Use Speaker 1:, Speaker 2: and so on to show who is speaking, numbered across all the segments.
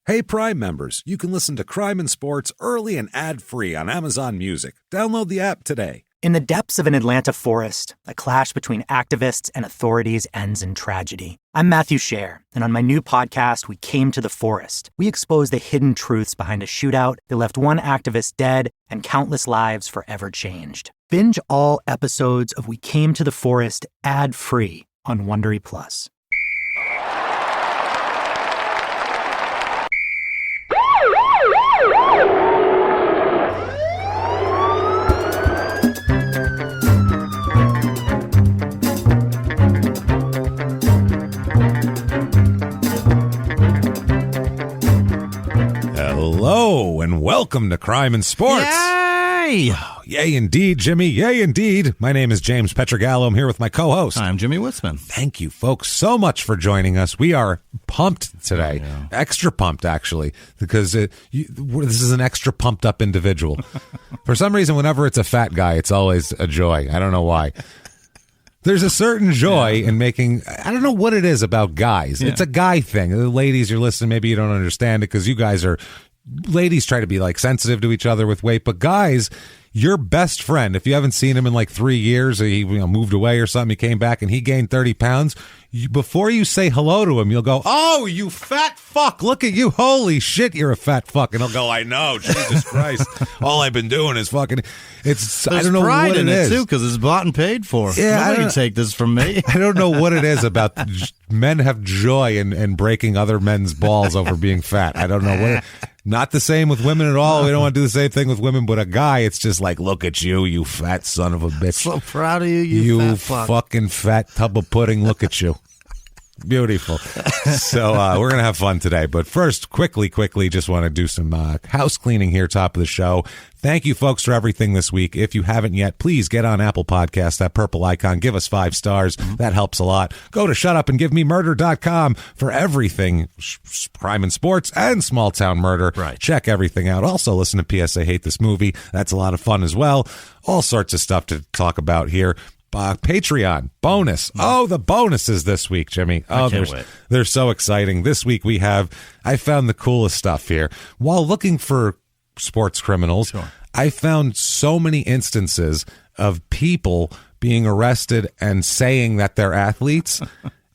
Speaker 1: Hey, Prime members, you can listen to Crime and Sports early and ad-free on Amazon Music. Download the app today.
Speaker 2: In the depths of an Atlanta forest, a clash between activists and authorities ends in tragedy. I'm Matthew Scher, and on my new podcast, We Came to the Forest, we expose the hidden truths behind a shootout that left one activist dead and countless lives forever changed. Binge all episodes of We Came to the Forest ad-free on Wondery Plus.
Speaker 1: Hello, and welcome to Crime and Sports.
Speaker 3: Yay!
Speaker 1: Yay, indeed, Jimmy. Yay, indeed. My name is James Pietragallo. I'm here with my co-host.
Speaker 3: I'm Jimmie Whisman.
Speaker 1: Thank you, folks, so much for joining us. We are pumped today.
Speaker 3: Yeah.
Speaker 1: Extra pumped, actually, because this is an extra pumped-up individual. For some reason, whenever it's a fat guy, it's always a joy. I don't know why. There's a certain joy in making, I don't know what it is about guys.
Speaker 3: Yeah.
Speaker 1: It's a guy thing. The ladies, you're listening, maybe you don't understand it because you guys are, ladies try to be like sensitive to each other with weight, but guys, your best friend, if you haven't seen him in like 3 years, or he moved away or something, he came back and he gained 30 pounds, before you say hello to him, you'll go, "Oh, you fat fuck, look at you, holy shit, you're a fat fuck." And he'll go, "I know, Jesus Christ, all I've been doing is fucking,"
Speaker 3: There's
Speaker 1: I don't know
Speaker 3: pride
Speaker 1: what
Speaker 3: in
Speaker 1: it
Speaker 3: it
Speaker 1: is.
Speaker 3: too, because it's bought and paid for.
Speaker 1: Yeah,
Speaker 3: Nobody can take this from me.
Speaker 1: I don't know what it is about men have joy in breaking other men's balls over being fat. I don't know what. Not the same with women at all. We don't want to do the same thing with women, but a guy, it's just like, look at you, you fat son of a bitch.
Speaker 3: So proud of you, you fat fuck.
Speaker 1: Fucking fat tub of pudding. Look at you. Beautiful. So we're going to have fun today. But first, quickly, just want to do some house cleaning here, top of the show. Thank you, folks, for everything this week. If you haven't yet, please get on Apple Podcasts, that purple icon. Give us 5 stars. That helps a lot. Go to shutupandgivememurder.com for everything crime and sports and small town murder.
Speaker 3: Right.
Speaker 1: Check everything out. Also, listen to P.S. I Hate This Movie. That's a lot of fun as well. All sorts of stuff to talk about here. Patreon bonus. Oh, the bonuses this week, Jimmy. Oh, they're so exciting. This week I found the coolest stuff here. While looking for sports criminals,
Speaker 3: Sure.
Speaker 1: I found so many instances of people being arrested and saying that they're athletes.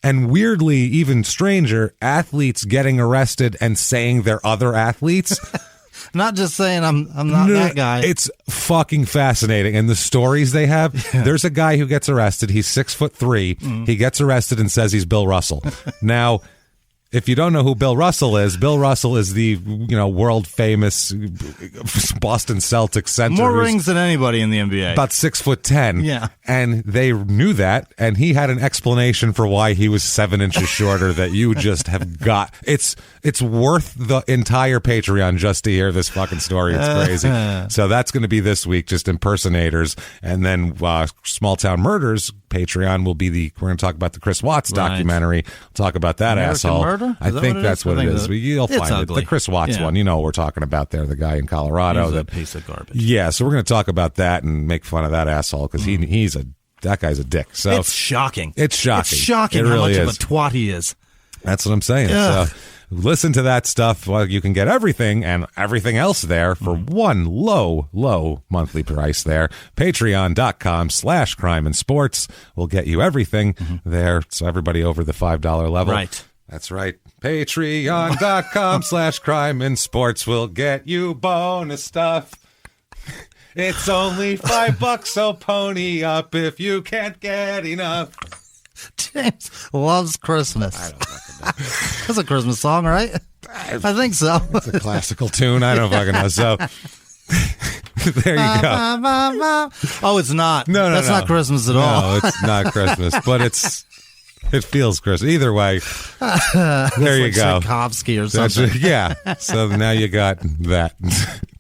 Speaker 1: And weirdly, even stranger, athletes getting arrested and saying they're other athletes.
Speaker 3: Not just saying I'm not that guy.
Speaker 1: It's fucking fascinating. And the stories they have, there's a guy who gets arrested. He's 6'3". He gets arrested and says he's Bill Russell. Now, if you don't know who Bill Russell is the world famous Boston Celtics center.
Speaker 3: More rings than anybody in the NBA.
Speaker 1: About 6'10".
Speaker 3: Yeah.
Speaker 1: And they knew that, and he had an explanation for why he was 7 inches shorter that you just have got. It's worth the entire Patreon just to hear this fucking story. It's crazy. So that's going to be this week, just impersonators. And then Small Town Murders Patreon will be we're going to talk about the Chris Watts documentary. We'll talk about that
Speaker 3: American
Speaker 1: asshole.
Speaker 3: Murder?
Speaker 1: I think that's what it is. You'll
Speaker 3: it's
Speaker 1: find
Speaker 3: ugly.
Speaker 1: it. The Chris Watts one. You know what we're talking about there, the guy in Colorado.
Speaker 3: He's a piece of garbage.
Speaker 1: Yeah, so we're going to talk about that and make fun of that asshole because that guy's a dick. So
Speaker 3: It's shocking.
Speaker 1: It's shocking.
Speaker 3: It's shocking
Speaker 1: It
Speaker 3: how
Speaker 1: really
Speaker 3: much
Speaker 1: is.
Speaker 3: of a twat he is.
Speaker 1: That's what I'm saying.
Speaker 3: Ugh.
Speaker 1: So listen to that stuff. Well, you can get everything and everything else there for one low monthly price there. Patreon.com/crime and sports will get you everything there. So everybody over the $5 level.
Speaker 3: Right.
Speaker 1: That's right. Patreon.com/crime and sports will get you bonus stuff. It's only $5, so pony up if you can't get enough.
Speaker 3: James loves Christmas.
Speaker 1: I don't fucking know.
Speaker 3: That's a Christmas song, right? I think so.
Speaker 1: It's a classical tune. I don't fucking know. So there you go.
Speaker 3: Oh, it's not.
Speaker 1: No,
Speaker 3: That's not Christmas at all.
Speaker 1: No, it's not Christmas, but it feels Christmas. Either way, there you go.
Speaker 3: Tchaikovsky or something.
Speaker 1: Yeah. So now you got that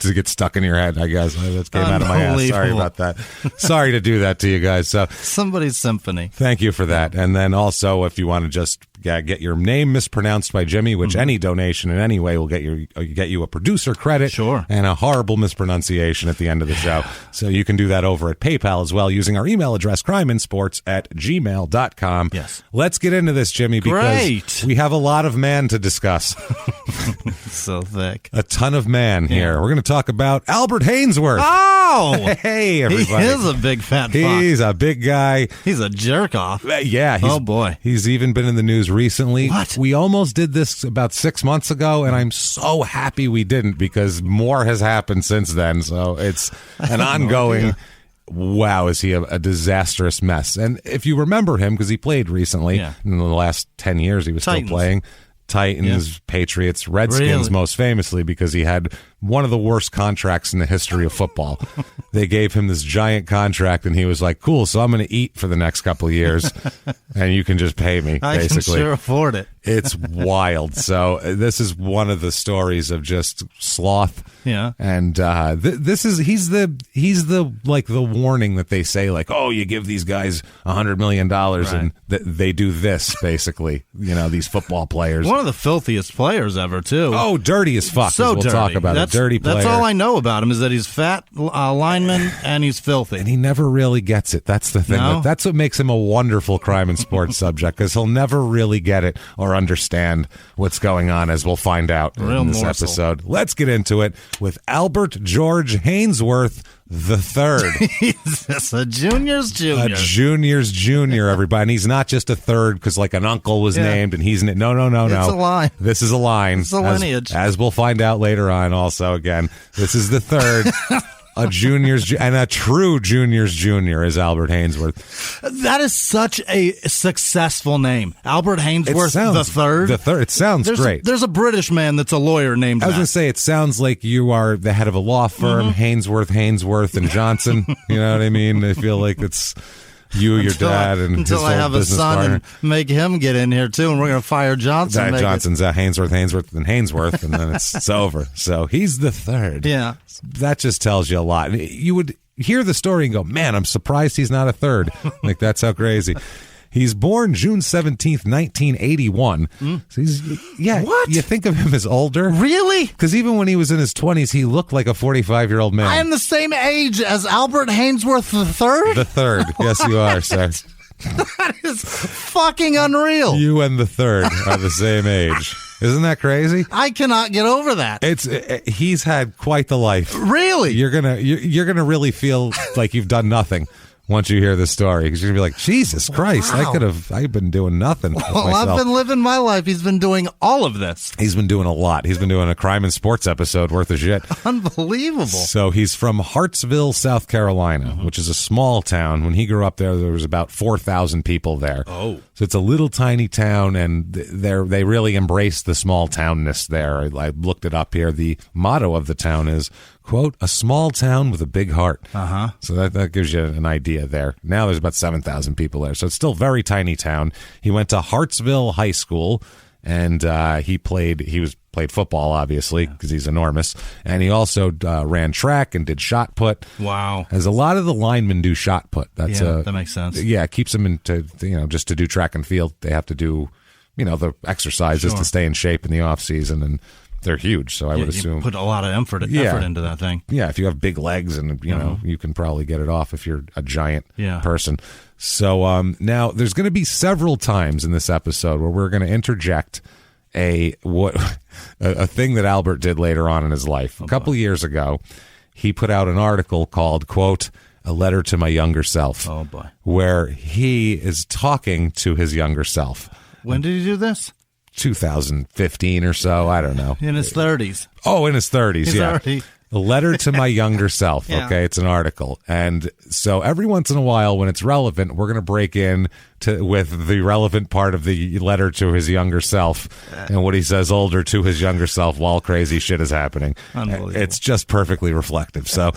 Speaker 1: to get stuck in your head, I guess. That came out of my ass. Sorry about that. Sorry to do that to you guys. So
Speaker 3: Somebody's symphony.
Speaker 1: thank you for that. And then also, if you want to just get your name mispronounced by Jimmie, which any donation in any way will get you a producer credit,
Speaker 3: Sure,
Speaker 1: and a horrible mispronunciation at the end of the show. So you can do that over at PayPal as well, using our email address, crimeinsports@gmail.com.
Speaker 3: Yes.
Speaker 1: Let's get into this, Jimmie, because
Speaker 3: Great.
Speaker 1: we have a lot of man to discuss.
Speaker 3: so thick.
Speaker 1: A ton of man here. We're going to talk about Albert Haynesworth.
Speaker 3: Oh!
Speaker 1: Hey, everybody.
Speaker 3: He is a big fat fuck.
Speaker 1: He's a big guy.
Speaker 3: He's a jerk off.
Speaker 1: Yeah.
Speaker 3: Oh, boy.
Speaker 1: He's even been in the news recently.
Speaker 3: What?
Speaker 1: We almost did this about 6 months ago, and I'm so happy we didn't because more has happened since then. So it's an ongoing... Wow, is he a disastrous mess. And if you remember him, because he played recently, in the last 10 years he was
Speaker 3: Titans.
Speaker 1: still playing. Titans, Patriots, Redskins, most famously because he had one of the worst contracts in the history of football. They gave him this giant contract, and he was like, cool, so I'm going to eat for the next couple of years, and you can just pay me, basically.
Speaker 3: I can sure afford it.
Speaker 1: It's wild. So this is one of the stories of just sloth.
Speaker 3: Yeah.
Speaker 1: And he's the like the warning that they say, like, oh, you give these guys $100 million and they do this, basically, these football players.
Speaker 3: One of the filthiest players ever, too.
Speaker 1: Oh, dirty as fuck.
Speaker 3: So
Speaker 1: we'll
Speaker 3: dirty.
Speaker 1: talk about it. Dirty player.
Speaker 3: That's all I know about him is that he's fat lineman and he's filthy.
Speaker 1: And he never really gets it. That's the thing.
Speaker 3: No?
Speaker 1: That's what makes him a wonderful crime and sports subject, because he'll never really get it or understand what's going on, as we'll find out in this episode. Let's get into it with Albert George Haynesworth III.
Speaker 3: He's just a junior's junior.
Speaker 1: A junior's junior, everybody. And he's not just a third because like an uncle was named and he's... No.
Speaker 3: It's a line.
Speaker 1: This is a line.
Speaker 3: It's a lineage.
Speaker 1: As we'll find out later on also, again, this is the third... A junior's and a true junior's junior is Albert Haynesworth.
Speaker 3: That is such a successful name, Albert Haynesworth the third.
Speaker 1: The third. It sounds great.
Speaker 3: There's a British man that's a lawyer named.
Speaker 1: I was going to say it sounds like you are the head of a law firm, Haynesworth, and Johnson. You know what I mean? I feel like it's you, your dad, and
Speaker 3: until
Speaker 1: his
Speaker 3: I have a son
Speaker 1: partner.
Speaker 3: and make him get in here too, and we're going to fire Johnson.
Speaker 1: Johnson's Haynesworth, and Haynesworth, and then it's over. So he's the third.
Speaker 3: Yeah,
Speaker 1: that just tells you a lot. You would hear the story and go, "Man, I'm surprised he's not a third." Like that's how crazy. He's born June 17th, 1981. So he's,
Speaker 3: what?
Speaker 1: You think of him as older.
Speaker 3: Really?
Speaker 1: Because even when he was in his 20s, he looked like a 45-year-old man.
Speaker 3: I am the same age as Albert Haynesworth the third?
Speaker 1: The third. Yes, you are, sir.
Speaker 3: That is fucking unreal.
Speaker 1: You and the third are the same age. Isn't that crazy?
Speaker 3: I cannot get over that.
Speaker 1: He's had quite the life.
Speaker 3: Really?
Speaker 1: You're gonna really feel like you've done nothing once you hear this story, because you're gonna be like, Jesus Christ,
Speaker 3: wow.
Speaker 1: I've been doing nothing.
Speaker 3: Well, I've been living my life. He's been doing all of this.
Speaker 1: He's been doing a lot. He's been doing a crime and sports episode worth of shit.
Speaker 3: Unbelievable.
Speaker 1: So he's from Hartsville, South Carolina, which is a small town. When he grew up there was about 4,000 people there.
Speaker 3: Oh.
Speaker 1: So it's a little tiny town, and they really embrace the small townness there. I looked it up here. The motto of the town is, quote, a small town with a big heart.
Speaker 3: Uh-huh.
Speaker 1: So that gives you an idea there. Now there's about 7,000 people there. So it's still a very tiny town. He went to Hartsville High School, and he played football, obviously, because he's enormous. And he also ran track and did shot put.
Speaker 3: Wow.
Speaker 1: As a lot of the linemen do shot put.
Speaker 3: That makes sense.
Speaker 1: Yeah, it keeps them into, just to do track and field. They have to do, the exercises to stay in shape in the off season, and they're huge, so I would assume.
Speaker 3: You put a lot of effort into that thing.
Speaker 1: Yeah, if you have big legs and, you can probably get it off if you're a giant person. So now there's going to be several times in this episode where we're going to interject a thing that Albert did later on in his life. A couple years ago, he put out an article called, quote, A Letter to My Younger Self.
Speaker 3: Oh, boy.
Speaker 1: Where he is talking to his younger self.
Speaker 3: When did he do this?
Speaker 1: 2015 or so, I don't know.
Speaker 3: In his 30s.
Speaker 1: Oh, in his 30s,
Speaker 3: He's already...
Speaker 1: A Letter to My Younger Self, okay? It's an article. And so every once in a while, when it's relevant, we're going to break in with the relevant part of the letter to his younger self and what he says older to his younger self while crazy shit is happening.
Speaker 3: Unbelievable.
Speaker 1: It's just perfectly reflective. So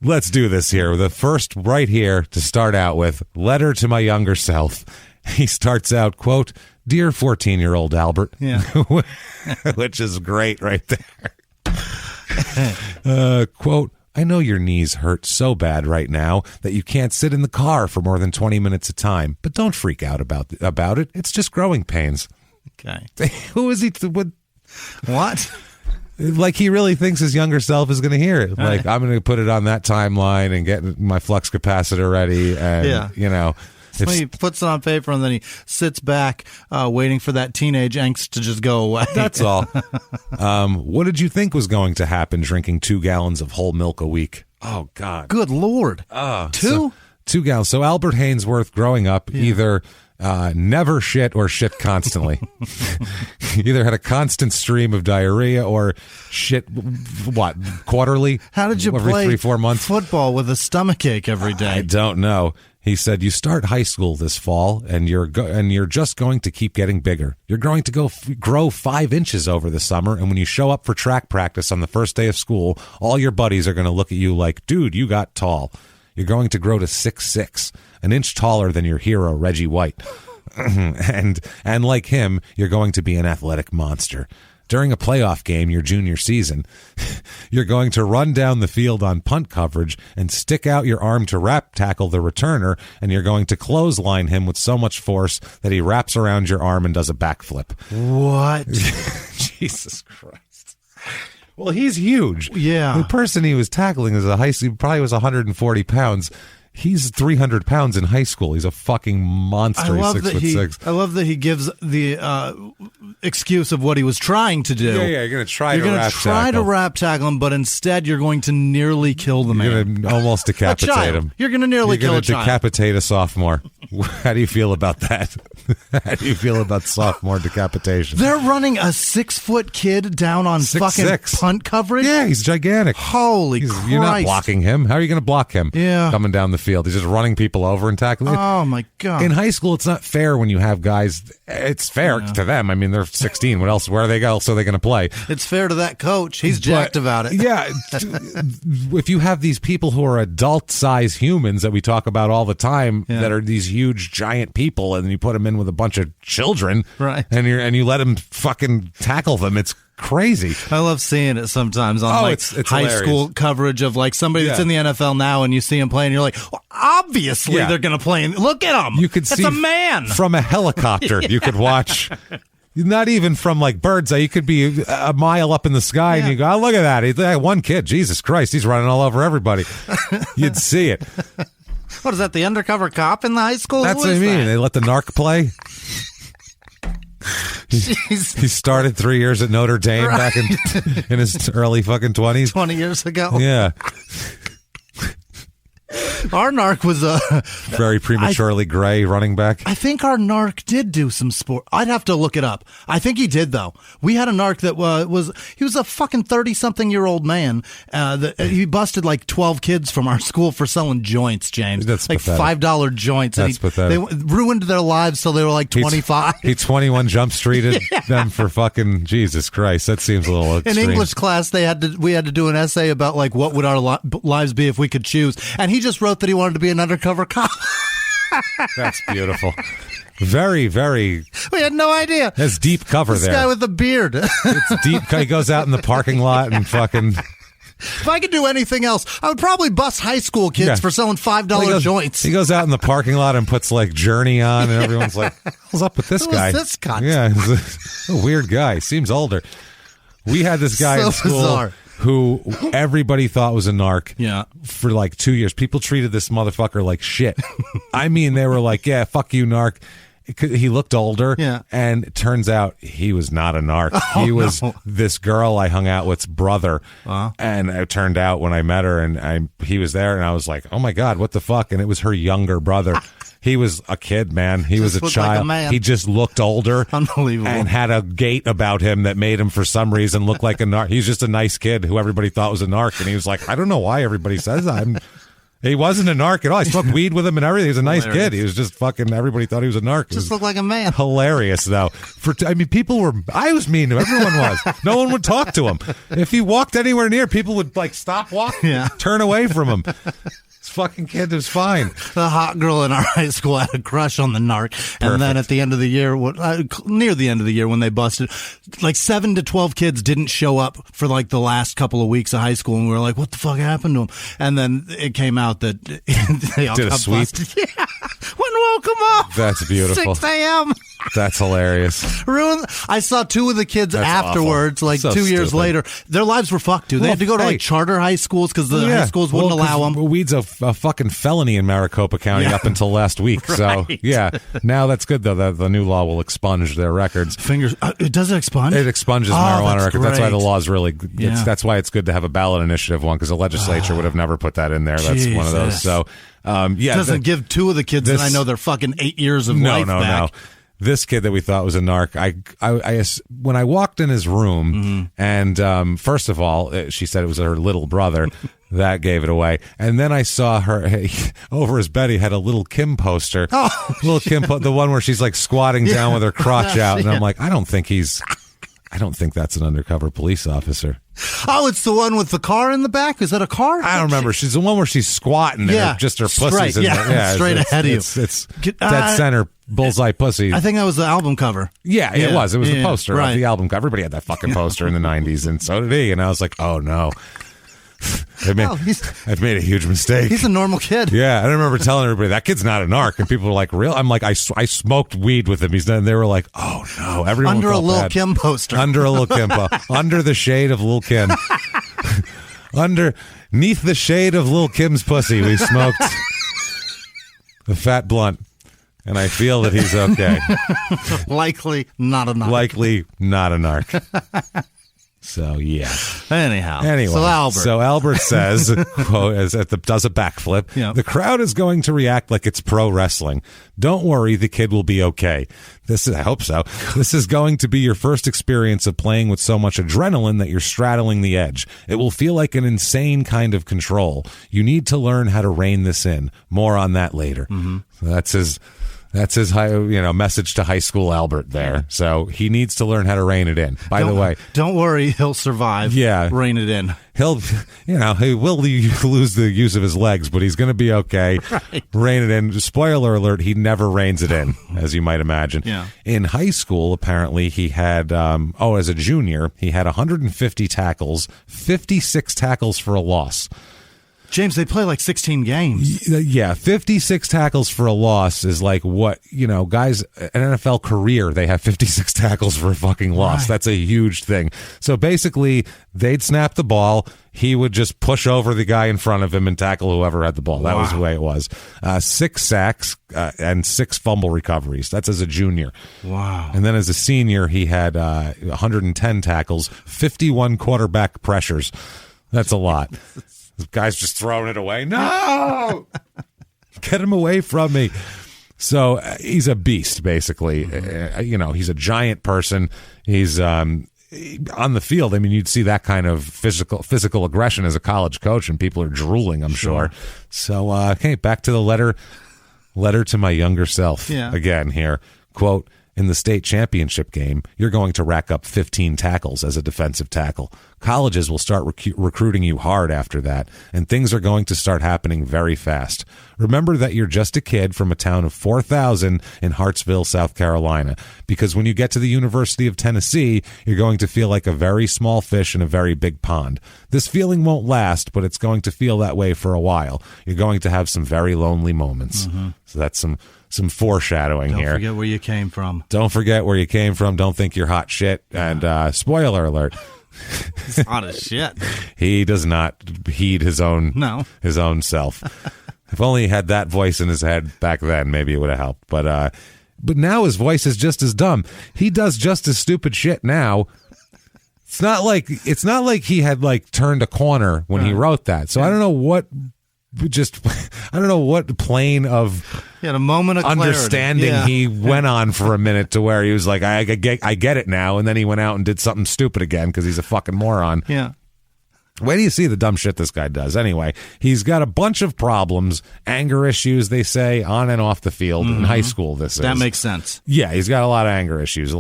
Speaker 1: let's do this here. The first right here to start out with, Letter to My Younger Self. He starts out, quote, Dear 14-year-old Albert, which is great right there. Quote, I know your knees hurt so bad right now that you can't sit in the car for more than 20 minutes at a time, but don't freak out about it. It's just growing pains.
Speaker 3: Okay.
Speaker 1: Who is he? What? Like he really thinks his younger self is going to hear it. Like, I'm going to put it on that timeline and get my flux capacitor ready and,
Speaker 3: So he puts it on paper and then he sits back waiting for that teenage angst to just go away.
Speaker 1: That's all. What did you think was going to happen drinking 2 gallons of whole milk a week? Oh, God.
Speaker 3: Good Lord. 2?
Speaker 1: So, 2 gallons. So Albert Haynesworth, growing up, either never shit or shit constantly. Either had a constant stream of diarrhea or shit, quarterly?
Speaker 3: How did you
Speaker 1: every
Speaker 3: play
Speaker 1: 3-4 months?
Speaker 3: Football with a stomachache every day?
Speaker 1: I don't know. He said, you start high school this fall, and you're just going to keep getting bigger. You're going to grow 5 inches over the summer, and when you show up for track practice on the first day of school, all your buddies are going to look at you like, dude, you got tall. You're going to grow to 6'6", an inch taller than your hero, Reggie White. and like him, you're going to be an athletic monster. During a playoff game your junior season, you're going to run down the field on punt coverage and stick out your arm to wrap tackle the returner, and you're going to clothesline him with so much force that he wraps around your arm and does a backflip.
Speaker 3: What?
Speaker 1: Jesus Christ. Well, he's huge.
Speaker 3: Yeah.
Speaker 1: The person he was tackling is he probably was 140 pounds. He's 300 pounds in high school. He's a fucking monster. He's 6'6".
Speaker 3: I love that he gives the excuse of what he was trying to do.
Speaker 1: Yeah, you're going to try to
Speaker 3: rap tackle him, but instead you're going to nearly kill the man.
Speaker 1: You're going to almost decapitate him.
Speaker 3: You're going to nearly kill a child.
Speaker 1: You're going to decapitate a sophomore. How do you feel about that? How do you feel about sophomore decapitation?
Speaker 3: They're running a 6-foot kid down on
Speaker 1: 6'6".
Speaker 3: punt coverage?
Speaker 1: Yeah, he's gigantic.
Speaker 3: Holy Christ.
Speaker 1: You're not blocking him. How are you going to block him?
Speaker 3: Yeah.
Speaker 1: Coming down the field. He's just running people over and tackling.
Speaker 3: Oh, my God.
Speaker 1: In high school, it's not fair when you have guys. It's fair to them. I mean, they're 16. What else? Where else are they going to play?
Speaker 3: It's fair to that coach. He's jacked about it.
Speaker 1: Yeah. If you have these people who are adult-size humans that we talk about all the time that are these huge, giant people, and you put them in with a bunch of children,
Speaker 3: right?
Speaker 1: And you let them fucking tackle them, it's crazy.
Speaker 3: I love seeing it sometimes on it's high
Speaker 1: hilarious.
Speaker 3: School coverage of like somebody that's in the NFL now, and you see him playing, and you're like, well, obviously they're going to play. Look at him.
Speaker 1: You could see
Speaker 3: a man
Speaker 1: from a helicopter. You could watch. Not even from like bird's eye. You could be a mile up in the sky and you go, oh, look at that. He's one kid. Jesus Christ. He's running all over everybody. You'd see it.
Speaker 3: What is that? The undercover cop in the high school?
Speaker 1: That's what I mean. They let the narc play. He started 3 years at Notre Dame back in his early fucking 20s.
Speaker 3: 20 years ago.
Speaker 1: Yeah.
Speaker 3: Our narc was a
Speaker 1: very prematurely gray running back.
Speaker 3: I think our narc did do some sport. I'd have to look it up. I think he did, though. We had a narc that he was a fucking 30-something-year-old man. He busted like 12 kids from our school for selling joints, James.
Speaker 1: That's
Speaker 3: like
Speaker 1: pathetic.
Speaker 3: $5 joints.
Speaker 1: That's pathetic.
Speaker 3: They ruined their lives till they were like 25.
Speaker 1: He 21 Jump Streeted them for fucking Jesus Christ. That seems a little extreme.
Speaker 3: In English class, we had to do an essay about like what would our lives be if we could choose, and he just wrote that he wanted to be an undercover cop.
Speaker 1: That's beautiful. Very, very.
Speaker 3: We had no idea.
Speaker 1: There's deep cover
Speaker 3: this
Speaker 1: there.
Speaker 3: This guy with the beard.
Speaker 1: It's deep. He goes out in the parking lot and fucking.
Speaker 3: If I could do anything else, I would probably bust high school kids for selling $5 joints.
Speaker 1: He goes out in the parking lot and puts like Journey on, and everyone's like, "What's up with this guy?
Speaker 3: Who's this cunt?"
Speaker 1: Yeah, he's a weird guy. Seems older. We had this guy in school.
Speaker 3: Bizarre.
Speaker 1: Who everybody thought was a narc for like 2 years. People treated this motherfucker like shit. I mean, they were like, yeah, fuck you, narc. He looked older, and it turns out he was not a narc. He was this girl I hung out with's brother, and it turned out when I met her, and he was there, and I was like, oh my God, what the fuck? And it was her younger brother. He was a kid, man. He was a child.
Speaker 3: Like
Speaker 1: he just looked older.
Speaker 3: Unbelievable.
Speaker 1: And had a gait about him that made him, for some reason, look like a narc. He's just a nice kid who everybody thought was a narc. And he was like, I don't know why everybody says that. He wasn't a narc at all. I smoked weed with him and everything. He was a nice kid. He was just fucking, everybody thought he was a narc.
Speaker 3: Just looked like a man.
Speaker 1: Hilarious, though. People were, I was mean to him. Everyone was. No one would talk to him. If he walked anywhere near, people would like stop walking, turn away from him. Fucking kid was fine.
Speaker 3: The hot girl in our high school had a crush on the narc. And then at the end of the year, near the end of the year when they busted, like 7 to 12 kids didn't show up for like the last couple of weeks of high school. And we were like, what the fuck happened to them? And then it came out that they all
Speaker 1: did
Speaker 3: got
Speaker 1: a sweep.
Speaker 3: busted. Yeah. woke him up.
Speaker 1: That's beautiful.
Speaker 3: 6 a.m.
Speaker 1: That's hilarious.
Speaker 3: I saw two of the kids
Speaker 1: That's
Speaker 3: afterwards,
Speaker 1: awful.
Speaker 3: like
Speaker 1: So
Speaker 3: 2 years
Speaker 1: stupid.
Speaker 3: later. Their lives were fucked, dude. They had to go to like charter high schools because the high schools wouldn't allow them.
Speaker 1: Weed's a fucking felony in Maricopa County up until last week. So, yeah. Now that's good, though. The new law will expunge their records.
Speaker 3: Does it expunge?
Speaker 1: It expunges marijuana records. That's why the law is really
Speaker 3: Yeah.
Speaker 1: that's why it's good to have a ballot initiative one, because the legislature would have never put that in there. That's one of those.
Speaker 3: Jesus.
Speaker 1: So, yeah.
Speaker 3: It doesn't give two of the kids that I know their fucking 8 years of life back.
Speaker 1: No. This kid that we thought was a narc, I when I walked in his room, and first of all, she said it was her little brother. That gave it away. And then I saw her over his bed. He had a little Kim poster.
Speaker 3: Oh,
Speaker 1: little Kim, the one where she's like squatting down with her crotch out. And I'm like, I don't think that's an undercover police officer.
Speaker 3: Oh, it's the one with the car in the back? Is that a car?
Speaker 1: I don't remember. She's the one where she's squatting and just her pussy's in there.
Speaker 3: Straight ahead of you.
Speaker 1: It's dead center, bullseye pussy.
Speaker 3: I think that was the album cover.
Speaker 1: Yeah, it was. It was the poster
Speaker 3: right.
Speaker 1: of the album cover. Everybody had that fucking poster in the 90s, and so did he. And I was like, oh, no. I've made a huge mistake.
Speaker 3: He's a normal kid.
Speaker 1: Yeah, I remember telling everybody, that kid's not a narc. And people were like, real? I'm like, I smoked weed with him. And they were like, oh, no. Everyone
Speaker 3: Under a
Speaker 1: felt
Speaker 3: Lil
Speaker 1: bad.
Speaker 3: Kim poster.
Speaker 1: Under a Lil Kim under the shade of Lil Kim. Underneath the shade of Lil Kim's pussy, we smoked the fat blunt. And I feel that he's okay.
Speaker 3: Likely not a narc.
Speaker 1: Likely not a narc. So, yeah.
Speaker 3: Anyway.
Speaker 1: So Albert says, quote, does a backflip,
Speaker 3: Yeah.
Speaker 1: The crowd is going to react like it's pro wrestling. Don't worry, the kid will be okay. I hope so. This is going to be your first experience of playing with so much adrenaline that you're straddling the edge. It will feel like an insane kind of control. You need to learn how to rein this in. More on that later. Mm-hmm. So that's his message to high school Albert there. So he needs to learn how to rein it in. By the way,
Speaker 3: don't worry, he'll survive.
Speaker 1: Yeah,
Speaker 3: rein it in.
Speaker 1: He will lose the use of his legs, but he's going to be okay.
Speaker 3: Right.
Speaker 1: Rein it in. Spoiler alert: he never reins it in, as you might imagine.
Speaker 3: Yeah.
Speaker 1: In high school, apparently he had as a junior, he had 150 tackles, 56 tackles for a loss.
Speaker 3: James, they play like 16 games.
Speaker 1: Yeah, 56 tackles for a loss is like what, guys, an NFL career, they have 56 tackles for a fucking loss. Right. That's a huge thing. So basically, they'd snap the ball. He would just push over the guy in front of him and tackle whoever had the ball. That was the way it was. 6 sacks and 6 fumble recoveries. That's as a junior.
Speaker 3: Wow.
Speaker 1: And then as a senior, he had 110 tackles, 51 quarterback pressures. That's a lot. The guy's just throwing it away. No! Get him away from me. So he's a beast, basically. He's a giant person. He's on the field. I mean, you'd see that kind of physical aggression as a college coach, and people are drooling, I'm sure. So, okay, back to the letter to my younger self again here. Quote, in the state championship game, you're going to rack up 15 tackles as a defensive tackle. Colleges will start recruiting you hard after that, and things are going to start happening very fast. Remember that you're just a kid from a town of 4,000 in Hartsville, South Carolina, because when you get to the University of Tennessee, you're going to feel like a very small fish in a very big pond. This feeling won't last, but it's going to feel that way for a while. You're going to have some very lonely moments. Mm-hmm. So that's some foreshadowing here.
Speaker 3: Don't forget where you came from.
Speaker 1: Don't forget where you came from. Don't think you're hot shit. And spoiler alert.
Speaker 3: He's hot as shit.
Speaker 1: He does not heed his own self. If only he had that voice in his head back then, maybe it would have helped. But now his voice is just as dumb. He does just as stupid shit now. It's not like he had like turned a corner when he wrote that. So I don't know what plane of
Speaker 3: he had a moment of
Speaker 1: understanding he went on for a minute to where he was like, I get it now, and then he went out and did something stupid again because he's a fucking moron.
Speaker 3: Yeah.
Speaker 1: Where do you see the dumb shit this guy does? Anyway, he's got a bunch of problems, anger issues, they say, on and off the field in high school. That
Speaker 3: makes sense.
Speaker 1: Yeah, he's got a lot of anger issues.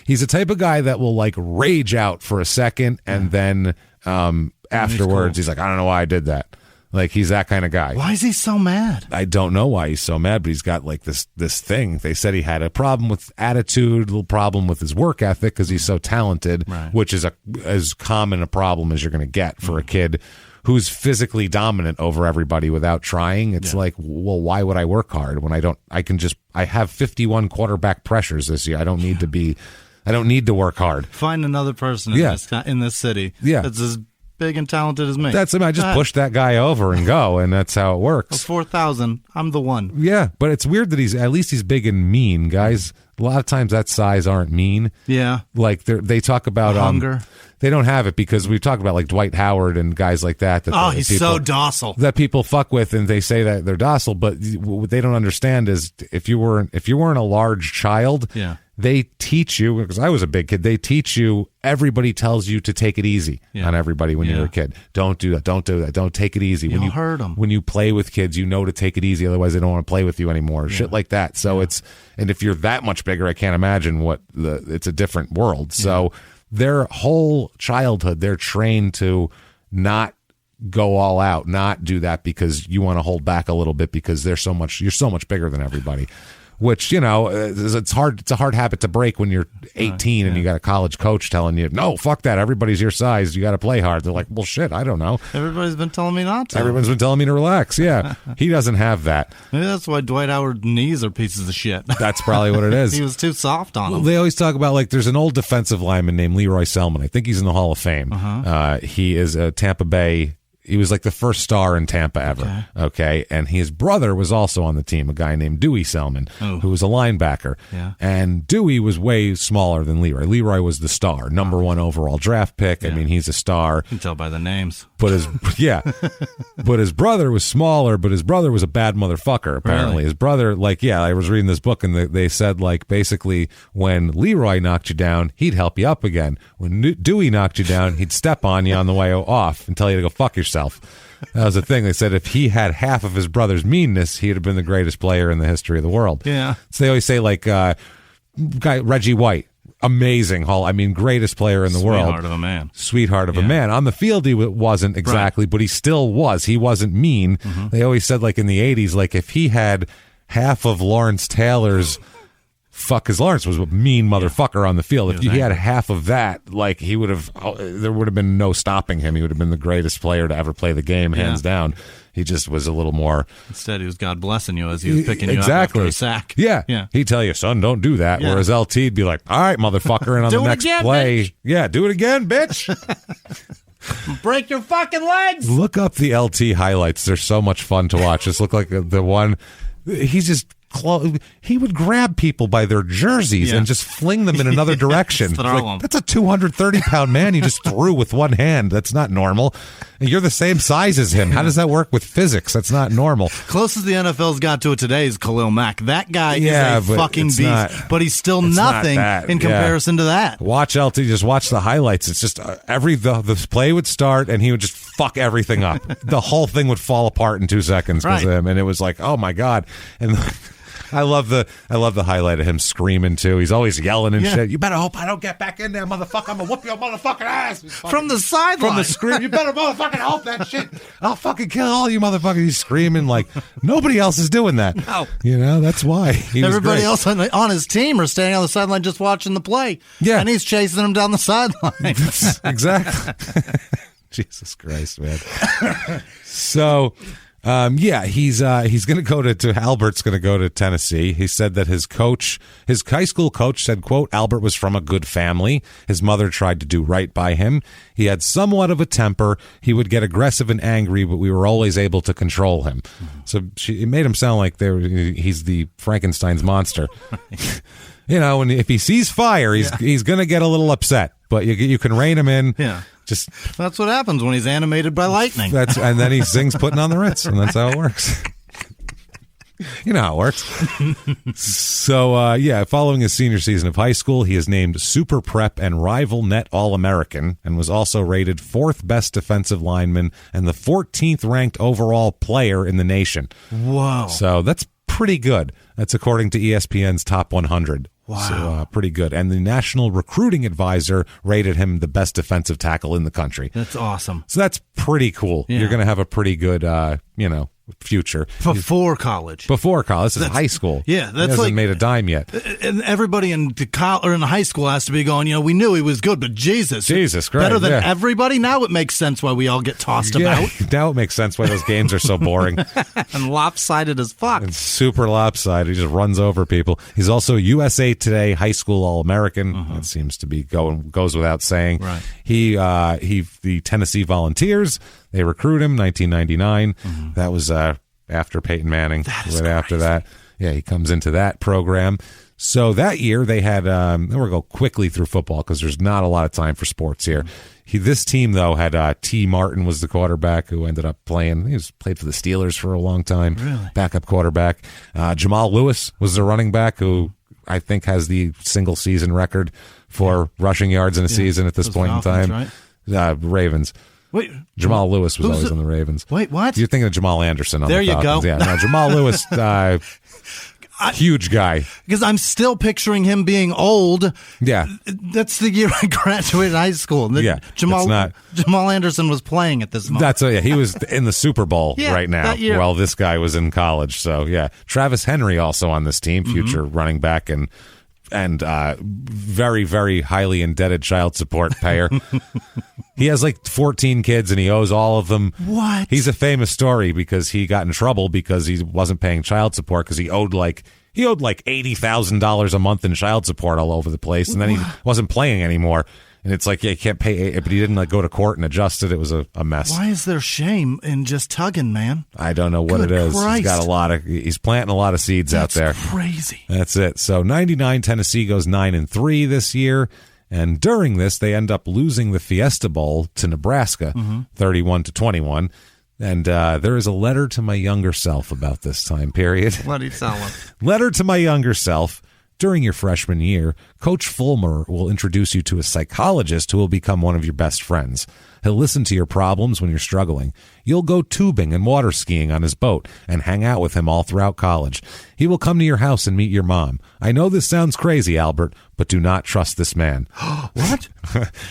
Speaker 1: He's the type of guy that will like rage out for a second and then afterwards he's like, I don't know why I did that. Like, he's that kind of guy.
Speaker 3: Why is he so mad?
Speaker 1: I don't know why he's so mad, but he's got like this thing. They said he had a problem with attitude, a little problem with his work ethic because he's so talented, which is as common a problem as you're going to get for a kid who's physically dominant over everybody without trying. It's like, well, why would I work hard when I have 51 quarterback pressures this year. I don't need to work hard.
Speaker 3: Find another person in this city that's as big and talented as me.
Speaker 1: I just push that guy over and go, and that's how it works.
Speaker 3: 4,000, I'm the one.
Speaker 1: Yeah, but it's weird that he's big and mean, guys. A lot of times that size aren't mean.
Speaker 3: Yeah.
Speaker 1: Like they talk about
Speaker 3: hunger.
Speaker 1: They don't have it because we talk about like Dwight Howard and guys like that.
Speaker 3: He's so docile.
Speaker 1: That people fuck with, and they say that they're docile, but what they don't understand is if you weren't a large child, they teach you, because I was a big kid, they teach you, everybody tells you to take it easy on everybody when you're a kid. Don't do that. Don't do that. Don't take it easy.
Speaker 3: You'll hurt them.
Speaker 1: When you play with kids, you know to take it easy, otherwise they don't want to play with you anymore. Shit like that. So and if you're that much bigger, I can't imagine it's a different world. So their whole childhood, they're trained to not go all out, not do that because you want to hold back a little bit because you're so much bigger than everybody. Which, it's a hard habit to break when you're 18 and you got a college coach telling you, no, fuck that, everybody's your size, you got to play hard. They're like, well, shit, I don't know.
Speaker 3: Everybody's been telling me not to.
Speaker 1: Everyone's been telling me to relax. Yeah, he doesn't have that.
Speaker 3: Maybe that's why Dwight Howard's knees are pieces of shit.
Speaker 1: That's probably what it is.
Speaker 3: He was too soft on them.
Speaker 1: They always talk about, like, there's an old defensive lineman named Leroy Selman. I think he's in the Hall of Fame. He is a Tampa Bay. He was like the first star in Tampa ever. Okay. And his brother was also on the team, a guy named Dewey Selman, who was a linebacker. Yeah. And Dewey was way smaller than Leroy. Leroy was the star, number 1 overall draft pick. I mean, he's a star.
Speaker 3: You can tell by the names.
Speaker 1: But his brother was smaller, but his brother was a bad motherfucker, apparently. Really? His brother, I was reading this book, and they said, like, basically, when Leroy knocked you down, he'd help you up again. When Dewey knocked you down, he'd step on you on the way off and tell you to go fuck yourself. That was the thing. They said if he had half of his brother's meanness, he'd have been the greatest player in the history of the world. Yeah. So they always say, like, guy Reggie White, amazing greatest player in the world.
Speaker 3: Sweetheart of a man.
Speaker 1: Sweetheart of a man. On the field, he wasn't exactly, but he still was. He wasn't mean. They always said, like, in the 80s, like, if he had half of Lawrence Taylor's because Lawrence was a mean motherfucker on the field. If he had half of that, like, there would have been no stopping him. He would have been the greatest player to ever play the game, hands down. He just was a little more.
Speaker 3: Instead, he was God blessing you as he was picking you up after a sack.
Speaker 1: Yeah. He'd tell you, son, don't do that. Whereas LT'd be like, all right, motherfucker, and on the next play, bitch. Do it again, bitch.
Speaker 3: Break your fucking legs.
Speaker 1: Look up the LT highlights. They're so much fun to watch. Just look like the one. He's just. He would grab people by their jerseys and just fling them in another direction. That's a 230-pound man you just threw with one hand. That's not normal. And you're the same size as him. How does that work with physics? That's not normal.
Speaker 3: Closest the NFL's got to it today is Khalil Mack. That guy is a fucking beast, but he's still nothing in comparison to that.
Speaker 1: Watch LT. Just watch the highlights. It's just the play would start and he would just fuck everything up. The whole thing would fall apart in 2 seconds because of him, and it was like, oh my God. And I love the highlight of him screaming too. He's always yelling and shit. You better hope I don't get back in there, motherfucker. I'm gonna whoop your motherfucking ass
Speaker 3: from the sideline.
Speaker 1: From the scream. You better motherfucking hope that shit. I'll fucking kill all you motherfuckers. He's screaming like nobody else is doing that. No. That's why
Speaker 3: everybody else on his team are standing on the sideline just watching the play. Yeah, and he's chasing them down the sideline.
Speaker 1: Exactly. Jesus Christ, man. So. He's going to go to Albert's going to go to Tennessee. He said that his high school coach said, quote, Albert was from a good family. His mother tried to do right by him. He had somewhat of a temper. He would get aggressive and angry, but we were always able to control him. So it made him sound like he's the Frankenstein's monster. And if he sees fire, he's going to get a little upset, but you can rein him in. Yeah.
Speaker 3: That's what happens when he's animated by lightning.
Speaker 1: And then he sings Putting on the Ritz, and that's how it works. You know how it works. So, following his senior season of high school, he is named Super Prep and Rival Net All-American and was also rated 4th best defensive lineman and the 14th ranked overall player in the nation.
Speaker 3: Whoa.
Speaker 1: So that's pretty good. That's according to ESPN's Top 100.
Speaker 3: Wow.
Speaker 1: So pretty good. And the National Recruiting Advisor rated him the best defensive tackle in the country.
Speaker 3: That's awesome.
Speaker 1: So that's pretty cool. Yeah. You're going to have a pretty good, future.
Speaker 3: Before college.
Speaker 1: This is high school.
Speaker 3: Yeah,
Speaker 1: he hasn't made a dime yet.
Speaker 3: And everybody in high school has to be going, we knew he was good, but Jesus
Speaker 1: Christ,
Speaker 3: better than everybody. Now it makes sense why we all get tossed about.
Speaker 1: Now it makes sense why those games are so boring.
Speaker 3: And lopsided as fuck.
Speaker 1: And super lopsided. He just runs over people. He's also USA Today High School All-American. That seems to be goes without saying.
Speaker 3: Right.
Speaker 1: The Tennessee Volunteers, they recruit him 1999. That was after Peyton Manning. After that, he comes into that program. So that year they had. We'll go quickly through football because there's not a lot of time for sports here. This team though had T. Martin was the quarterback who ended up playing. He played for the Steelers for a long time.
Speaker 3: Really?
Speaker 1: Backup quarterback. Jamal Lewis was the running back who I think has the single season record for rushing yards in a season at this point in time. Right? Ravens.
Speaker 3: Wait,
Speaker 1: Jamal Lewis was always on the Ravens.
Speaker 3: Wait, what?
Speaker 1: You're thinking of Jamal Anderson on the Falcons.
Speaker 3: There you go.
Speaker 1: Yeah, no, Jamal Lewis, huge guy.
Speaker 3: Because I'm still picturing him being old.
Speaker 1: Yeah.
Speaker 3: That's the year I graduated high school. Jamal Anderson was playing at this moment.
Speaker 1: He was in the Super Bowl right now while this guy was in college. So, Travis Henry also on this team, future running back and very, very highly indebted child support payer. He has like 14 kids and he owes all of them.
Speaker 3: What?
Speaker 1: He's a famous story because he got in trouble because he wasn't paying child support because he owed like $80,000 a month in child support all over the place, and then he wasn't playing anymore. And it's like, you can't pay, but he didn't go to court and adjust it. It was a mess.
Speaker 3: Why is there shame in just tugging, man?
Speaker 1: I don't know what it is.
Speaker 3: Christ.
Speaker 1: He's planting a lot of seeds out there.
Speaker 3: That's crazy.
Speaker 1: That's it. So 99 Tennessee goes 9-3 this year. And during this, they end up losing the Fiesta Bowl to Nebraska, 31-21. And there is a letter to my younger self about this time period.
Speaker 3: What do you tell him?
Speaker 1: Letter to my younger self. During your freshman year, Coach Fulmer will introduce you to a psychologist who will become one of your best friends. He'll listen to your problems when you're struggling. You'll go tubing and water skiing on his boat and hang out with him all throughout college. He will come to your house and meet your mom. I know this sounds crazy, Albert, but do not trust this man.
Speaker 3: What?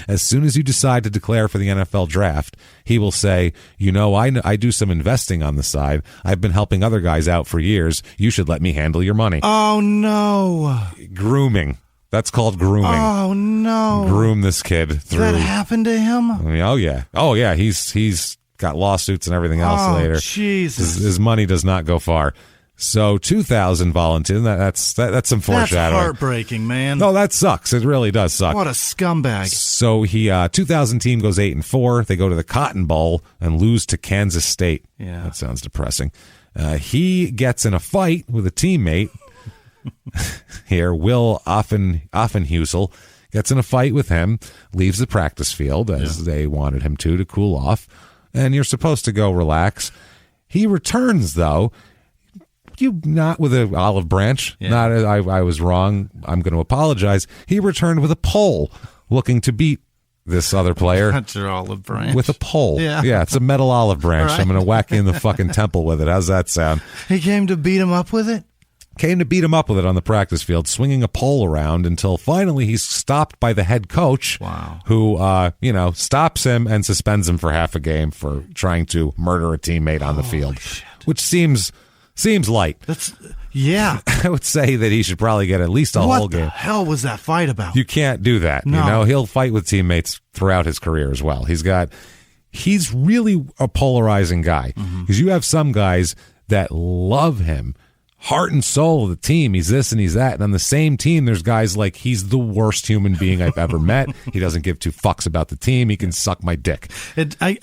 Speaker 1: As soon as you decide to declare for the NFL draft, he will say, I do some investing on the side. I've been helping other guys out for years. You should let me handle your money.
Speaker 3: Oh, no.
Speaker 1: Grooming. That's called grooming.
Speaker 3: Oh, no.
Speaker 1: Groom this kid through.
Speaker 3: That happened to him?
Speaker 1: Oh, yeah. He's got lawsuits and everything else later.
Speaker 3: Jesus.
Speaker 1: His money does not go far. So 2,000 volunteers. That's some foreshadowing.
Speaker 3: That's heartbreaking, man.
Speaker 1: No, that sucks. It really does suck.
Speaker 3: What a scumbag.
Speaker 1: So 2000 team goes 8-4. They go to the Cotton Bowl and lose to Kansas State.
Speaker 3: Yeah.
Speaker 1: That sounds depressing. He gets in a fight with a teammate. Here, Will Offenhusel gets in a fight with him, leaves the practice field as they wanted him to cool off, and you're supposed to go relax. He returns, though, not with an olive branch. Not I was wrong. I'm going to apologize. He returned with a pole, looking to beat this other player.
Speaker 3: That's your olive branch.
Speaker 1: With a pole.
Speaker 3: Yeah,
Speaker 1: it's a metal olive branch.
Speaker 3: Right.
Speaker 1: I'm going to whack you in the fucking temple with it. How's that sound?
Speaker 3: He came to beat him up with it?
Speaker 1: Came to beat him up with it on the practice field, swinging a pole around until finally he's stopped by the head coach, who, stops him and suspends him for half a game for trying to murder a teammate on the field, which seems light. I would say that he should probably get at least a whole game.
Speaker 3: What the hell was that fight about?
Speaker 1: You can't do that.
Speaker 3: No.
Speaker 1: He'll fight with teammates throughout his career as well. He's really a polarizing guy because you have some guys that love him. Heart and soul of the team. He's this and he's that. And on the same team, there's guys like, he's the worst human being I've ever met. He doesn't give two fucks about the team. He can suck my dick.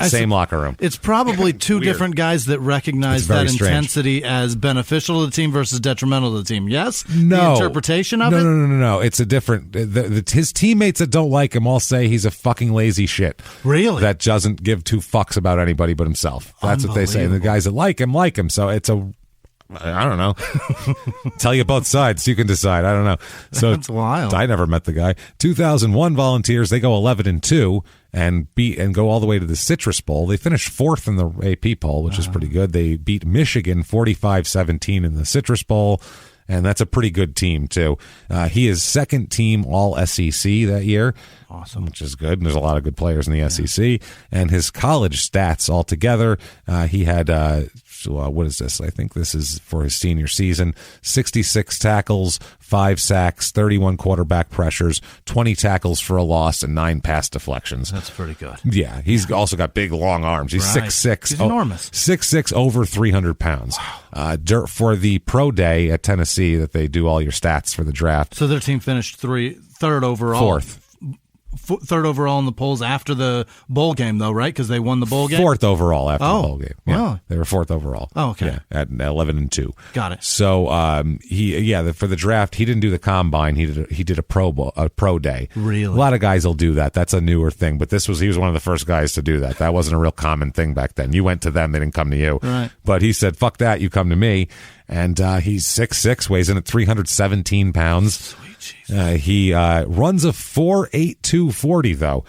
Speaker 1: Same locker room.
Speaker 3: It's probably two different guys that recognize that intensity as beneficial to the team versus detrimental to the team. Yes?
Speaker 1: No.
Speaker 3: The interpretation of it?
Speaker 1: No. It's a different... his teammates that don't like him all say he's a fucking lazy shit.
Speaker 3: Really?
Speaker 1: That doesn't give two fucks about anybody but himself. That's what they say. And the guys that like him. So it's I don't know. Tell you both sides. You can decide. I don't know. So
Speaker 3: that's wild.
Speaker 1: I never met the guy. 2001 Volunteers. They go 11-2 and go all the way to the Citrus Bowl. They finished 4th in the AP poll, which is pretty good. They beat Michigan 45-17 in the Citrus Bowl. And that's a pretty good team, too. He is second team All-SEC that year.
Speaker 3: Awesome.
Speaker 1: Which is good. And there's a lot of good players in the SEC. And his college stats altogether, he had what is this? I think this is for his senior season. 66 tackles, 5 sacks, 31 quarterback pressures, 20 tackles for a loss, and 9 pass deflections.
Speaker 3: That's pretty good.
Speaker 1: Yeah, he's also got big, long arms. He's 6'6".
Speaker 3: He's enormous.
Speaker 1: 6'6", over 300 pounds.
Speaker 3: Wow.
Speaker 1: For the pro day at Tennessee that they do all your stats for the draft.
Speaker 3: So their team finished third overall.
Speaker 1: Fourth.
Speaker 3: Third overall in the polls after the bowl game, though, right? Because they won the bowl game?
Speaker 1: Fourth overall after the bowl game. Yeah,
Speaker 3: wow.
Speaker 1: They were fourth overall.
Speaker 3: Oh, okay.
Speaker 1: Yeah, at 11-2.
Speaker 3: Got it.
Speaker 1: So for the draft, he didn't do the combine. He did a pro day.
Speaker 3: Really?
Speaker 1: A lot of guys will do that. That's a newer thing. But he was one of the first guys to do that. That wasn't a real common thing back then. You went to them, they didn't come to you.
Speaker 3: Right.
Speaker 1: But he said, "Fuck that, you come to me." And he's 6'6", weighs in at 317 pounds.
Speaker 3: Sweet.
Speaker 1: He runs a 4.82 40 though.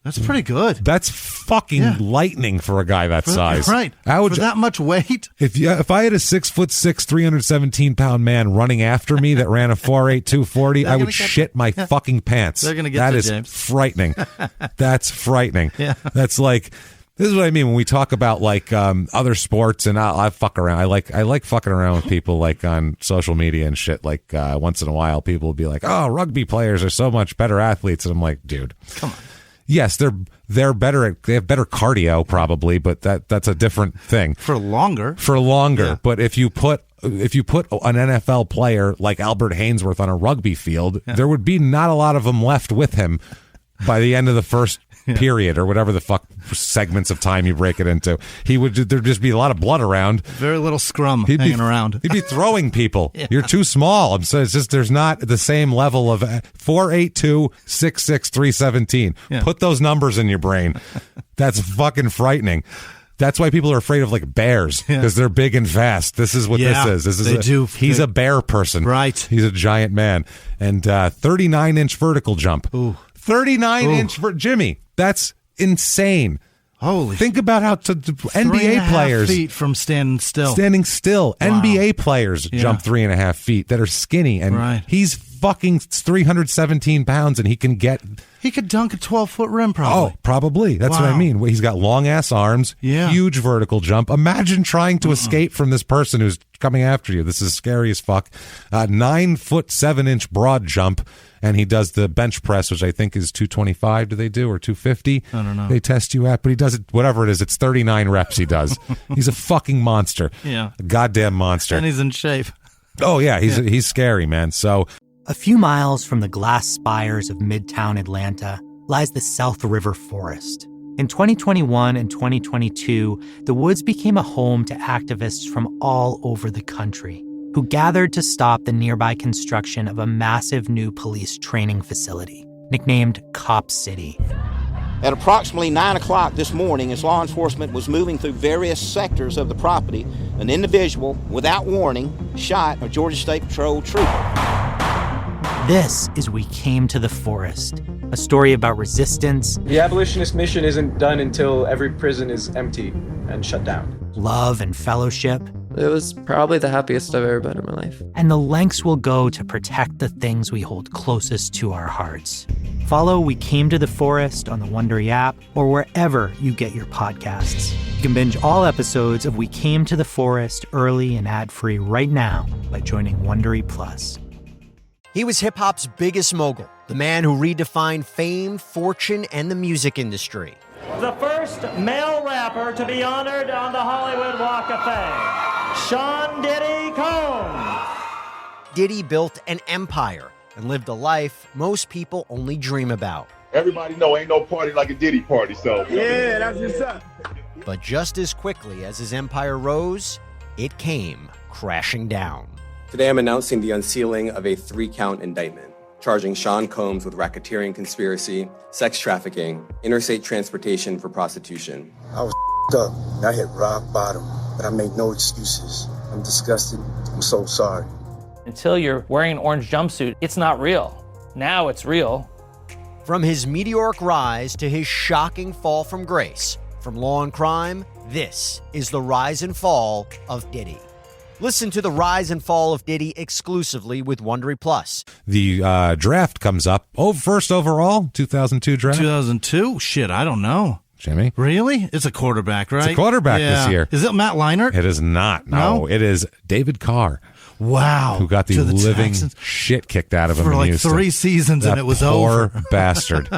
Speaker 3: That's pretty good.
Speaker 1: That's fucking lightning for a guy that size.
Speaker 3: Right. For that much weight?
Speaker 1: If I had a 6'6", 317 pound man running after me that ran a 4.82 40, I would shit my fucking pants.
Speaker 3: They're going to get
Speaker 1: that
Speaker 3: you,
Speaker 1: is
Speaker 3: James.
Speaker 1: frightening. That's frightening.
Speaker 3: Yeah.
Speaker 1: That's like. This is what I mean when we talk about like other sports, and I fuck around. I like fucking around with people like on social media and shit. Like once in a while, people will be like, "Oh, rugby players are so much better athletes," and I'm like, "Dude, come on." Yes, they're better. They have better cardio probably, but that's a different thing.
Speaker 3: For longer.
Speaker 1: Yeah. But if you put an NFL player like Albert Haynesworth on a rugby field, there would be not a lot of them left with him by the end of the first period or whatever the fuck segments of time you break it into. There'd just be a lot of blood around.
Speaker 3: Very little scrum hanging around.
Speaker 1: He'd be throwing people. You're too small. So it's just there's not the same level of 4'8", 6'6", 317. Put those numbers in your brain. That's fucking frightening. That's why people are afraid of like bears because they're big and fast. This is what this is. He's a bear person.
Speaker 3: Right.
Speaker 1: He's a giant man. And 39-inch vertical jump.
Speaker 3: Ooh.
Speaker 1: 39-inch for Jimmie. That's insane.
Speaker 3: Holy!
Speaker 1: Think about how NBA players
Speaker 3: 3.5 feet from standing still.
Speaker 1: Wow. NBA players jump 3.5 feet that are skinny, and he's fucking 317 pounds, and he could
Speaker 3: dunk a 12-foot rim, probably.
Speaker 1: Oh, probably. That's what I mean. He's got long ass arms, huge vertical jump. Imagine trying to escape from this person who's coming after you. This is scary as fuck. 9'7" 7-inch broad jump. And he does the bench press, which I think is 225, do they do, or 250?
Speaker 3: I don't know.
Speaker 1: They test you at, but he does it, whatever it is, it's 39 reps he does. He's a fucking monster.
Speaker 3: Yeah.
Speaker 1: A goddamn monster.
Speaker 3: And he's in shape.
Speaker 1: Oh, yeah, he's scary, man. So,
Speaker 2: a few miles from the glass spires of Midtown Atlanta lies the South River Forest. In 2021 and 2022, the woods became a home to activists from all over the country who gathered to stop the nearby construction of a massive new police training facility, nicknamed Cop City.
Speaker 4: At approximately 9 o'clock this morning, as law enforcement was moving through various sectors of the property, an individual, without warning, shot a Georgia State Patrol trooper.
Speaker 2: This is We Came to the Forest, a story about resistance.
Speaker 5: The abolitionist mission isn't done until every prison is empty and shut down.
Speaker 2: Love and fellowship.
Speaker 6: It was probably the happiest I've ever been in my life.
Speaker 2: And the lengths we'll go to protect the things we hold closest to our hearts. Follow We Came to the Forest on the Wondery app or wherever you get your podcasts. You can binge all episodes of We Came to the Forest early and ad-free right now by joining Wondery Plus.
Speaker 7: He was hip-hop's biggest mogul, the man who redefined fame, fortune, and the music industry.
Speaker 8: The first male rapper to be honored on the Hollywood Walk of Fame, Sean Diddy Combs.
Speaker 7: Diddy built an empire and lived a life most people only dream about.
Speaker 9: Everybody know ain't no party like a Diddy party, so.
Speaker 10: Yeah, that's what's up.
Speaker 7: But just as quickly as his empire rose, it came crashing down.
Speaker 11: Today I'm announcing the unsealing of a 3-count indictment, charging Sean Combs with racketeering conspiracy, sex trafficking, interstate transportation for prostitution.
Speaker 12: I was up. I hit rock bottom, but I made no excuses. I'm disgusted. I'm so sorry.
Speaker 13: Until you're wearing an orange jumpsuit, it's not real. Now it's real.
Speaker 7: From his meteoric rise to his shocking fall from grace, from law and crime, this is the rise and fall of Diddy. Listen to the rise and fall of Diddy exclusively with Wondery Plus.
Speaker 1: The draft comes up. Oh, first overall, 2002 draft.
Speaker 3: 2002? Shit, I don't know.
Speaker 1: Jimmie.
Speaker 3: Really? It's a quarterback, right?
Speaker 1: It's a quarterback this year.
Speaker 3: Is it Matt Leinart?
Speaker 1: It is not. No, it is David Carr.
Speaker 3: Wow.
Speaker 1: Who got the living
Speaker 3: Texans
Speaker 1: shit kicked out of him
Speaker 3: for
Speaker 1: in
Speaker 3: like
Speaker 1: Houston.
Speaker 3: 3 seasons, and it was over.
Speaker 1: Poor bastard.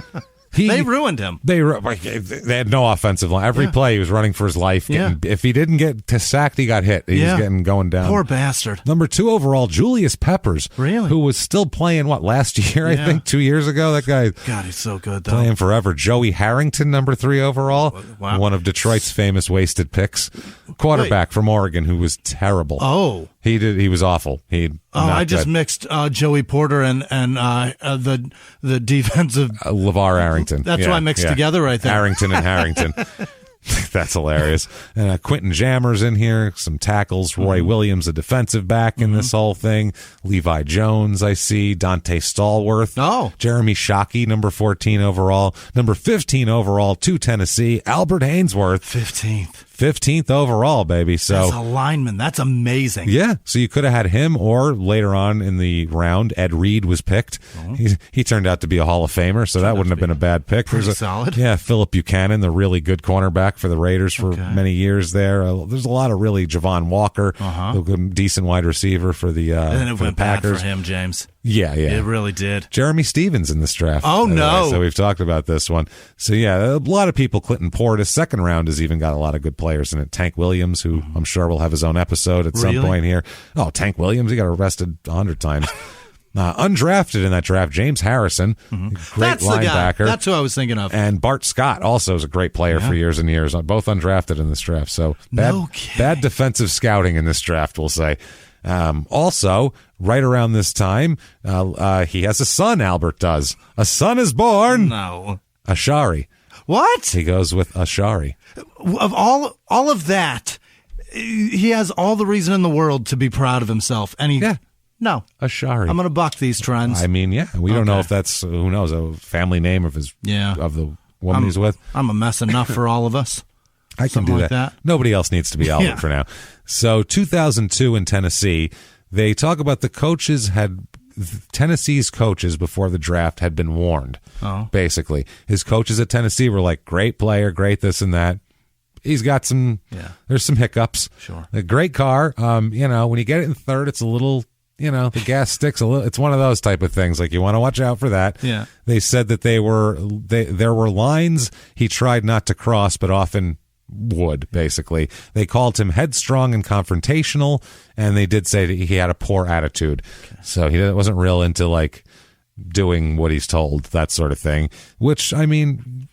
Speaker 3: They ruined him.
Speaker 1: They had no offensive line. Every play he was running for his life. If he didn't get sacked, he got hit. He was going down.
Speaker 3: Poor bastard.
Speaker 1: Number 2 overall, Julius Peppers.
Speaker 3: Really?
Speaker 1: Who was still playing, last year, I think, 2 years ago? That guy.
Speaker 3: God, he's so good, though.
Speaker 1: Playing forever. Joey Harrington, number 3 overall.
Speaker 3: Wow.
Speaker 1: One of Detroit's famous wasted picks. Quarterback from Oregon who was terrible.
Speaker 3: Oh.
Speaker 1: He was awful.
Speaker 3: I just mixed Joey Porter and the defensive
Speaker 1: LeVar Arrington.
Speaker 3: That's what I mixed together right there.
Speaker 1: Arrington and Harrington. That's hilarious. And Quentin Jammer's in here, some tackles. Roy Williams, a defensive back in this whole thing. Levi Jones, I see. Dante Stallworth.
Speaker 3: Oh.
Speaker 1: Jeremy Shockey, number 14 overall. Number 15 overall to Tennessee, Albert Haynesworth. 15th overall, baby. So
Speaker 3: that's a lineman. That's amazing.
Speaker 1: Yeah. So you could have had him, or later on in the round, Ed Reed was picked. He turned out to be a Hall of Famer, so that wouldn't have been a bad pick.
Speaker 3: Pretty solid.
Speaker 1: Yeah, Phillip Buchanan, the really good cornerback for the Raiders for many years there. There's a lot of really Javon Walker, the decent wide receiver for the
Speaker 3: and then it
Speaker 1: for
Speaker 3: went
Speaker 1: the Packers.
Speaker 3: bad for him, James.
Speaker 1: Yeah.
Speaker 3: It really did.
Speaker 1: Jeremy Stevens in this draft.
Speaker 3: Oh, no.
Speaker 1: So we've talked about this one. So, yeah, a lot of people. Clinton Portis, second round, has even got a lot of good players in it. Tank Williams, who I'm sure will have his own episode at some point here. Oh, Tank Williams, he got arrested 100 times. Undrafted in that draft, James Harrison, great linebacker.
Speaker 3: That's who I was thinking of.
Speaker 1: And Bart Scott also is a great player for years and years. Both undrafted in this draft. So bad defensive scouting in this draft, we'll say. Also, right around this time, he has a son, Albert does. A son is born.
Speaker 3: No.
Speaker 1: Ashari.
Speaker 3: What?
Speaker 1: He goes with Ashari.
Speaker 3: Of all of that, he has all the reason in the world to be proud of himself. And no.
Speaker 1: Ashari.
Speaker 3: I'm going to buck these trends.
Speaker 1: I mean, we don't know if that's, who knows, a family name of the woman he's with.
Speaker 3: I'm a mess enough for all of us.
Speaker 1: I can do that. Nobody else needs to be Albert for now. So 2002 in Tennessee, they talk about Tennessee's coaches before the draft had been warned.
Speaker 3: Oh.
Speaker 1: Basically, his coaches at Tennessee were like, great player, great this and that. He's got there's some hiccups.
Speaker 3: Sure.
Speaker 1: A great car. When you get it in third, it's a little, the gas sticks a little. It's one of those type of things. Like, you want to watch out for that.
Speaker 3: Yeah.
Speaker 1: They said that there were lines he tried not to cross, but often would. Basically, they called him headstrong and confrontational, and they did say that he had a poor attitude. So he wasn't real into like doing what he's told, that sort of thing. Which, I mean,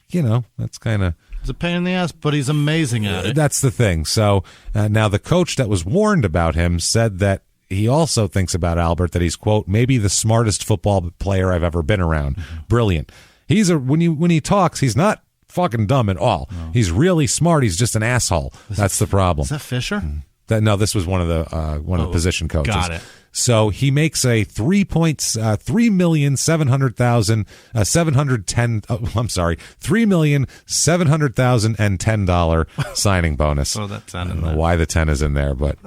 Speaker 1: that's kind of,
Speaker 3: it's a pain in the ass, but he's amazing at it.
Speaker 1: That's the thing. So now the coach that was warned about him said that he also thinks about Albert that he's, quote, maybe the smartest football player I've ever been around. Brilliant. When he talks, he's not fucking dumb at all. No. He's really smart. He's just an asshole. That's the problem.
Speaker 3: Is that Fisher?
Speaker 1: No, this was one of the position coaches.
Speaker 3: Got it.
Speaker 1: So he makes a $3,700,010 signing bonus.
Speaker 3: Oh, that's
Speaker 1: I don't know why the 10 is in there, but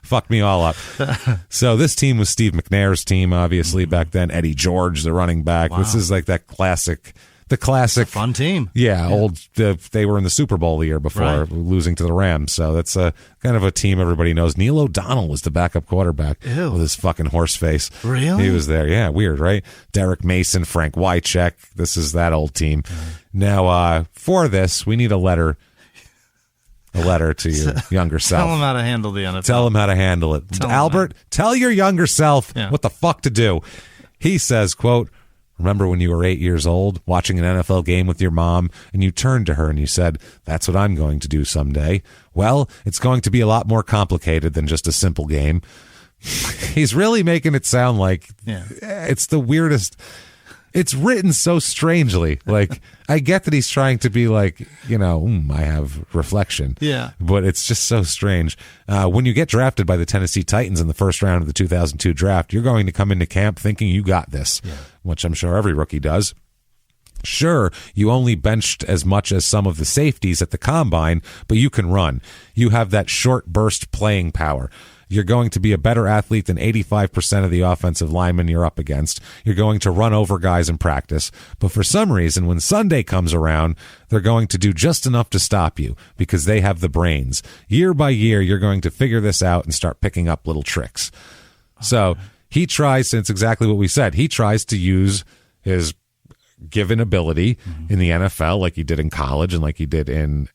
Speaker 1: fuck me all up. So this team was Steve McNair's team, obviously back then. Eddie George, the running back. Wow. This is like that classic. The classic
Speaker 3: fun team.
Speaker 1: Yeah. They were in the Super Bowl the year before, losing to the Rams. So that's kind of a team everybody knows. Neil O'Donnell was the backup quarterback with his fucking horse face.
Speaker 3: Really?
Speaker 1: He was there. Yeah, weird, right? Derek Mason, Frank Wycheck. This is that old team. Now, for this, we need a letter to your younger self.
Speaker 3: Tell him how to handle the NFL.
Speaker 1: Tell him how to handle it. Albert, tell your younger self what the fuck to do. He says, quote, remember when you were 8 years old, watching an NFL game with your mom, and you turned to her and you said, that's what I'm going to do someday. Well, it's going to be a lot more complicated than just a simple game. He's really making it sound like it's the weirdest. It's written so strangely. Like, I get that he's trying to be like, I have reflection.
Speaker 3: Yeah.
Speaker 1: But it's just so strange. When you get drafted by the Tennessee Titans in the first round of the 2002 draft, you're going to come into camp thinking you got this, which I'm sure every rookie does. Sure, you only benched as much as some of the safeties at the combine, but you can run. You have that short burst playing power. You're going to be a better athlete than 85% of the offensive linemen you're up against. You're going to run over guys in practice. But for some reason, when Sunday comes around, they're going to do just enough to stop you because they have the brains. Year by year, you're going to figure this out and start picking up little tricks. So he tries, and it's exactly what we said, he tries to use his given ability in the NFL like he did in college and like he did in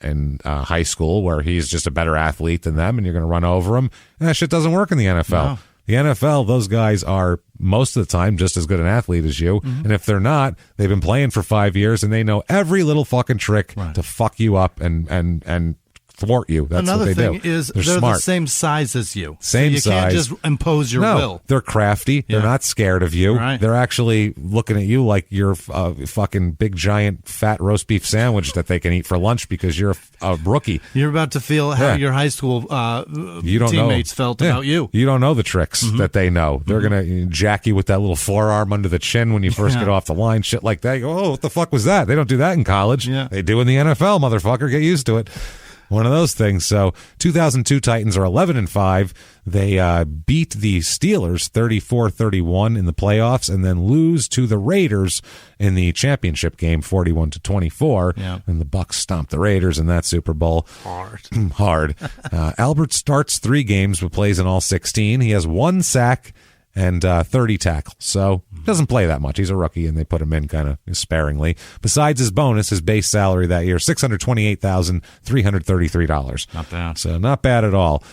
Speaker 1: high school, where he's just a better athlete than them and you're going to run over him. And that shit doesn't work in the NFL. No. The NFL, those guys are most of the time just as good an athlete as you. And if they're not, they've been playing for 5 years and they know every little fucking trick to fuck you up and thwart you. That's
Speaker 3: Another
Speaker 1: what they
Speaker 3: thing
Speaker 1: do.
Speaker 3: Is they're
Speaker 1: smart.
Speaker 3: the same size as you.
Speaker 1: Same
Speaker 3: so you
Speaker 1: size.
Speaker 3: can't just impose your will.
Speaker 1: They're crafty. They're not scared of you.
Speaker 3: Right.
Speaker 1: They're actually looking at you like you're a fucking big, giant, fat roast beef sandwich that they can eat for lunch because you're a rookie.
Speaker 3: You're about to feel how your high school teammates felt about you.
Speaker 1: You don't know the tricks that they know. They're going to jack you with that little forearm under the chin when you first get off the line, shit like that. You go, oh, what the fuck was that? They don't do that in college.
Speaker 3: Yeah.
Speaker 1: They do in the NFL, motherfucker. Get used to it. One of those things. So 2002 Titans are 11-5. They beat the Steelers 34-31 in the playoffs and then lose to the Raiders in the championship game 41-24.
Speaker 3: Yeah.
Speaker 1: And the Bucs stomped the Raiders in that Super Bowl. Hard. Albert starts 3 games but plays in all 16. He has 1 sack and 30 tackles. So doesn't play that much. He's a rookie, and they put him in kind of sparingly. Besides his bonus, his base salary that year, $628,333.
Speaker 3: Not bad.
Speaker 1: So not bad at all.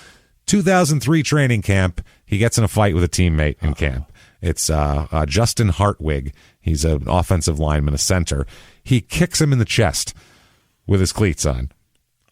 Speaker 1: 2003 training camp, he gets in a fight with a teammate in camp. It's Justin Hartwig. He's an offensive lineman, a center. He kicks him in the chest with his cleats on.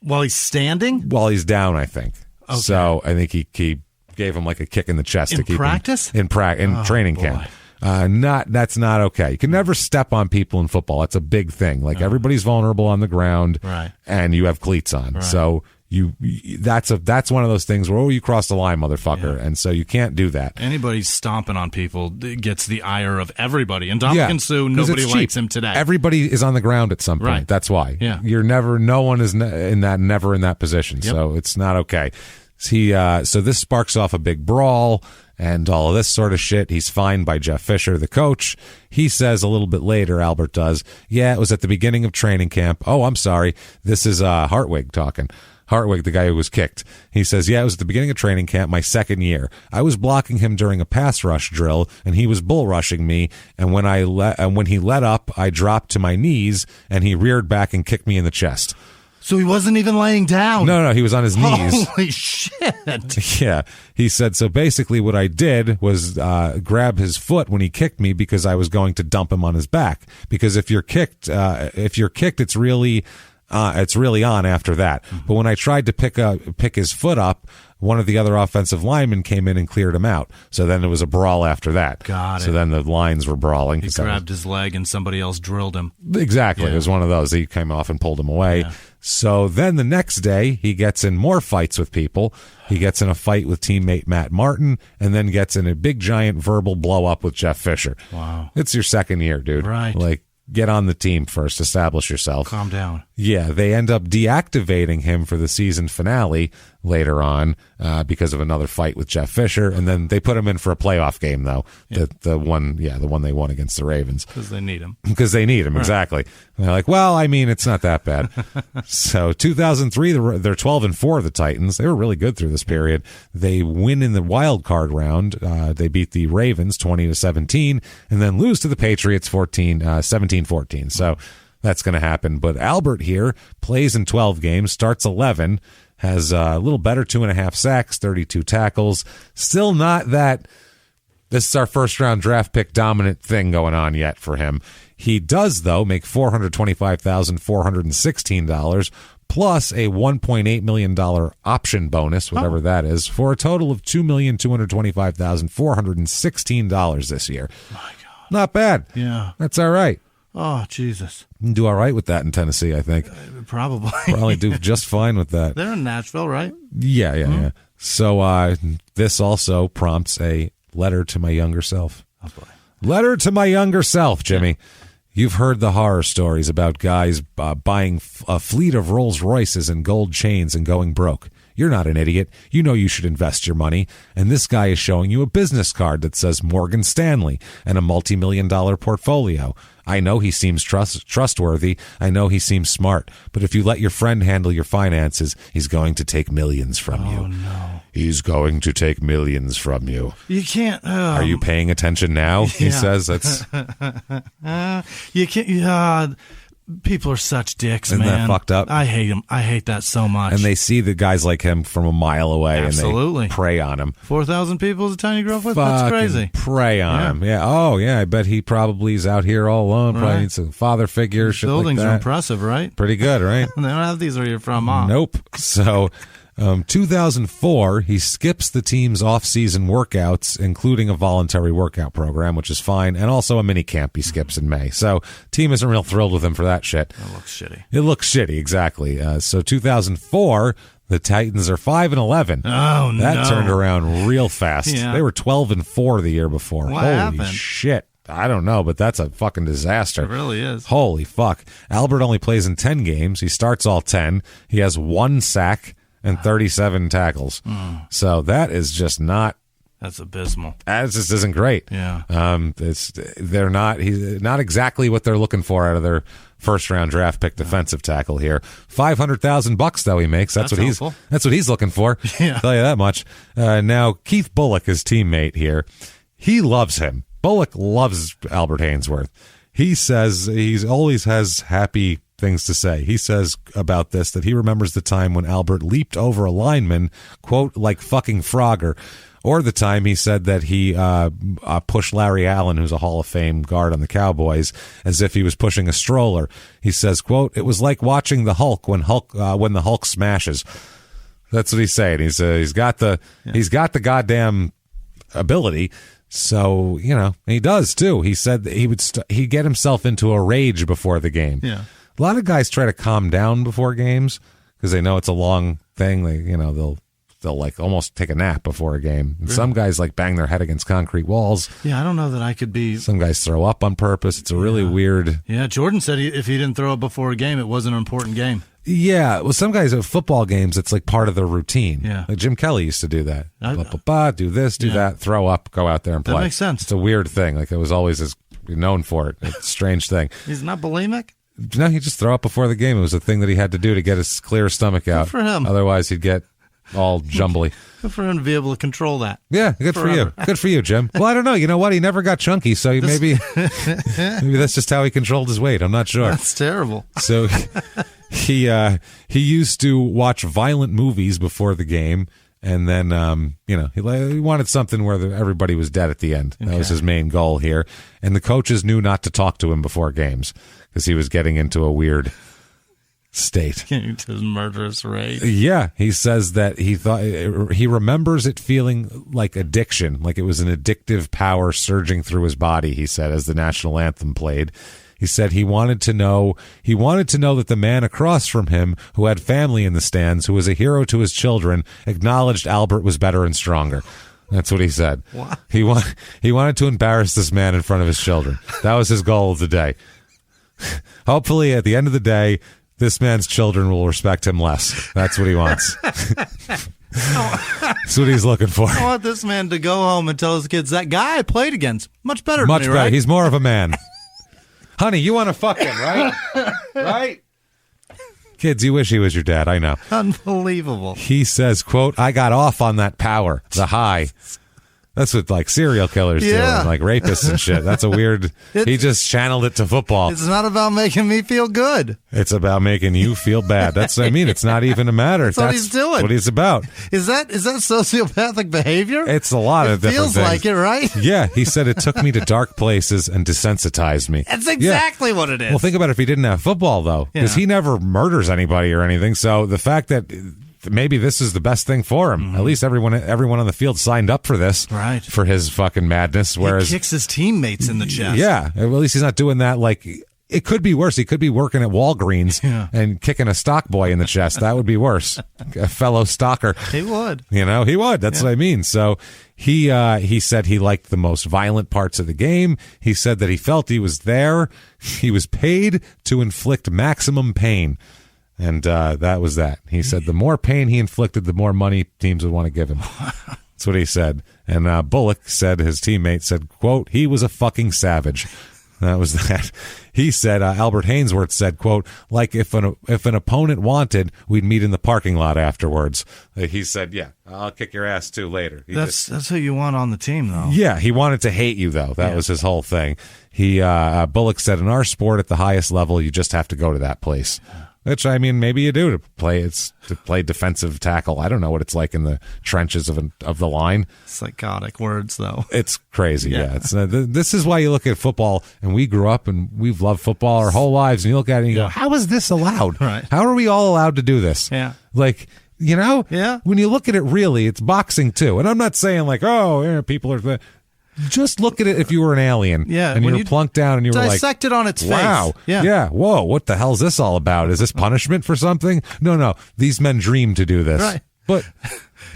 Speaker 3: While he's standing?
Speaker 1: While he's down, I think.
Speaker 3: Okay.
Speaker 1: So I think he gave him like a kick in the chest to keep
Speaker 3: practice?
Speaker 1: him in training camp. That's not okay. You can never step on people in football. That's a big thing. Like everybody's vulnerable on the ground, and you have cleats on.
Speaker 3: Right.
Speaker 1: So that's one of those things where you crossed the line, motherfucker, and so you can't do that.
Speaker 3: Anybody stomping on people gets the ire of everybody. And Dominican Sue, nobody likes him today.
Speaker 1: Everybody is on the ground at some point.
Speaker 3: Right.
Speaker 1: That's why.
Speaker 3: Yeah.
Speaker 1: No one is never in that position.
Speaker 3: Yep.
Speaker 1: So it's not okay. So this sparks off a big brawl and all of this sort of shit. He's fined by Jeff Fisher, the coach. He says a little bit later, Albert does, yeah, it was at the beginning of training camp. Oh, I'm sorry. This is Hartwig talking. Hartwig, the guy who was kicked. He says, yeah, it was at the beginning of training camp, my second year. I was blocking him during a pass rush drill, and he was bull rushing me. And when he let up, I dropped to my knees, and he reared back and kicked me in the chest.
Speaker 3: So he wasn't even laying down.
Speaker 1: No, he was on his knees.
Speaker 3: Holy shit.
Speaker 1: Yeah. He said, so basically what I did was grab his foot when he kicked me because I was going to dump him on his back. Because if you're kicked, it's really on after that. But when I tried to pick his foot up, one of the other offensive linemen came in and cleared him out. So then it was a brawl after that.
Speaker 3: Got it.
Speaker 1: So then the lines were brawling.
Speaker 3: He grabbed his leg and somebody else drilled him.
Speaker 1: Exactly.
Speaker 3: Yeah.
Speaker 1: It was one of those. He came off and pulled him away.
Speaker 3: Yeah.
Speaker 1: So then the next day, he gets in more fights with people. He gets in a fight with teammate Matt Martin and then gets in a big, giant verbal blow-up with Jeff Fisher.
Speaker 3: Wow.
Speaker 1: It's your second year, dude.
Speaker 3: Right.
Speaker 1: Like, get on the team first. Establish yourself.
Speaker 3: Calm down.
Speaker 1: Yeah, they end up deactivating him for the season finale later on because of another fight with Jeff Fisher, and then they put him in for a playoff game though. Yeah. The one they won against the Ravens
Speaker 3: because they need him.
Speaker 1: Right. Exactly. And they're like, well, I mean, it's not that bad. So 2003, they're 12-4. The Titans. They were really good through this period. They win in the wild card round. They beat the Ravens 20-17, and then lose to the Patriots 17-14. So that's going to happen. But Albert here plays in 12 games, starts 11, has a little better, 2.5 sacks, 32 tackles. Still not that this is our first-round draft pick dominant thing going on yet for him. He does, though, make $425,416 plus a $1.8 million option bonus, whatever that is, for a total of $2,225,416 this year.
Speaker 3: My God.
Speaker 1: Not bad.
Speaker 3: Yeah.
Speaker 1: That's all right.
Speaker 3: Oh, Jesus.
Speaker 1: You can do all right with that in Tennessee, I think.
Speaker 3: Probably.
Speaker 1: Probably do just fine with that.
Speaker 3: They're in Nashville, right?
Speaker 1: Yeah. So this also prompts a letter to my younger self.
Speaker 3: Oh, boy.
Speaker 1: Letter to my younger self, Jimmy. Yeah. You've heard the horror stories about guys buying a fleet of Rolls Royces and gold chains and going broke. You're not an idiot. You know you should invest your money. And this guy is showing you a business card that says Morgan Stanley and a multi-million-dollar portfolio. I know he seems trustworthy. I know he seems smart. But if you let your friend handle your finances, he's going to take millions from you.
Speaker 3: Oh, no.
Speaker 1: He's going to take millions from you.
Speaker 3: You can't.
Speaker 1: Are you paying attention now? He says. That's.
Speaker 3: You can't. People are such dicks,
Speaker 1: Isn't
Speaker 3: man.
Speaker 1: that fucked up?
Speaker 3: I hate them. I hate that so much.
Speaker 1: And they see the guys like him from a mile away,
Speaker 3: Absolutely.
Speaker 1: And they prey on him.
Speaker 3: 4,000 people is a tiny girl with? That's crazy.
Speaker 1: Prey on him. Yeah. Oh, yeah. I bet he probably is out here all alone. Probably needs a father figure.
Speaker 3: These
Speaker 1: shit
Speaker 3: buildings
Speaker 1: like that.
Speaker 3: are impressive, right?
Speaker 1: Pretty good, right?
Speaker 3: They don't have these where you're from, Mom.
Speaker 1: Nope. So, 2004, he skips the team's off-season workouts, including a voluntary workout program, which is fine, and also a mini camp he skips in May. So, team isn't real thrilled with him for that shit.
Speaker 3: It looks shitty.
Speaker 1: It looks shitty, exactly. So, 2004, the Titans are 5-11.
Speaker 3: Oh, no.
Speaker 1: That turned around real fast.
Speaker 3: Yeah.
Speaker 1: They were 12-4 the year before.
Speaker 3: What
Speaker 1: Holy
Speaker 3: happened?
Speaker 1: shit. I don't know, but that's a fucking disaster.
Speaker 3: It really is.
Speaker 1: Holy fuck. Albert only plays in 10 games. He starts all 10. He has 1 sack and 37 tackles. So that is just not.
Speaker 3: That's abysmal.
Speaker 1: That just isn't great.
Speaker 3: Yeah.
Speaker 1: They're not. He's not exactly what they're looking for out of their first round draft pick defensive tackle here. $500,000 though he makes. That's what
Speaker 3: helpful.
Speaker 1: That's what he's looking for.
Speaker 3: Yeah.
Speaker 1: I'll tell you that much. Now Keith Bullock, his teammate here, he loves him. Bullock loves Albert Haynesworth. He says he always has happy things to say. He says about this that he remembers the time when Albert leaped over a lineman, quote, like fucking Frogger, or the time he said that he pushed Larry Allen, who's a Hall of Fame guard on the Cowboys, as if he was pushing a stroller. He says, quote, it was like watching the Hulk when the Hulk smashes. That's what he's saying. He's got the goddamn ability. So, he does too. He said that he'd get himself into a rage before the game.
Speaker 3: Yeah.
Speaker 1: A lot of guys try to calm down before games because they know it's a long thing. They'll like almost take a nap before a game. And some guys like bang their head against concrete walls.
Speaker 3: Yeah, I don't know that I could be.
Speaker 1: Some guys throw up on purpose. It's a really weird.
Speaker 3: Yeah, Jordan said if he didn't throw up before a game, it wasn't an important game.
Speaker 1: Yeah, well, some guys at football games, it's like part of their routine.
Speaker 3: Yeah.
Speaker 1: Like Jim Kelly used to do that. Do this, do that, throw up, go out there and play.
Speaker 3: That makes sense.
Speaker 1: It's a weird thing. Like, it was always known for it. It's a strange thing.
Speaker 3: He's not bulimic?
Speaker 1: No, he'd just throw up before the game. It was a thing that he had to do to get his clear stomach out.
Speaker 3: Good for him.
Speaker 1: Otherwise, he'd get all jumbly.
Speaker 3: Good for him to be able to control that.
Speaker 1: Yeah, good for you. Good for you, Jim. Well, I don't know. You know what? He never got chunky, so maybe that's just how he controlled his weight. I'm not sure.
Speaker 3: That's terrible.
Speaker 1: So he used to watch violent movies before the game, and then he wanted something where everybody was dead at the end. That was his main goal here. And the coaches knew not to talk to him before games because he was getting into a weird state.
Speaker 3: His murderous rage.
Speaker 1: Yeah, he says that he remembers it feeling like addiction, like it was an addictive power surging through his body. He said as the national anthem played. He said he wanted to know that the man across from him, who had family in the stands, who was a hero to his children, acknowledged Albert was better and stronger. That's what he said.
Speaker 3: What?
Speaker 1: He wanted to embarrass this man in front of his children. That was his goal of the day. Hopefully, at the end of the day, this man's children will respect him less. That's what he wants. That's what he's looking for.
Speaker 3: I want this man to go home and tell his kids, that guy I played against, much better
Speaker 1: Much
Speaker 3: than me,
Speaker 1: better.
Speaker 3: right?
Speaker 1: He's more of a man. Honey, you want to fuck him, right? Right? Kids, you wish he was your dad. I know.
Speaker 3: Unbelievable.
Speaker 1: He says, quote, I got off on that power, the high. That's what like serial killers do, and like rapists and shit. That's a weird. He just channeled it to football.
Speaker 3: It's not about making me feel good.
Speaker 1: It's about making you feel bad. That's what I mean. It's not even a matter.
Speaker 3: That's what he's doing.
Speaker 1: What he's about.
Speaker 3: Is that sociopathic behavior?
Speaker 1: It's a lot of different things.
Speaker 3: Feels like it, right?
Speaker 1: Yeah, he said it took me to dark places and desensitized me.
Speaker 3: That's exactly what it is.
Speaker 1: Well, think about it if he didn't have football though, because he never murders anybody or anything. So the fact that maybe this is the best thing for him. Mm-hmm. At least everyone on the field signed up for this,
Speaker 3: right?
Speaker 1: For his fucking madness. Whereas
Speaker 3: he kicks his teammates in the chest.
Speaker 1: Yeah, at least he's not doing that. Like it could be worse. He could be working at Walgreens and kicking a stock boy in the chest. That would be worse. A fellow stalker.
Speaker 3: He would.
Speaker 1: He would. That's what I mean. So he said he liked the most violent parts of the game. He said that he felt he was there. He was paid to inflict maximum pain. And that was that. He said the more pain he inflicted, the more money teams would want to give him. That's what he said. And Bullock said, his teammate said, quote, he was a fucking savage. That was that. He said, Albert Haynesworth said, quote, like if an opponent wanted, we'd meet in the parking lot afterwards. He said, yeah, I'll kick your ass too later.
Speaker 3: That's who you want on the team, though.
Speaker 1: Yeah, he wanted to hate you, though. That was his whole thing. He Bullock said, in our sport at the highest level, you just have to go to that place. Which, I mean, maybe you do to play defensive tackle. I don't know what it's like in the trenches of the line.
Speaker 3: Psychotic words, though.
Speaker 1: It's crazy. Yeah. It's this is why you look at football, and we grew up and we've loved football our whole lives, and you look at it and you go, how is this allowed?
Speaker 3: Right.
Speaker 1: How are we all allowed to do this?
Speaker 3: Yeah.
Speaker 1: Like, you know? Yeah. When you look at it really, it's boxing too. And I'm not saying like, oh, yeah, people are... Just look at it if you were an alien.
Speaker 3: Yeah.
Speaker 1: And you were plunked down and you were like...
Speaker 3: Dissect it on its face.
Speaker 1: Wow. Yeah. Whoa, what the hell's this all about? Is this punishment for something? No. These men dreamed to do this.
Speaker 3: Right.
Speaker 1: But...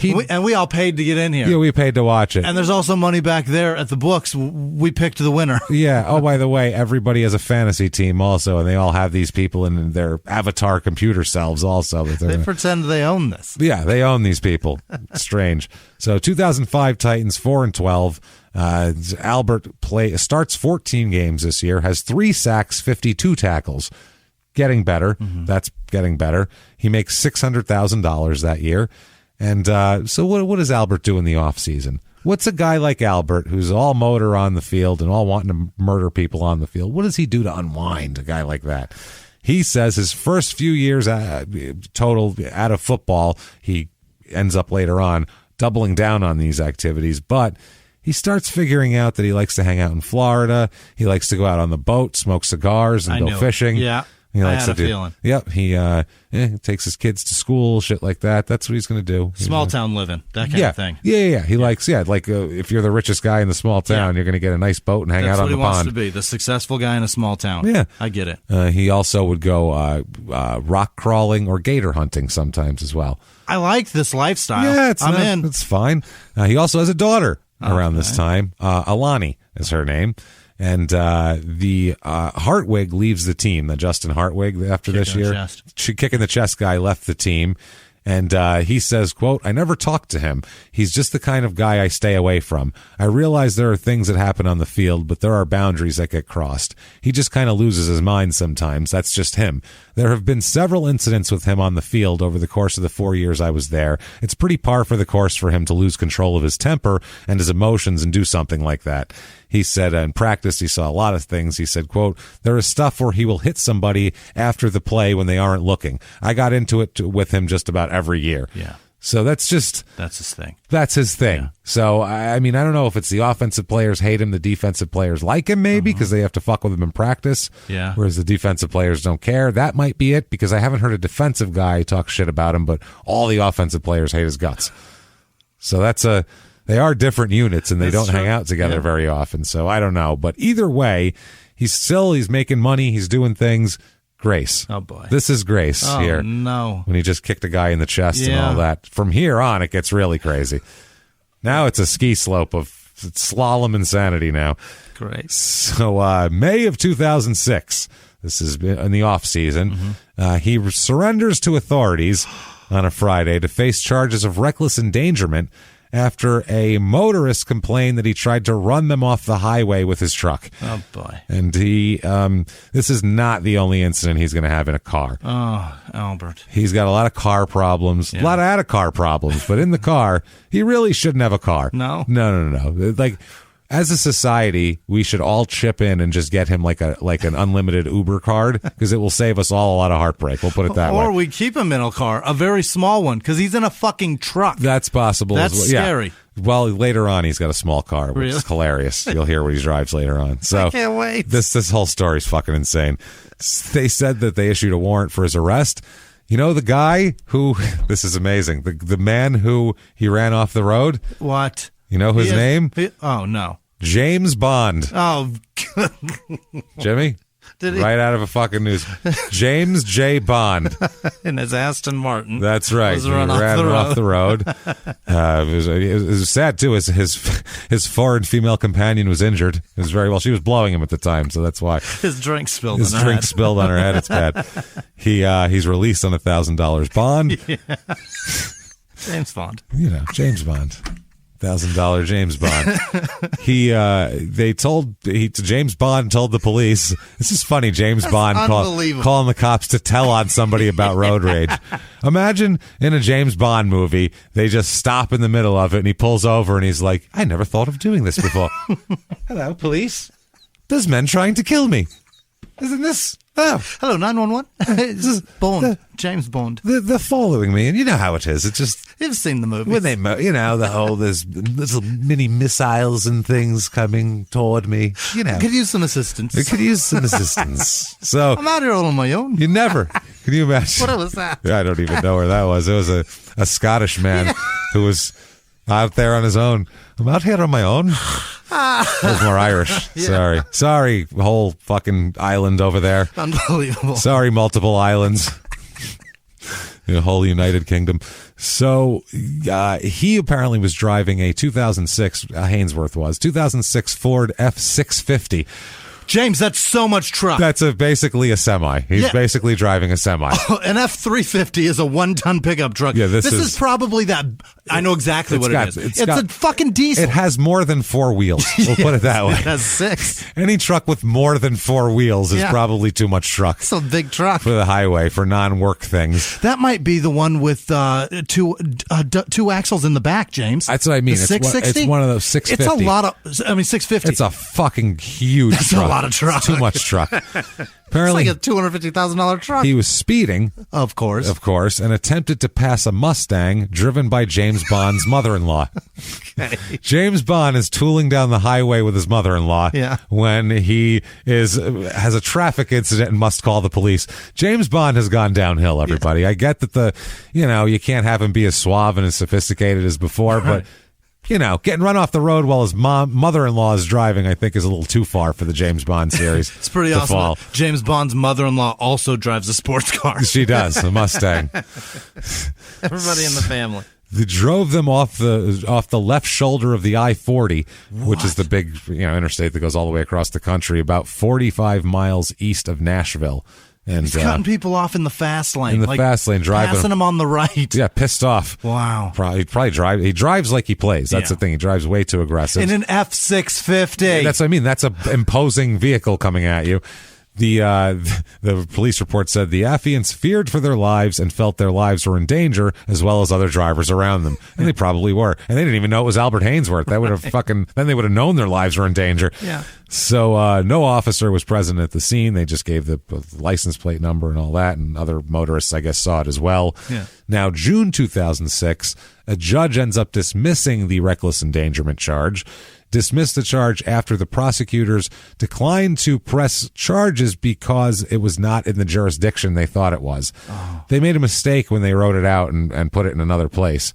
Speaker 3: we all paid to get in here.
Speaker 1: Yeah, we paid to watch it.
Speaker 3: And there's also money back there at the books. We picked the winner.
Speaker 1: Yeah. Oh, by the way, everybody has a fantasy team also, and they all have these people in their avatar computer selves also.
Speaker 3: They pretend they own this.
Speaker 1: Yeah, they own these people. Strange. So 2005 Titans 4-12. Albert starts 14 games this year, has 3 sacks, 52 tackles. Getting better. Mm-hmm. That's getting better. He makes $600,000 that year. And so what does Albert do in the offseason? What's a guy like Albert, who's all motor on the field and all wanting to murder people on the field, what does he do to unwind a guy like that? He says his first few years total out of football, he ends up later on doubling down on these activities, but he starts figuring out that he likes to hang out in Florida. He likes to go out on the boat, smoke cigars, and go fishing.
Speaker 3: Yeah.
Speaker 1: He likes
Speaker 3: I had
Speaker 1: to
Speaker 3: a feeling.
Speaker 1: Yep. He takes his kids to school, shit like that. That's what he's going to do.
Speaker 3: Small town living, that kind of thing.
Speaker 1: Yeah. He likes, like if you're the richest guy in the small town, you're going to get a nice boat and hang out on the pond.
Speaker 3: That's what he wants to be, the successful guy in a small town.
Speaker 1: Yeah.
Speaker 3: I get it.
Speaker 1: He also would go rock crawling or gator hunting sometimes as well.
Speaker 3: I like this lifestyle.
Speaker 1: Yeah,
Speaker 3: I'm in.
Speaker 1: It's fine. He also has a daughter around this time. Alani is her name. And the Hartwig leaves the team. The Justin Hartwig after this year, kicking the chest guy left the team. And he says, quote, I never talked to him. He's just the kind of guy I stay away from. I realize there are things that happen on the field, but there are boundaries that get crossed. He just kind of loses his mind sometimes. That's just him. There have been several incidents with him on the field over the course of the 4 years I was there. It's pretty par for the course for him to lose control of his temper and his emotions and do something like that. He said in practice he saw a lot of things. He said, quote, there is stuff where he will hit somebody after the play when they aren't looking. I got into it with him just about every year.
Speaker 3: Yeah.
Speaker 1: So that's his thing. That's his thing. Yeah. So, I mean, I don't know if it's the offensive players hate him, the defensive players like him maybe because they have to fuck with him in practice.
Speaker 3: Yeah.
Speaker 1: Whereas the defensive players don't care. That might be it because I haven't heard a defensive guy talk shit about him, but all the offensive players hate his guts. So they are different units and they don't hang out together very often. So I don't know. But either way, he's making money. He's doing things. Grace.
Speaker 3: Oh, boy.
Speaker 1: This is Grace here.
Speaker 3: Oh, no.
Speaker 1: When he just kicked a guy in the chest and all that. From here on, it gets really crazy. Now it's a ski slope of slalom insanity now.
Speaker 3: Great.
Speaker 1: So May of 2006, this is in the off season, he surrenders to authorities on a Friday to face charges of reckless endangerment after a motorist complained that he tried to run them off the highway with his truck.
Speaker 3: Oh, boy.
Speaker 1: And this is not the only incident he's going to have in a car.
Speaker 3: Oh, Albert.
Speaker 1: He's got a lot of car problems, a lot of out-of-car problems, but in the car, he really shouldn't have a car.
Speaker 3: No.
Speaker 1: No. Like, as a society, we should all chip in and just get him like an unlimited Uber card because it will save us all a lot of heartbreak. We'll put it that way.
Speaker 3: Or we keep him in a car, a very small one, because he's in a fucking truck.
Speaker 1: That's possible.
Speaker 3: That's
Speaker 1: as well.
Speaker 3: scary.
Speaker 1: Yeah. Well, later on, he's got a small car, which is hilarious. You'll hear what he drives later on. So
Speaker 3: I can't wait.
Speaker 1: This whole story is fucking insane. They said that they issued a warrant for his arrest. You know the guy who? This is amazing. The man who he ran off the road.
Speaker 3: What?
Speaker 1: You know his name?
Speaker 3: Oh, no.
Speaker 1: James Bond.
Speaker 3: Oh,
Speaker 1: Jimmie?
Speaker 3: Did he?
Speaker 1: Right out of a fucking news. James J. Bond.
Speaker 3: In his Aston Martin.
Speaker 1: That's right.
Speaker 3: He ran off the road.
Speaker 1: It was sad, too. His foreign female companion was injured. It was very well. She was blowing him at the time, so that's why.
Speaker 3: His drink spilled
Speaker 1: His
Speaker 3: on her
Speaker 1: drink
Speaker 3: head.
Speaker 1: spilled on her head. It's bad. He's released on $1,000 bond.
Speaker 3: Yeah. James Bond.
Speaker 1: James Bond. $1,000 James Bond. James Bond told the police. This is funny. James Bond calling the cops to tell on somebody about road rage. Imagine in a James Bond movie, they just stop in the middle of it and he pulls over and he's like, I never thought of doing this before. Hello, police. There's men trying to kill me. Isn't this? Oh.
Speaker 3: Hello, 911. This is Bond. James Bond.
Speaker 1: They're following me, and you know how it is. It's just
Speaker 3: you've seen the movie.
Speaker 1: When they, the whole there's little mini missiles and things coming toward me.
Speaker 3: I could use some assistance.
Speaker 1: So
Speaker 3: I'm out here all on my own.
Speaker 1: You never. Can you imagine?
Speaker 3: What was that?
Speaker 1: I don't even know where that was. It was a Scottish man who was out there on his own. I'm out here on my own. That was more Irish.
Speaker 3: Yeah.
Speaker 1: Sorry, whole fucking island over there.
Speaker 3: Unbelievable.
Speaker 1: Sorry, multiple islands. The whole United Kingdom. So he apparently was driving a 2006, Haynesworth was, 2006 Ford F650.
Speaker 3: James, that's so much truck.
Speaker 1: That's basically a semi. He's basically driving a semi.
Speaker 3: An F350 is a 1-ton pickup truck.
Speaker 1: Yeah, this
Speaker 3: is probably that. I know exactly what it is. It's a fucking diesel.
Speaker 1: It has more than 4 wheels. We'll put it that way.
Speaker 3: It has 6.
Speaker 1: Any truck with more than 4 wheels is probably too much truck.
Speaker 3: It's a big truck.
Speaker 1: For the highway, for non-work things.
Speaker 3: That might be the one with two axles in the back, James.
Speaker 1: That's what I mean.
Speaker 3: The 660?
Speaker 1: It's one of those 650.
Speaker 3: It's a lot of, 650.
Speaker 1: It's a fucking huge truck.
Speaker 3: A lot of truck.
Speaker 1: It's too much truck. Apparently,
Speaker 3: it's like a $250,000 truck.
Speaker 1: He was speeding,
Speaker 3: of course,
Speaker 1: and attempted to pass a Mustang driven by James Bond's mother-in-law.
Speaker 3: Okay.
Speaker 1: James Bond is tooling down the highway with his mother-in-law when he has a traffic incident and must call the police. James Bond has gone downhill, everybody. I get that you can't have him be as suave and as sophisticated as before, but getting run off the road while his mother-in-law is driving, I think, is a little too far for the James Bond series.
Speaker 3: It's pretty awesome.
Speaker 1: Fall.
Speaker 3: James Bond's mother-in-law also drives a sports car.
Speaker 1: She does, a Mustang.
Speaker 3: Everybody in the family.
Speaker 1: They drove them off the left shoulder of the I-40, which is the big interstate that goes all the way across the country, about 45 miles east of Nashville. And
Speaker 3: he's cutting people off in the fast lane.
Speaker 1: In the fast lane, driving
Speaker 3: passing them on the right.
Speaker 1: Yeah, pissed off.
Speaker 3: Wow.
Speaker 1: Probably drive. He drives like he plays. That's the thing. He drives way too aggressive.
Speaker 3: In an F650.
Speaker 1: That's what I mean. That's a imposing vehicle coming at you. The police report said the affiants feared for their lives and felt their lives were in danger, as well as other drivers around them, and they probably were. And they didn't even know it was Albert Haynesworth. That would have then they would have known their lives were in danger.
Speaker 3: Yeah.
Speaker 1: So no officer was present at the scene. They just gave the license plate number and all that, and other motorists, I guess, saw it as well.
Speaker 3: Yeah.
Speaker 1: Now, June 2006, a judge ends up dismissing the reckless endangerment charge. Dismissed the charge after the prosecutors declined to press charges because it was not in the jurisdiction they thought it was.
Speaker 3: Oh.
Speaker 1: They made a mistake when they wrote it out and put it in another place.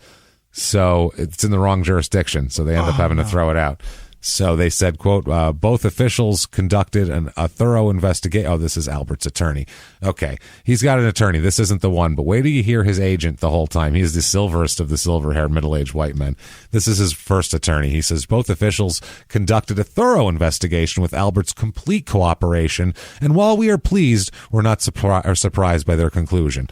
Speaker 1: So it's in the wrong jurisdiction, so they end up having to throw it out. So they said, quote, both officials conducted a thorough investigation. Oh, this is Albert's attorney. Okay. He's got an attorney. This isn't the one, but wait till you hear his agent the whole time. He's the silverest of the silver-haired middle-aged white men. This is his first attorney. He says both officials conducted a thorough investigation with Albert's complete cooperation, and while we are pleased, we're not surprised by their conclusion.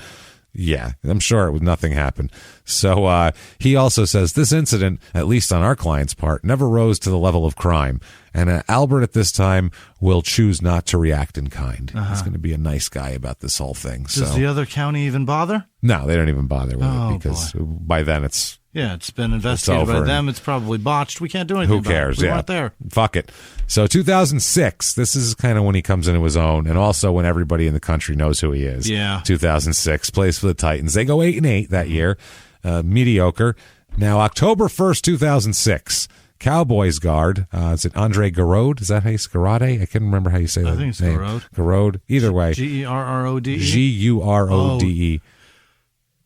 Speaker 1: Yeah, I'm sure nothing happened. So he also says this incident, at least on our client's part, never rose to the level of crime. And Albert at this time will choose not to react in kind. He's going to be a nice guy about this whole thing.
Speaker 3: Does the other county even bother?
Speaker 1: No, they don't even bother with it because by then it's...
Speaker 3: Yeah, it's been investigated by them. It's probably botched. We can't do anything
Speaker 1: Who cares?
Speaker 3: about it. We weren't there.
Speaker 1: Fuck it. So 2006, this is kind of when he comes into his own, and also when everybody in the country knows who he is.
Speaker 3: Yeah.
Speaker 1: 2006, plays for the Titans. They go 8-8 that year. Mediocre. Now, October 1st, 2006, Cowboys guard. Is it Andre Garode? Is that how you say Garode? I can't remember how you say that.
Speaker 3: I think it's
Speaker 1: name.
Speaker 3: Garode.
Speaker 1: Garode. Either way.
Speaker 3: Gerrode.
Speaker 1: Gurode.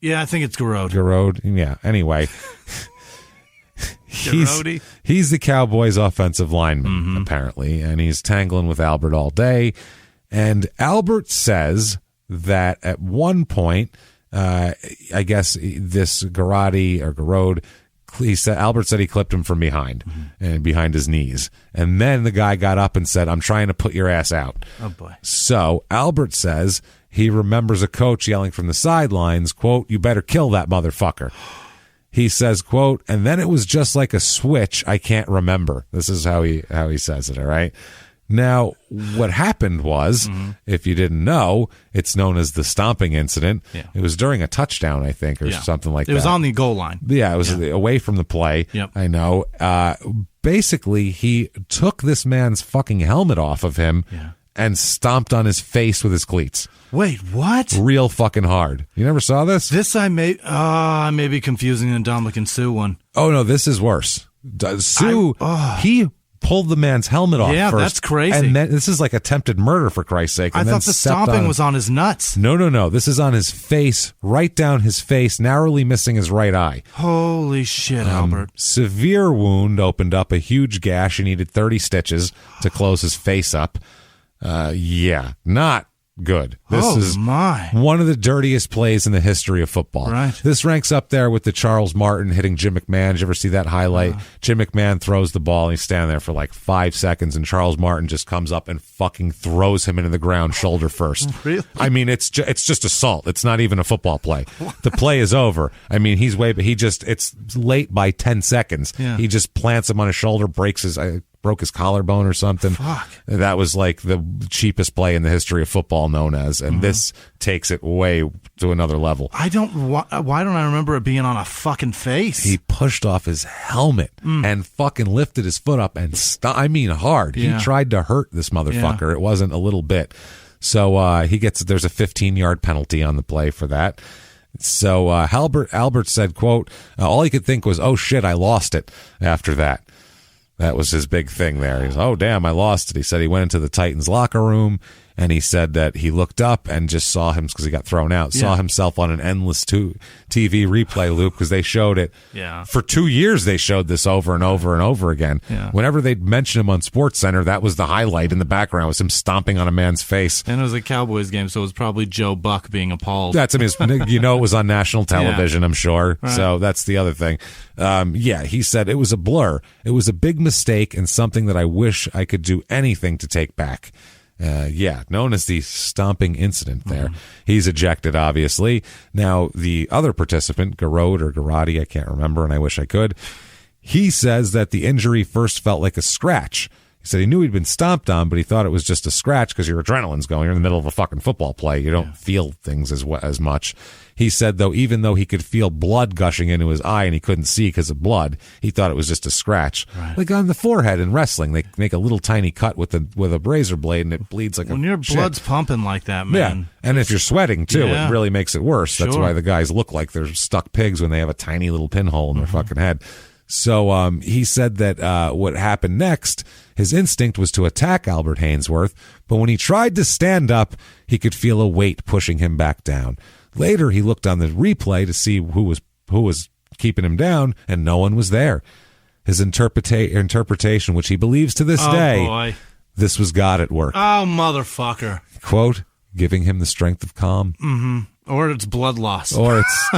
Speaker 3: Yeah, I think it's Garode.
Speaker 1: Garode. Yeah. Anyway. He's the Cowboys' offensive lineman, apparently, and he's tangling with Albert all day. And Albert says that at one point, I guess this Garode, Albert said he clipped him from behind and behind his knees. And then the guy got up and said, "I'm trying to put your ass out."
Speaker 3: Oh, boy.
Speaker 1: So Albert says he remembers a coach yelling from the sidelines, quote, "You better kill that motherfucker." He says, quote, "And then it was just like a switch. I can't remember." This is how he says it. All right. Now, what happened was, if you didn't know, it's known as the stomping incident.
Speaker 3: Yeah.
Speaker 1: It was during a touchdown, I think, or something like that.
Speaker 3: It was on the goal line.
Speaker 1: Yeah, it was away from the play.
Speaker 3: Yep.
Speaker 1: I know. Basically, he took this man's fucking helmet off of him and stomped on his face with his cleats.
Speaker 3: Wait, what?
Speaker 1: Real fucking hard. You never saw this?
Speaker 3: This I may be confusing the Dominican Sue one.
Speaker 1: Oh, no, this is worse. Sue, he pulled the man's helmet off first.
Speaker 3: That's crazy.
Speaker 1: And then, this is like attempted murder, for Christ's sake.
Speaker 3: I thought the stomping was on his nuts.
Speaker 1: No. This is on his face, right down his face, narrowly missing his right eye.
Speaker 3: Holy shit, Albert.
Speaker 1: Severe wound, opened up a huge gash. He needed 30 stitches to close his face up. Not good. This is one of the dirtiest plays in the history of football.
Speaker 3: Right.
Speaker 1: This ranks up there with the Charles Martin hitting Jim McMahon. Did you ever see that highlight? Jim McMahon throws the ball and he's standing there for like 5 seconds, and Charles Martin just comes up and fucking throws him into the ground shoulder first.
Speaker 3: Really?
Speaker 1: I mean, it's just assault. It's not even a football play. The play is over. I mean, it's late by 10 seconds.
Speaker 3: Yeah.
Speaker 1: He just plants him on his shoulder, broke his collarbone or something.
Speaker 3: Fuck.
Speaker 1: That was like the cheapest play in the history of football known as, and this takes it way to another level.
Speaker 3: Why don't I remember it being on a fucking face?
Speaker 1: He pushed off his helmet and fucking lifted his foot up and hard.
Speaker 3: Yeah.
Speaker 1: He tried to hurt this motherfucker. It wasn't a little bit. So there's a 15-yard penalty on the play for that. So Albert said, quote, "All he could think was, oh shit, I lost it," after that. That was his big thing there. He's, "Oh, damn, I lost it." He said he went into the Titans locker room, and he said that he looked up and just saw him, because he got thrown out, saw himself on an endless TV replay loop, because they showed it.
Speaker 3: Yeah.
Speaker 1: For 2 years, they showed this over and over and over again.
Speaker 3: Yeah.
Speaker 1: Whenever they'd mention him on SportsCenter, that was the highlight in the background, was him stomping on a man's face.
Speaker 3: And it was a Cowboys game, so it was probably Joe Buck being appalled.
Speaker 1: It was on national television, I'm sure.
Speaker 3: Right.
Speaker 1: So that's the other thing. He said it was a blur. It was a big mistake and something that I wish I could do anything to take back. Known as the stomping incident there. He's ejected, obviously. Now, the other participant, Garode, I can't remember, and I wish I could. He says that the injury first felt like a scratch. He said he knew he'd been stomped on, but he thought it was just a scratch because your adrenaline's going. You're in the middle of a fucking football play. You don't feel things as much. He said, though, even though he could feel blood gushing into his eye and he couldn't see because of blood, he thought it was just a scratch.
Speaker 3: Right.
Speaker 1: Like on the forehead in wrestling, they make a little tiny cut with a razor blade and it bleeds like
Speaker 3: when your blood's pumping like that, man.
Speaker 1: Yeah, and if you're sweating too, it really makes it worse. That's
Speaker 3: Sure.
Speaker 1: why the guys look like they're stuck pigs when they have a tiny little pinhole in their fucking head. So he said that what happened next, his instinct was to attack Albert Haynesworth, but when he tried to stand up, he could feel a weight pushing him back down. Later, he looked on the replay to see who was keeping him down, and no one was there. His interpretation, which he believes to this day,
Speaker 3: boy.
Speaker 1: This was God at work.
Speaker 3: Oh, motherfucker.
Speaker 1: Quote, giving him the strength of calm.
Speaker 3: Mm-hmm. Or it's blood loss.
Speaker 1: Or it's,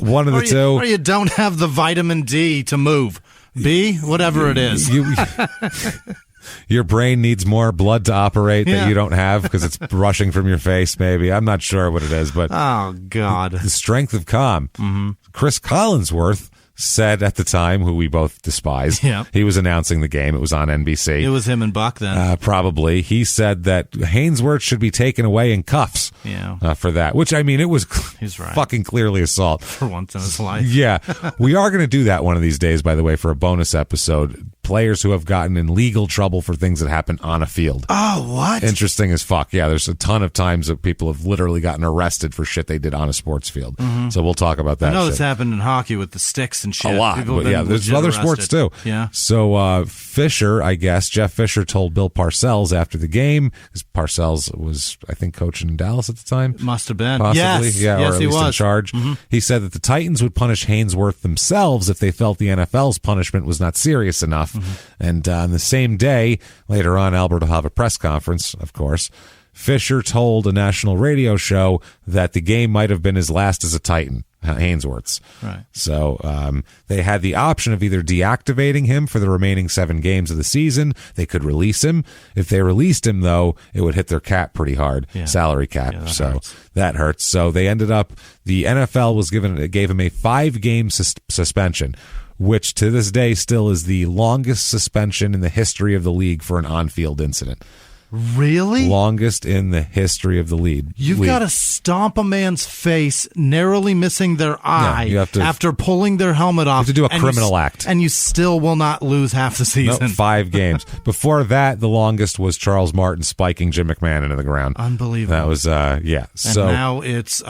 Speaker 1: one of the two.
Speaker 3: Or you don't have the vitamin D to move. B, whatever it is.
Speaker 1: Your brain needs more blood to operate that you don't have because it's rushing from your face, maybe. I'm not sure what it is, but...
Speaker 3: Oh, God.
Speaker 1: The strength of calm.
Speaker 3: Mm-hmm.
Speaker 1: Chris Collinsworth said at the time, who we both despise, he was announcing the game. It was on NBC.
Speaker 3: It was him and Buck then.
Speaker 1: Probably. He said that Haynesworth should be taken away in cuffs for that, which, I mean, it was fucking clearly assault.
Speaker 3: For once in his life.
Speaker 1: Yeah. We are going to do that one of these days, by the way, for a bonus episode. Players who have gotten in legal trouble for things that happen on a field.
Speaker 3: Oh, what?
Speaker 1: Interesting as fuck. Yeah, there's a ton of times that people have literally gotten arrested for shit they did on a sports field.
Speaker 3: Mm-hmm.
Speaker 1: So we'll talk about that.
Speaker 3: I know
Speaker 1: shit.
Speaker 3: This happened in hockey with the sticks and shit.
Speaker 1: A lot,
Speaker 3: People have
Speaker 1: but
Speaker 3: been
Speaker 1: there's
Speaker 3: legit
Speaker 1: other
Speaker 3: arrested.
Speaker 1: sports too.
Speaker 3: Yeah.
Speaker 1: So Fisher, I guess, Jeff Fisher told Bill Parcells after the game, because Parcells was, I think, coaching in Dallas at the time.
Speaker 3: Must have been.
Speaker 1: Possibly.
Speaker 3: Yes.
Speaker 1: Yeah,
Speaker 3: Yes,
Speaker 1: or at
Speaker 3: he
Speaker 1: least in
Speaker 3: was.
Speaker 1: charge.
Speaker 3: Mm-hmm.
Speaker 1: He said that the Titans would punish Haynesworth themselves if they felt the NFL's punishment was not serious enough. And on the same day, later on, Albert will have a press conference, of course. Fisher told a national radio show that the game might have been his last as a Titan, Haynesworth's.
Speaker 3: Right.
Speaker 1: So they had the option of either deactivating him for the remaining 7 games of the season. They could release him. If they released him, though, it would hit their cap pretty hard, salary cap. That hurts. So they ended up, the NFL gave him a 5-game suspension, which to this day still is the longest suspension in the history of the league for an on-field incident.
Speaker 3: Really?
Speaker 1: Longest in the history of the league.
Speaker 3: You've got to stomp a man's face, narrowly missing their eye,
Speaker 1: you have to,
Speaker 3: after pulling their helmet off.
Speaker 1: You have to do a criminal act.
Speaker 3: And you still will not lose half the season.
Speaker 1: Nope, 5 games. Before that, the longest was Charles Martin spiking Jim McMahon into the ground.
Speaker 3: Unbelievable.
Speaker 1: That was, And
Speaker 3: now it's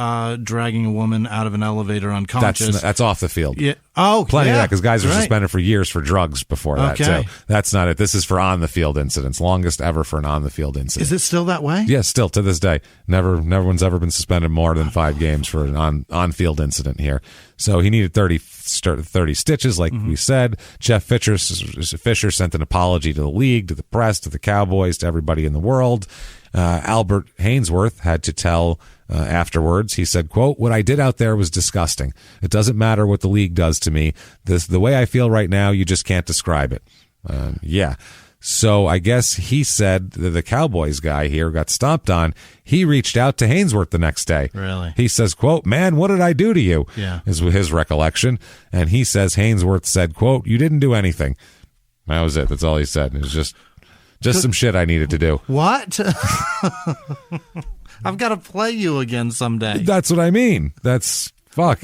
Speaker 3: dragging a woman out of an elevator unconscious.
Speaker 1: That's off the field.
Speaker 3: Yeah. Oh,
Speaker 1: plenty of that, because guys were suspended for years for drugs before that, too. That's not it. This is for on-the-field incidents. Longest ever for an on-the-field incident.
Speaker 3: Is it still that way?
Speaker 1: Yeah, still to this day. Never one's ever been suspended more than 5 games for an on-field incident here. So he needed 30 stitches, like we said. Jeff Fisher sent an apology to the league, to the press, to the Cowboys, to everybody in the world. Albert Haynesworth had to tell afterwards, he said, quote, "What I did out there was disgusting. It doesn't matter what the league does to me. The way I feel right now, you just can't describe it." So I guess he said the Cowboys guy here got stomped on. He reached out to Haynesworth the next day.
Speaker 3: Really?
Speaker 1: He says, quote, "Man, what did I do to you?"
Speaker 3: Yeah.
Speaker 1: Is his recollection. And he says Haynesworth said, quote, "You didn't do anything." That was it. That's all he said. It was just some shit I needed to do.
Speaker 3: What? I've got to play you again someday.
Speaker 1: That's what I mean. That's fuck.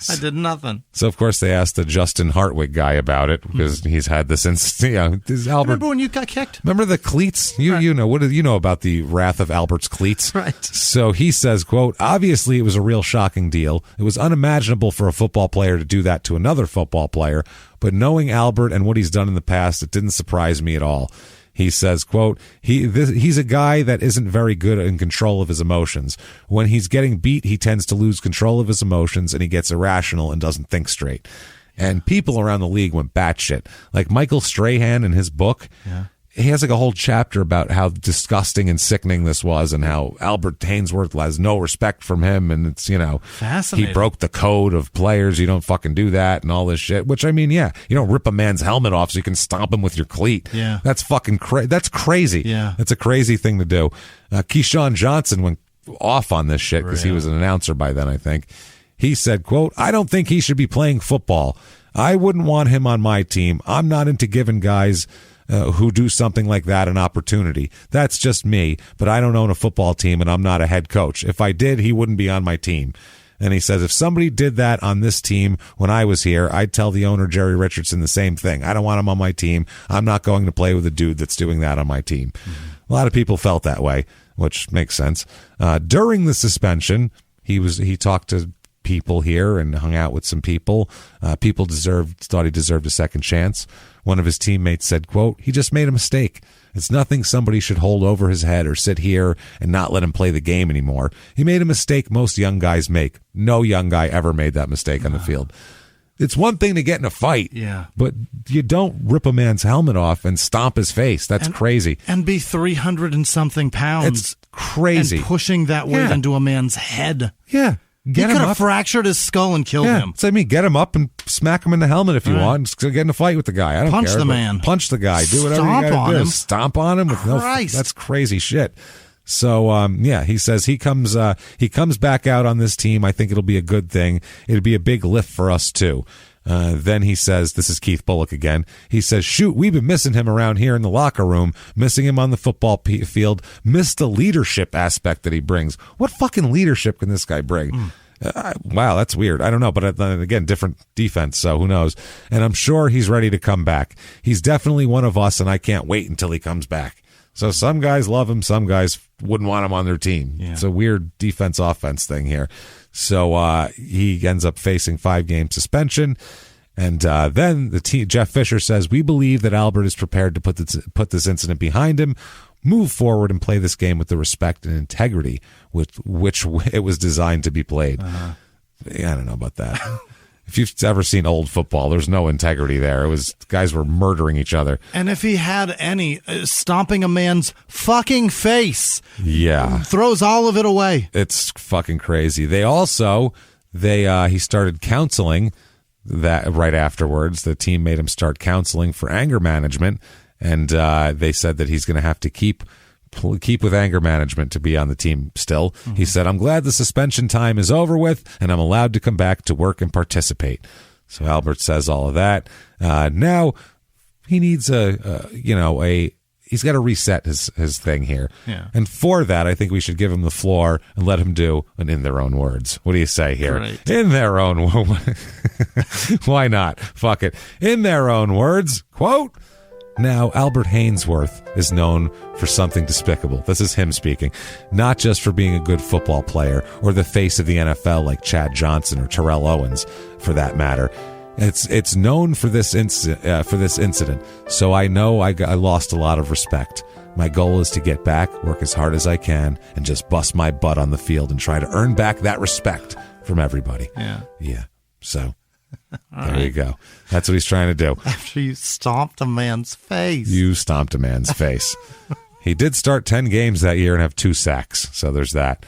Speaker 3: I did nothing.
Speaker 1: So, of course, they asked the Justin Hartwig guy about it, because he's had this incident. Albert,
Speaker 3: remember when you got kicked?
Speaker 1: Remember the cleats? You know, what do you know about the wrath of Albert's cleats?
Speaker 3: Right.
Speaker 1: So he says, quote, "Obviously, it was a real shocking deal. It was unimaginable for a football player to do that to another football player. But knowing Albert and what he's done in the past, it didn't surprise me at all." He says, quote, he's a guy that isn't very good in control of his emotions. When he's getting beat, he tends to lose control of his emotions, and he gets irrational and doesn't think straight. And people around the league went batshit. Like Michael Strahan in his book, he has like a whole chapter about how disgusting and sickening this was, and how Albert Haynesworth has no respect from him, and it's,
Speaker 3: fascinating.
Speaker 1: He broke the code of players. You don't fucking do that and all this shit. Which, I mean, you don't rip a man's helmet off so you can stomp him with your cleat.
Speaker 3: Yeah.
Speaker 1: That's fucking that's crazy.
Speaker 3: Yeah.
Speaker 1: That's a crazy thing to do. Keyshawn Johnson went off on this shit because he was an announcer by then, I think. He said, quote, "I don't think he should be playing football. I wouldn't want him on my team. I'm not into giving guys who do something like that an opportunity. That's just me, but I don't own a football team, and I'm not a head coach. If I did, he wouldn't be on my team." And he says, if somebody did that on this team when I was here, I'd tell the owner, Jerry Richardson, the same thing. I don't want him on my team. I'm not going to play with a dude that's doing that on my team. A lot of people felt that way, which makes sense. During the suspension, he talked to people here and hung out with some people. People thought he deserved a second chance. One of his teammates said, quote, "He just made a mistake. It's nothing somebody should hold over his head or sit here and not let him play the game anymore. He made a mistake most young guys make. No young guy ever made that mistake on the field." It's one thing to get in a fight, but you don't rip a man's helmet off and stomp his face. That's crazy.
Speaker 3: And be 300 and something pounds.
Speaker 1: It's crazy.
Speaker 3: And pushing that weight into a man's head.
Speaker 1: Yeah.
Speaker 3: He could have fractured his skull and killed him.
Speaker 1: So, I mean, get him up and smack him in the helmet if you want. Just get in a fight with the guy. I don't
Speaker 3: Punch
Speaker 1: care.
Speaker 3: the man.
Speaker 1: Punch the guy. Do whatever you got to do. Stomp on him. That's crazy shit. So, he says he comes back out on this team. I think it'll be a good thing. It'll be a big lift for us, too. Then he says, this is Keith Bullock again. He says, "Shoot, we've been missing him around here in the locker room, missing him on the football field, miss the leadership aspect that he brings." What fucking leadership can this guy bring? Wow, that's weird. I don't know, but then again, different defense, so who knows? And I'm sure he's ready to come back. He's definitely one of us, and I can't wait until he comes back. So some guys love him, some guys wouldn't want him on their team. Yeah. It's a weird defense-offense thing here. So he ends up facing 5-game suspension. And then Jeff Fisher says, "We believe that Albert is prepared to put this incident behind him, move forward, and play this game with the respect and integrity with which it was designed to be played." I don't know about that. If you've ever seen old football, there's no integrity there. It was guys were murdering each other.
Speaker 3: And if he had any, stomping a man's fucking face.
Speaker 1: Yeah.
Speaker 3: Throws all of it away.
Speaker 1: It's fucking crazy. He started counseling that right afterwards. The team made him start counseling for anger management. And they said that he's going to have to keep with anger management to be on the team still. Mm-hmm. He said, I'm glad the suspension time is over with and I'm allowed to come back to work and participate. So Albert says all of that. Now he needs he's got to reset his thing here.
Speaker 3: Yeah.
Speaker 1: And for that, I think we should give him the floor and let him do an in their own words. What do you say here?
Speaker 3: Great.
Speaker 1: In their own Why not? Fuck it. In their own words, quote, now, Albert Haynesworth is known for something despicable. This is him speaking. Not just for being a good football player or the face of the NFL like Chad Johnson or Terrell Owens, for that matter. It's known for this incident. So I know I lost a lot of respect. My goal is to get back, work as hard as I can, and just bust my butt on the field and try to earn back that respect from everybody. Yeah. So... There you go. That's what he's trying to do.
Speaker 3: After you stomped a man's face.
Speaker 1: You stomped a man's face. He did start 10 games that year and have 2 sacks. So there's that.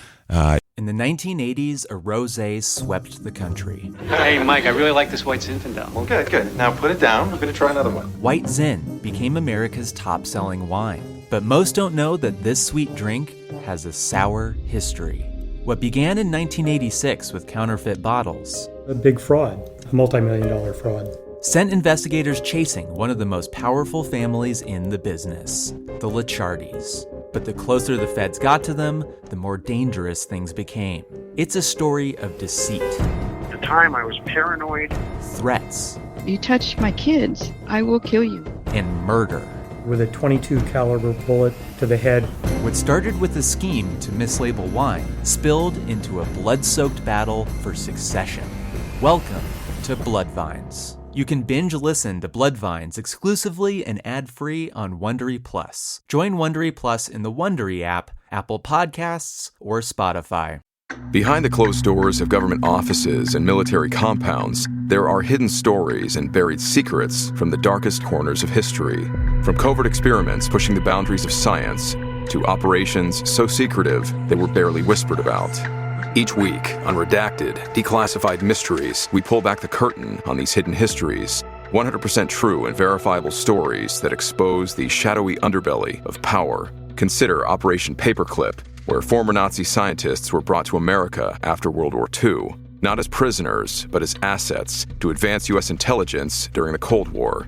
Speaker 10: In the 1980s, a rosé swept the country.
Speaker 14: Hey, Mike, I really like this White Zinfandel. Well, good. Now put it down. We're going to try another one.
Speaker 10: White Zin became America's top-selling wine. But most don't know that this sweet drink has a sour history. What began in 1986 with counterfeit bottles.
Speaker 15: A big fraud. Multi-million-dollar fraud.
Speaker 10: Sent investigators chasing one of the most powerful families in the business, the Licciardis. But the closer the feds got to them, the more dangerous things became. It's a story of deceit.
Speaker 16: At the time, I was paranoid.
Speaker 10: Threats.
Speaker 17: You touch my kids, I will kill you.
Speaker 10: And murder.
Speaker 15: With a .22 caliber bullet to the head.
Speaker 10: What started with a scheme to mislabel wine spilled into a blood-soaked battle for succession. Welcome to Bloodvines. You can binge listen to Bloodvines exclusively and ad-free on Wondery Plus. Join Wondery Plus in the Wondery app, Apple Podcasts, or Spotify.
Speaker 18: Behind the closed doors of government offices and military compounds, there are hidden stories and buried secrets from the darkest corners of history. From covert experiments pushing the boundaries of science to operations so secretive they were barely whispered about. Each week, on Redacted, Declassified Mysteries, we pull back the curtain on these hidden histories, 100% true and verifiable stories that expose the shadowy underbelly of power. Consider Operation Paperclip, where former Nazi scientists were brought to America after World War II, not as prisoners, but as assets to advance U.S. intelligence during the Cold War.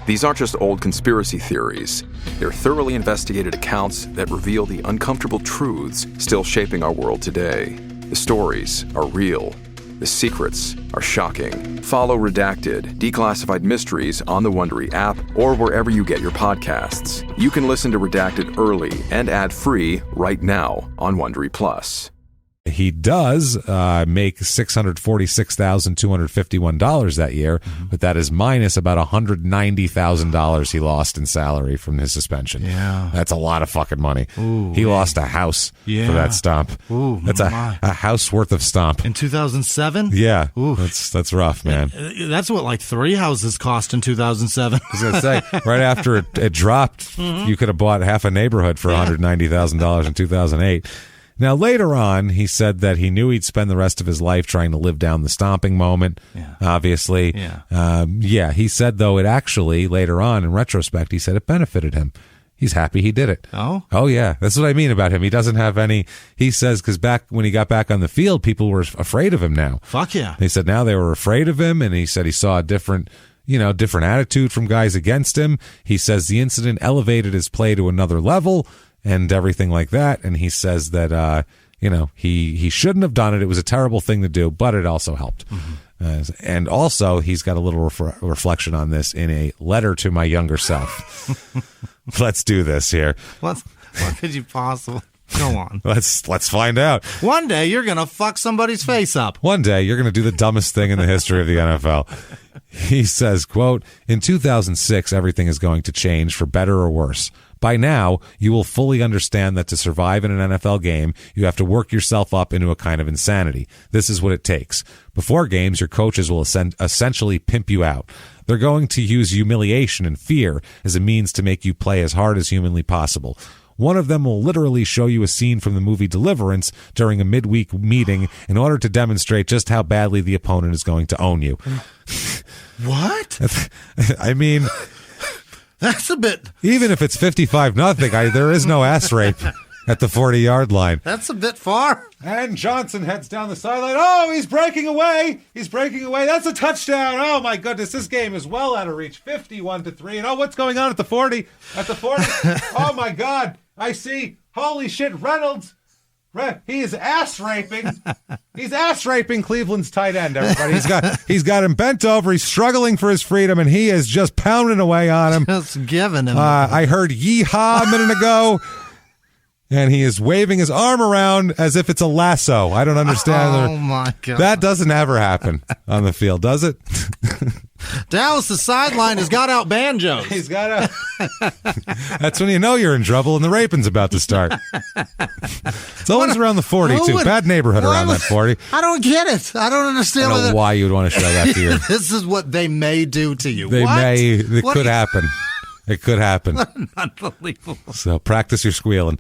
Speaker 18: These aren't just old conspiracy theories. They're thoroughly investigated accounts that reveal the uncomfortable truths still shaping our world today. The stories are real. The secrets are shocking. Follow Redacted, Declassified Mysteries on the Wondery app or wherever you get your podcasts. You can listen to Redacted early and ad-free right now on Wondery Plus.
Speaker 1: He does make $646,251 that year, but that is minus about $190,000 he lost in salary from his suspension.
Speaker 3: Yeah.
Speaker 1: That's a lot of fucking money.
Speaker 3: Ooh,
Speaker 1: he lost a house for that stomp.
Speaker 3: Ooh,
Speaker 1: that's a house worth of stomp.
Speaker 3: In 2007?
Speaker 1: Yeah.
Speaker 3: Ooh.
Speaker 1: That's rough, man.
Speaker 3: That's what like 3 houses cost in 2007.
Speaker 1: I was going to say, right after it dropped, you could have bought half a neighborhood for $190,000 in 2008. Now, later on, he said that he knew he'd spend the rest of his life trying to live down the stomping moment, obviously. He said, though, it actually, later on, in retrospect, he said it benefited him. He's happy he did it.
Speaker 3: Oh?
Speaker 1: Oh, yeah. That's what I mean about him. He doesn't have any, he says, because back when he got back on the field, people were afraid of him now.
Speaker 3: Fuck yeah.
Speaker 1: He said now they were afraid of him, and he said he saw a different attitude from guys against him. He says the incident elevated his play to another level and everything like that. And he says that, he shouldn't have done it. It was a terrible thing to do, but it also helped. And also, he's got a little reflection on this in a letter to my younger self. Let's do this here.
Speaker 3: What could you possibly... Go on.
Speaker 1: Let's find out.
Speaker 3: One day, you're going to fuck somebody's face up.
Speaker 1: One day, you're going to do the dumbest thing in the history of the NFL. He says, quote, in 2006, everything is going to change for better or worse. By now, you will fully understand that to survive in an NFL game, you have to work yourself up into a kind of insanity. This is what it takes. Before games, your coaches will essentially pimp you out. They're going to use humiliation and fear as a means to make you play as hard as humanly possible. One of them will literally show you a scene from the movie Deliverance during a midweek meeting in order to demonstrate just how badly the opponent is going to own you.
Speaker 3: What?
Speaker 1: I mean,
Speaker 3: that's a bit.
Speaker 1: Even if it's 55-0, there is no ass rape at the 40-yard line.
Speaker 3: That's a bit far.
Speaker 1: And Johnson heads down the sideline. Oh, he's breaking away. He's breaking away. That's a touchdown. Oh, my goodness. This game is well out of reach. 51-3. And oh, what's going on at the 40? At the 40? Oh, my God. I see. Holy shit. Reynolds. He is ass raping. He's ass raping Cleveland's tight end, everybody. He's got him bent over. He's struggling for his freedom, and he is just pounding away on him.
Speaker 3: Just giving him.
Speaker 1: I heard yeehaw a minute ago. And he is waving his arm around as if it's a lasso. I don't understand.
Speaker 3: Oh, my God.
Speaker 1: That doesn't ever happen on the field, does it?
Speaker 3: Dallas, the sideline, has got out banjos.
Speaker 1: He's got out. That's when you know you're in trouble and the raping's about to start. It's always around the 40, too. Bad neighborhood around that 40.
Speaker 3: I don't get it. I don't understand.
Speaker 1: I don't know why you would want to show that to you.
Speaker 3: This is what they may do to you.
Speaker 1: It could happen. It could happen.
Speaker 3: Unbelievable.
Speaker 1: So practice your squealing.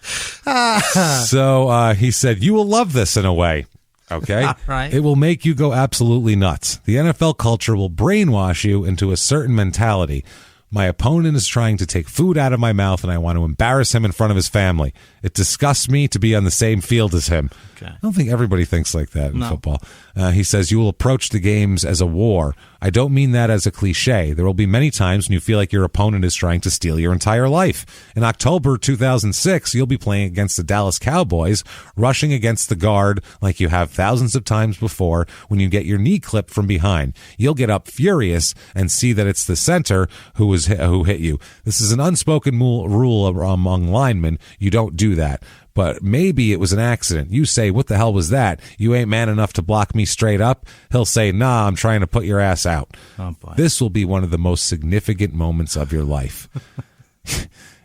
Speaker 1: So he said, you will love this in a way. Okay?
Speaker 3: Right.
Speaker 1: It will make you go absolutely nuts. The NFL culture will brainwash you into a certain mentality. My opponent is trying to take food out of my mouth, and I want to embarrass him in front of his family. It disgusts me to be on the same field as him.
Speaker 3: Okay.
Speaker 1: I don't think everybody thinks like that in football. He says, you will approach the games as a war. I don't mean that as a cliche. There will be many times when you feel like your opponent is trying to steal your entire life. In October 2006, you'll be playing against the Dallas Cowboys, rushing against the guard like you have thousands of times before when you get your knee clipped from behind. You'll get up furious and see that it's the center who hit you. This is an unspoken rule among linemen. You don't do that. But maybe it was an accident. You say, what the hell was that? You ain't man enough to block me straight up. He'll say, nah, I'm trying to put your ass out.
Speaker 3: Oh, boy.
Speaker 1: This will be one of the most significant moments of your life.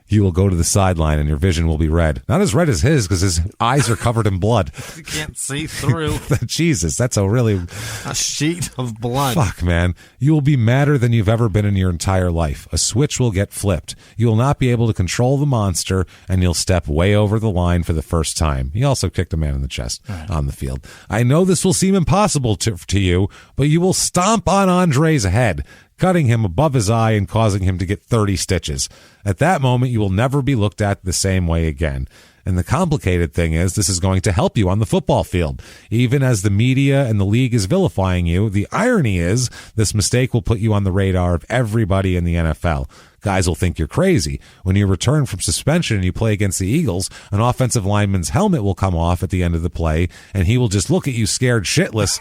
Speaker 1: You will go to the sideline and your vision will be red. Not as red as his because his eyes are covered in blood.
Speaker 3: You can't see through.
Speaker 1: Jesus, that's a
Speaker 3: sheet of blood.
Speaker 1: Fuck, man. You will be madder than you've ever been in your entire life. A switch will get flipped. You will not be able to control the monster, and you'll step way over the line for the first time. He also kicked a man in the chest on the field. I know this will seem impossible to you, but you will stomp on Andre's head, cutting him above his eye and causing him to get 30 stitches. At that moment, you will never be looked at the same way again. And the complicated thing is, this is going to help you on the football field. Even as the media and the league is vilifying you, the irony is this mistake will put you on the radar of everybody in the NFL. Guys will think you're crazy. When you return from suspension and you play against the Eagles, an offensive lineman's helmet will come off at the end of the play, and he will just look at you scared shitless.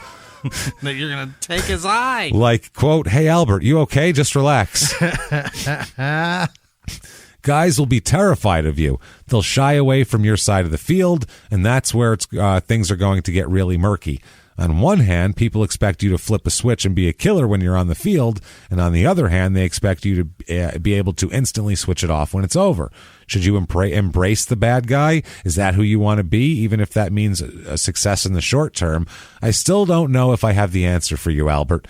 Speaker 3: That you're going to take his eye.
Speaker 1: Like, quote, hey, Albert, you okay? Just relax. Guys will be terrified of you. They'll shy away from your side of the field, and that's where things are going to get really murky. On one hand, people expect you to flip a switch and be a killer when you're on the field, and on the other hand, they expect you to be able to instantly switch it off when it's over. Should you embrace the bad guy? Is that who you want to be, even if that means a success in the short term? I still don't know if I have the answer for you, Albert.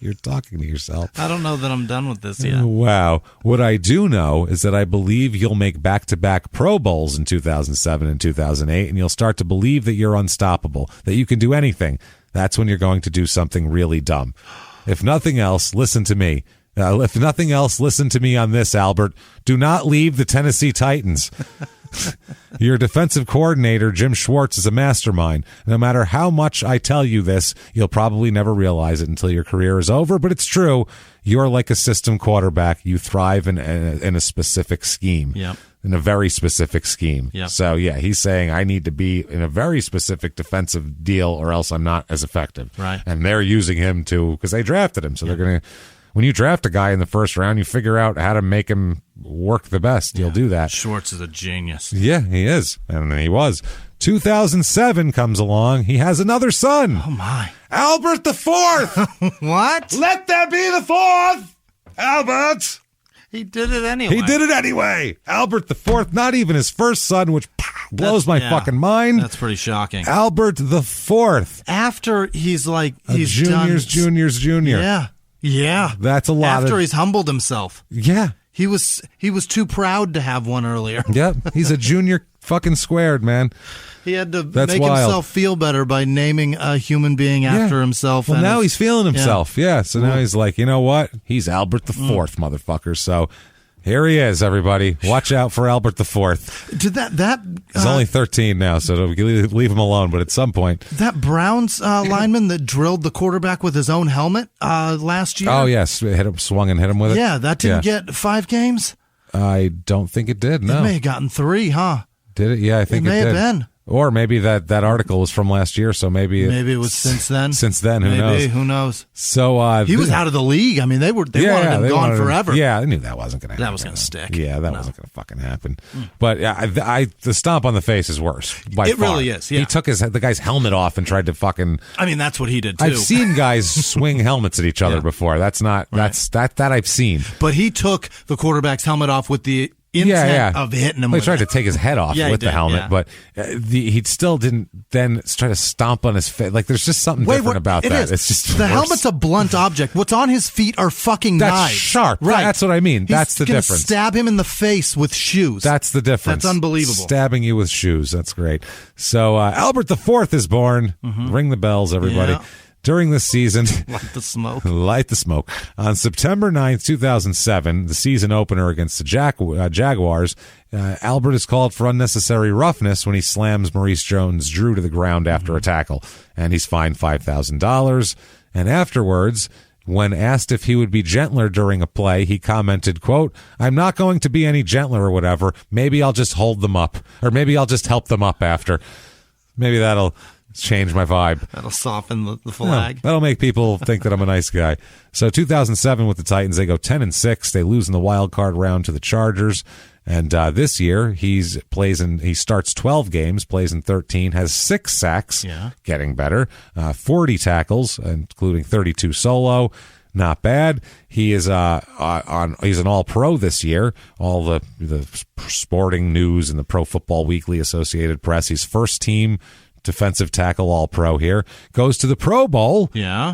Speaker 1: You're talking to yourself.
Speaker 3: I don't know that I'm done with this yet.
Speaker 1: Wow. What I do know is that I believe you'll make back-to-back Pro Bowls in 2007 and 2008, and you'll start to believe that you're unstoppable, that you can do anything. That's when you're going to do something really dumb. If nothing else, listen to me. If nothing else, listen to me on this, Albert. Do not leave the Tennessee Titans. Your defensive coordinator, Jim Schwartz, is a mastermind. No matter how much I tell you this, you'll probably never realize it until your career is over, but it's true. You're like a system quarterback. You thrive in a specific scheme.
Speaker 3: Yep.
Speaker 1: In a very specific scheme.
Speaker 3: Yep.
Speaker 1: So, yeah, he's saying I need to be in a very specific defensive deal or else I'm not as effective.
Speaker 3: Right.
Speaker 1: And they're using him because they drafted him. So they're going to... When you draft a guy in the first round, you figure out how to make him work the best. You'll do that.
Speaker 3: Schwartz is a genius.
Speaker 1: Yeah, he is. And he was. 2007 comes along. He has another son.
Speaker 3: Oh, my.
Speaker 1: Albert the Fourth.
Speaker 3: What?
Speaker 1: Let there be the fourth. Albert.
Speaker 3: He did it anyway.
Speaker 1: He did it anyway. Albert IV, not even his first son, which blows my fucking mind.
Speaker 3: That's pretty shocking.
Speaker 1: Albert IV.
Speaker 3: After he's like, he's
Speaker 1: juniors.
Speaker 3: Yeah. Yeah.
Speaker 1: That's a lot.
Speaker 3: After he's humbled himself.
Speaker 1: Yeah.
Speaker 3: He was too proud to have one earlier.
Speaker 1: Yep. He's a junior fucking squared, man.
Speaker 3: He had to make himself feel better by naming a human being after himself.
Speaker 1: Well, now he's feeling himself.
Speaker 3: Yeah.
Speaker 1: So now he's like, you know what? He's Albert IV, motherfucker. So here he is, everybody. Watch out for Albert IV.
Speaker 3: Did that
Speaker 1: he's only 13 now, so leave him alone. But at some point,
Speaker 3: that Browns lineman that drilled the quarterback with his own helmet last year.
Speaker 1: Oh yes, swung and hit him with it.
Speaker 3: Yeah, that didn't get 5 games.
Speaker 1: I don't think it did. No,
Speaker 3: it may have gotten 3, huh?
Speaker 1: Did it? Yeah, I think it
Speaker 3: may
Speaker 1: did.
Speaker 3: have been.
Speaker 1: Or maybe that article was from last year, so maybe
Speaker 3: it was since then.
Speaker 1: Since then, who knows? So
Speaker 3: he was out of the league. I mean, they wanted him gone forever.
Speaker 1: Yeah, I knew that wasn't going to happen.
Speaker 3: That was going to stick.
Speaker 1: Yeah, that wasn't going to fucking happen. But the stomp on the face is worse. By far.
Speaker 3: Really is. Yeah.
Speaker 1: He took the guy's helmet off and tried to fucking.
Speaker 3: I mean, that's what he did too.
Speaker 1: I've seen guys swing helmets at each other before. That's not that I've seen.
Speaker 3: But he took the quarterback's helmet off with the intent of hitting him.
Speaker 1: He tried to take his head off with the helmet, but he still didn't then try to stomp on his face. Like, there's just something different about that. It's just
Speaker 3: the helmet's a blunt object. What's on his feet are fucking knives.
Speaker 1: That's sharp.
Speaker 3: Right.
Speaker 1: That's what I mean. That's the difference.
Speaker 3: Stab him in the face with shoes.
Speaker 1: That's the difference.
Speaker 3: That's unbelievable.
Speaker 1: Stabbing you with shoes. That's great. So Albert IV is born. Ring the bells, everybody.
Speaker 3: Yeah.
Speaker 1: During this season,
Speaker 3: light the smoke.
Speaker 1: Light the smoke. On September 9th, 2007, the season opener against the Jaguars, Albert is called for unnecessary roughness when he slams Maurice Jones-Drew to the ground after a tackle, and he's fined $5,000. And afterwards, when asked if he would be gentler during a play, he commented, quote, "I'm not going to be any gentler or whatever. Maybe I'll just hold them up, or maybe I'll just help them up after. Maybe that'll change my vibe.
Speaker 3: That'll soften the flag.
Speaker 1: No, that'll make people think that I'm a nice guy." So 2007 with the Titans, they go 10-6. They lose in the wild card round to the Chargers. And this year, he starts 12 games, plays in 13, has 6 sacks, getting better, 40 tackles, including 32 solo. Not bad. He is he's an All-Pro this year. All the sporting news and the Pro Football Weekly Associated Press. He's first team defensive tackle All-Pro here. Goes to the Pro Bowl,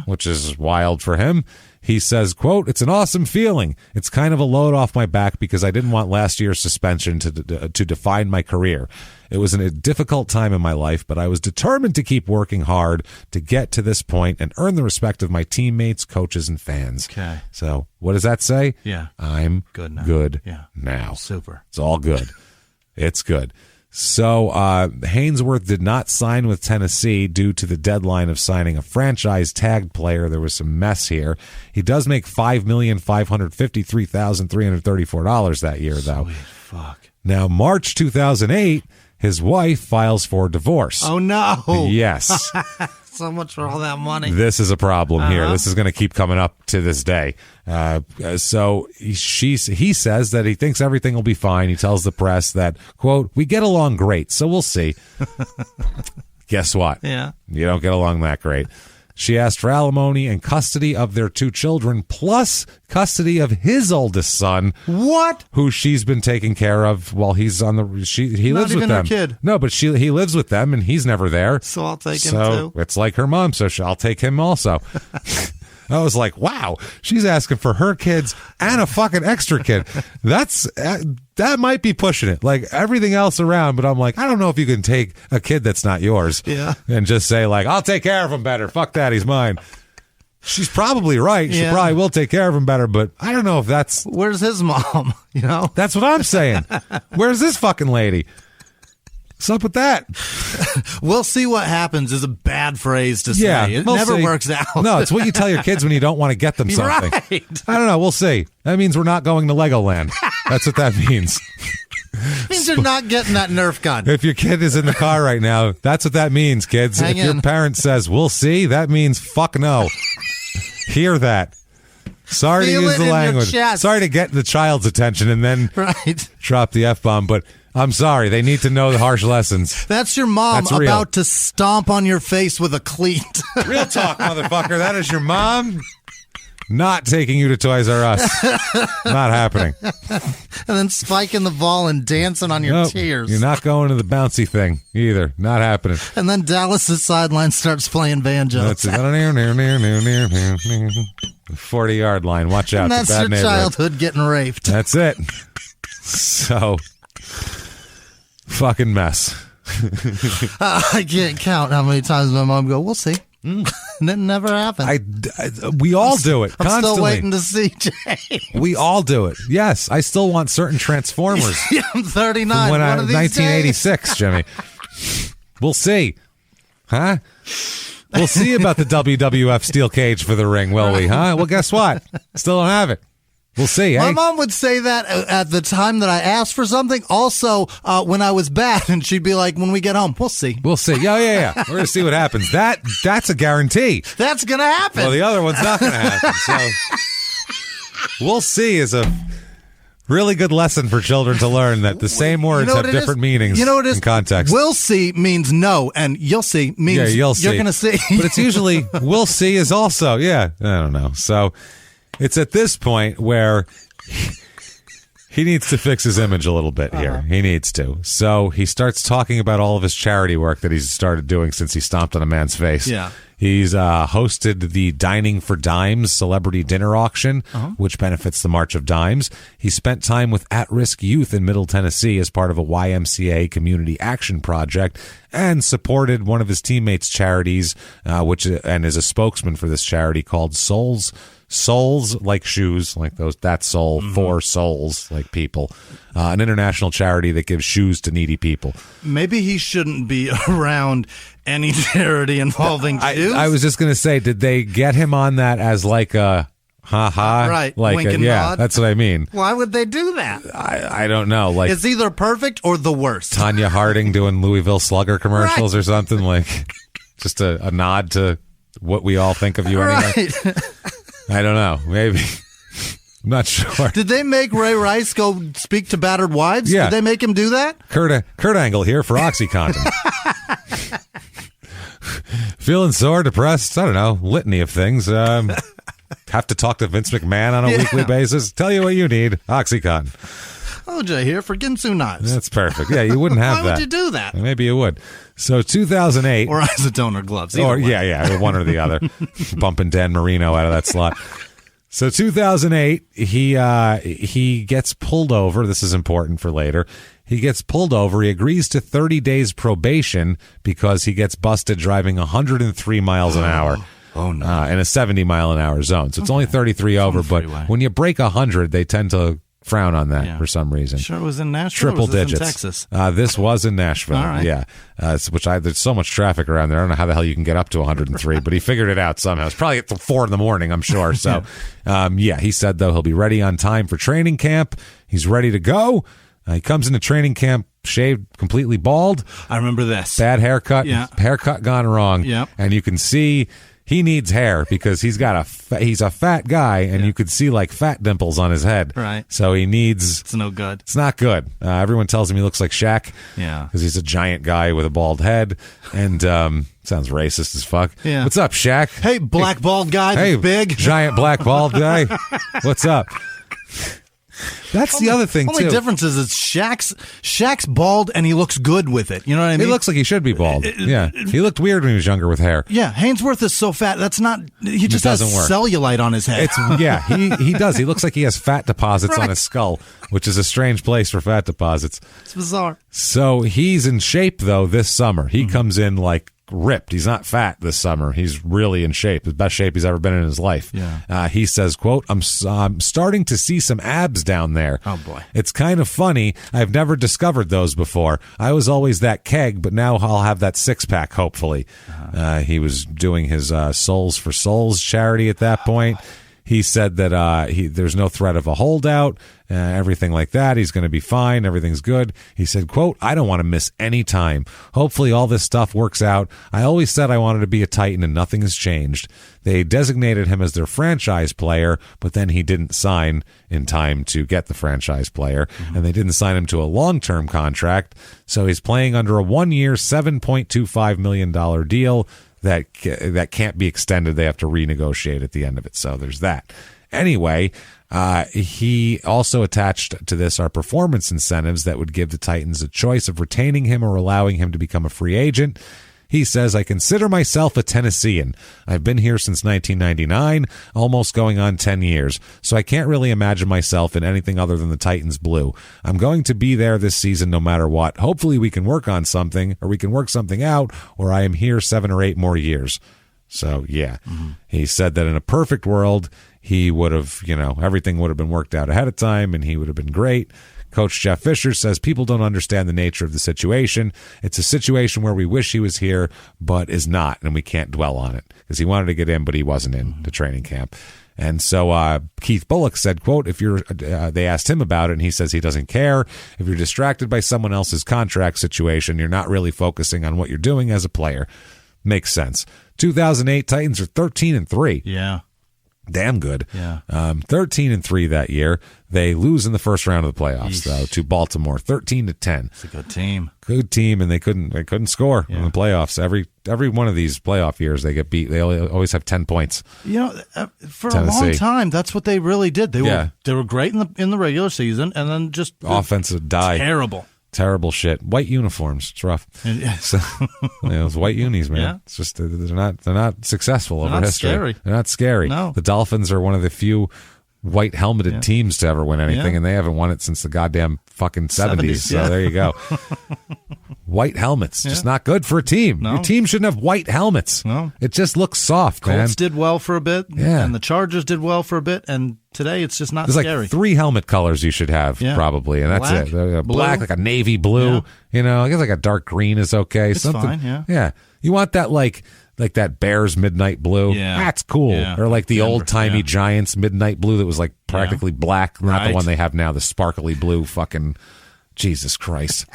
Speaker 1: which is wild for him. He says, quote, "It's an awesome feeling. It's kind of a load off my back because I didn't want last year's suspension to define my career. It was a difficult time in my life, but I was determined to keep working hard to get to this point and earn the respect of my teammates, coaches, and fans."
Speaker 3: Okay.
Speaker 1: So what does that say?
Speaker 3: Yeah.
Speaker 1: I'm
Speaker 3: good now.
Speaker 1: now.
Speaker 3: Super.
Speaker 1: It's all good. It's good. So Haynesworth did not sign with Tennessee due to the deadline of signing a franchise tagged player. There was some mess here. He does make $5,553,334 that year, though.
Speaker 3: Sweet fuck.
Speaker 1: Now, March 2008, his wife files for divorce.
Speaker 3: Oh, no.
Speaker 1: Yes.
Speaker 3: So much for all that money.
Speaker 1: This is a problem here. This is going to keep coming up to this day. So he says that he thinks everything will be fine. He tells the press that, quote, "We get along great, so we'll see." Guess what?
Speaker 3: Yeah.
Speaker 1: You don't get along that great. She asked for alimony and custody of their 2 children, plus custody of his oldest son.
Speaker 3: What?
Speaker 1: Who she's been taking care of while he's on the. He
Speaker 3: Not
Speaker 1: lives with
Speaker 3: even
Speaker 1: them.
Speaker 3: her kid.
Speaker 1: No, but he lives with them, and he's never there.
Speaker 3: So I'll take him
Speaker 1: So
Speaker 3: too.
Speaker 1: it's like her mom. So I'll take him also. I was like, wow, she's asking for her kids and a fucking extra kid. That might be pushing it. Like everything else around, but I'm like, I don't know if you can take a kid that's not yours and just say like, I'll take care of him better. Fuck that, he's mine. She's probably right. She probably will take care of him better, but I don't know if that's...
Speaker 3: Where's his mom? You know?
Speaker 1: That's what I'm saying. Where's this fucking lady? What's up with that?
Speaker 3: We'll see what happens is a bad phrase to say.
Speaker 1: Yeah,
Speaker 3: It
Speaker 1: we'll
Speaker 3: never
Speaker 1: see.
Speaker 3: works out.
Speaker 1: No, it's what you tell your kids when you don't want to get them something.
Speaker 3: Right.
Speaker 1: I don't know. We'll see. That means we're not going to Legoland. That's what that means.
Speaker 3: It means you're not getting that Nerf gun.
Speaker 1: If your kid is in the car right now, that's what that means, kids.
Speaker 3: Hang
Speaker 1: if your
Speaker 3: in.
Speaker 1: parent says, we'll see, that means fuck no. Hear that. Sorry
Speaker 3: Feel
Speaker 1: to use
Speaker 3: it
Speaker 1: the
Speaker 3: in your
Speaker 1: language.
Speaker 3: chest.
Speaker 1: Sorry to get the child's attention and then drop the F-bomb, but I'm sorry. They need to know the harsh lessons.
Speaker 3: That's your mom
Speaker 1: That's real.
Speaker 3: about to stomp on your face with a cleat.
Speaker 1: Real talk, motherfucker. That is your mom Not taking you to Toys R Us. Not happening.
Speaker 3: And then spiking the ball and dancing on your tears.
Speaker 1: You're not going to the bouncy thing either. Not happening.
Speaker 3: And then Dallas's sideline starts playing banjo.
Speaker 1: That's it. 40-yard line. Watch out.
Speaker 3: And that's your childhood getting raped.
Speaker 1: That's it. So, fucking mess.
Speaker 3: I can't count how many times my mom go, we'll see. And it never happened.
Speaker 1: We all do it.
Speaker 3: I'm
Speaker 1: constantly.
Speaker 3: still waiting to see James.
Speaker 1: We all do it. Yes, I still want certain Transformers.
Speaker 3: Yeah, I'm 39.
Speaker 1: When
Speaker 3: One of these
Speaker 1: 1986,
Speaker 3: days.
Speaker 1: Jimmy. We'll see. Huh? We'll see about the WWF steel cage for the ring, will we? Huh? Well, guess what? Still don't have it. We'll see.
Speaker 3: My mom would say that at the time that I asked for something. Also, when I was bad, and she'd be like, when we get home, we'll see.
Speaker 1: We'll see. Yeah. We're going to see what happens. That's a guarantee.
Speaker 3: That's going to happen.
Speaker 1: Well, the other one's not going to happen. So we'll see is a really good lesson for children to learn that the same words have different meanings in context.
Speaker 3: We'll see means no, and you'll see means
Speaker 1: you'll see.
Speaker 3: You're going to see.
Speaker 1: But it's usually we'll see is also, I don't know. So it's at this point where he needs to fix his image a little bit here. He needs to. So he starts talking about all of his charity work that he's started doing since he stomped on a man's face.
Speaker 3: Yeah.
Speaker 1: He's hosted the Dining for Dimes celebrity dinner auction, which benefits the March of Dimes. He spent time with at-risk youth in Middle Tennessee as part of a YMCA community action project and supported one of his teammates' charities, and is a spokesman for this charity called Souls like shoes, like those, that soul, for souls like people. An international charity that gives shoes to needy people.
Speaker 3: Maybe he shouldn't be around any charity involving shoes.
Speaker 1: I was just going to say, did they get him on that as like a ha-ha?
Speaker 3: Right,
Speaker 1: like
Speaker 3: wink and nod?
Speaker 1: That's what I mean.
Speaker 3: Why would they do that?
Speaker 1: I don't know. Like,
Speaker 3: it's either perfect or the worst.
Speaker 1: Tanya Harding doing Louisville Slugger commercials or something, like just a nod to what we all think of you anyway.
Speaker 3: Right.
Speaker 1: I don't know. Maybe. I'm not sure.
Speaker 3: Did they make Ray Rice go speak to battered wives?
Speaker 1: Yeah.
Speaker 3: Did they make him do that?
Speaker 1: Kurt Angle here for OxyContin. Feeling sore, depressed, I don't know, litany of things. Have to talk to Vince McMahon on a weekly basis. Tell you what you need, OxyContin.
Speaker 3: OJ here for Ginsu knives.
Speaker 1: That's perfect. Yeah, you wouldn't have
Speaker 3: Why
Speaker 1: that.
Speaker 3: would you do that?
Speaker 1: Maybe you would. So 2008.
Speaker 3: Or acetone or gloves.
Speaker 1: Or, one or the other. Bumping Dan Marino out of that slot. So 2008, he gets pulled over. This is important for later. He gets pulled over. He agrees to 30 days probation because he gets busted driving 103 miles an hour.
Speaker 3: Oh, no.
Speaker 1: In a 70-mile-an-hour zone. So it's only 33 over, but when you break 100, they tend to frown on that for some reason.
Speaker 3: Sure, it was in Nashville.
Speaker 1: Triple
Speaker 3: or was this
Speaker 1: digits.
Speaker 3: in Texas.
Speaker 1: This was in Nashville.
Speaker 3: All right.
Speaker 1: Yeah. There's so much traffic around there. I don't know how the hell you can get up to 103, but he figured it out somehow. It's probably at 4 a.m, I'm sure. So, he said though he'll be ready on time for training camp. He's ready to go. He comes into training camp shaved, completely bald.
Speaker 3: I remember this.
Speaker 1: Bad haircut.
Speaker 3: Yeah.
Speaker 1: Haircut gone wrong.
Speaker 3: Yep.
Speaker 1: And you can see he needs hair because he's a fat guy, and you could see like fat dimples on his head.
Speaker 3: Right.
Speaker 1: So he needs.
Speaker 3: It's no good.
Speaker 1: It's not good. Everyone tells him he looks like Shaq.
Speaker 3: Yeah.
Speaker 1: Because he's a giant guy with a bald head, and sounds racist as fuck.
Speaker 3: Yeah.
Speaker 1: What's up, Shaq?
Speaker 3: Hey, black bald guy.
Speaker 1: Hey,
Speaker 3: big
Speaker 1: giant black bald guy. What's up? That's the other thing,
Speaker 3: only
Speaker 1: too.
Speaker 3: difference is it's Shaq's bald and he looks good with it. You know what I mean?
Speaker 1: He looks like he should be bald. Yeah. He looked weird when he was younger with hair.
Speaker 3: Yeah, Haynesworth is so fat. That's not. He just has cellulite on his head.
Speaker 1: He does. He looks like he has fat deposits on his skull, which is a strange place for fat deposits.
Speaker 3: It's bizarre.
Speaker 1: So he's in shape though this summer. He comes in like ripped. He's not fat this summer. He's really in shape. The best shape he's ever been in his life.
Speaker 3: Yeah.
Speaker 1: He says, quote, I'm starting to see some abs down there.
Speaker 3: Oh, boy.
Speaker 1: It's kind of funny. I've never discovered those before. I was always that keg, but now I'll have that six-pack, hopefully. He was doing his Souls for Souls charity at that point. He said that there's no threat of a holdout, everything like that. He's going to be fine. Everything's good. He said, quote, I don't want to miss any time. Hopefully all this stuff works out. I always said I wanted to be a Titan, and nothing has changed. They designated him as their franchise player, but then he didn't sign in time to get the franchise player, and they didn't sign him to a long-term contract. So he's playing under a 1-year, $7.25 million deal that can't be extended. They have to renegotiate at the end of it. So there's that. Anyway, he also attached to this are performance incentives that would give the Titans a choice of retaining him or allowing him to become a free agent. He says, I consider myself a Tennessean. I've been here since 1999, almost going on 10 years, so I can't really imagine myself in anything other than the Titans blue. I'm going to be there this season no matter what. Hopefully we can work on something, or we can work something out, or I am here 7 or 8 more years. So, yeah. He said that in a perfect world, he would have, everything would have been worked out ahead of time, and he would have been great. Coach Jeff Fisher says people don't understand the nature of the situation. It's a situation where we wish he was here, but is not, and we can't dwell on it because he wanted to get in, but he wasn't in the training camp. And so Keith Bullock said, quote, they asked him about it, and he says he doesn't care. If you're distracted by someone else's contract situation, you're not really focusing on what you're doing as a player. Makes sense. 2008 Titans are 13-3.
Speaker 3: Yeah.
Speaker 1: Damn good.
Speaker 3: Yeah.
Speaker 1: 13-3 that year. They lose in the first round of the playoffs, though, to Baltimore, 13-10.
Speaker 3: It's a good team.
Speaker 1: Good team, and they couldn't score in the playoffs. Every one of these playoff years, they get beat. They always have 10 points.
Speaker 3: For
Speaker 1: Tennessee.
Speaker 3: a long time, that's what they really did. They were great in the regular season, and then just
Speaker 1: offensive die.
Speaker 3: Terrible
Speaker 1: shit. White uniforms. It's rough. So, those white unis, man.
Speaker 3: Yeah.
Speaker 1: It's just they're not successful over history.
Speaker 3: Scary.
Speaker 1: They're not scary.
Speaker 3: No.
Speaker 1: The Dolphins are one of the few white helmeted teams to ever win anything,
Speaker 3: Yeah.
Speaker 1: and they haven't won it since the goddamn fucking 70s. So there you go. White helmets, just not good for a team.
Speaker 3: No.
Speaker 1: Your team shouldn't have white helmets.
Speaker 3: No.
Speaker 1: It just looks soft, man.
Speaker 3: Colts did well for a bit,
Speaker 1: Yeah.
Speaker 3: and the Chargers did well for a bit, and today it's just not
Speaker 1: There's
Speaker 3: scary.
Speaker 1: like 3 helmet colors you should have,
Speaker 3: Yeah.
Speaker 1: probably, and that's
Speaker 3: Black,
Speaker 1: it.
Speaker 3: blue.
Speaker 1: Black, like a navy blue. I guess like a dark green is okay.
Speaker 3: It's fine, yeah.
Speaker 1: Yeah. You want that like that Bears midnight blue.
Speaker 3: Yeah.
Speaker 1: That's cool.
Speaker 3: Yeah.
Speaker 1: Or like the
Speaker 3: Denver,
Speaker 1: old-timey
Speaker 3: yeah.
Speaker 1: Giants midnight blue that was like practically black, not the
Speaker 3: Right.
Speaker 1: one they have now, the sparkly blue fucking Jesus Christ.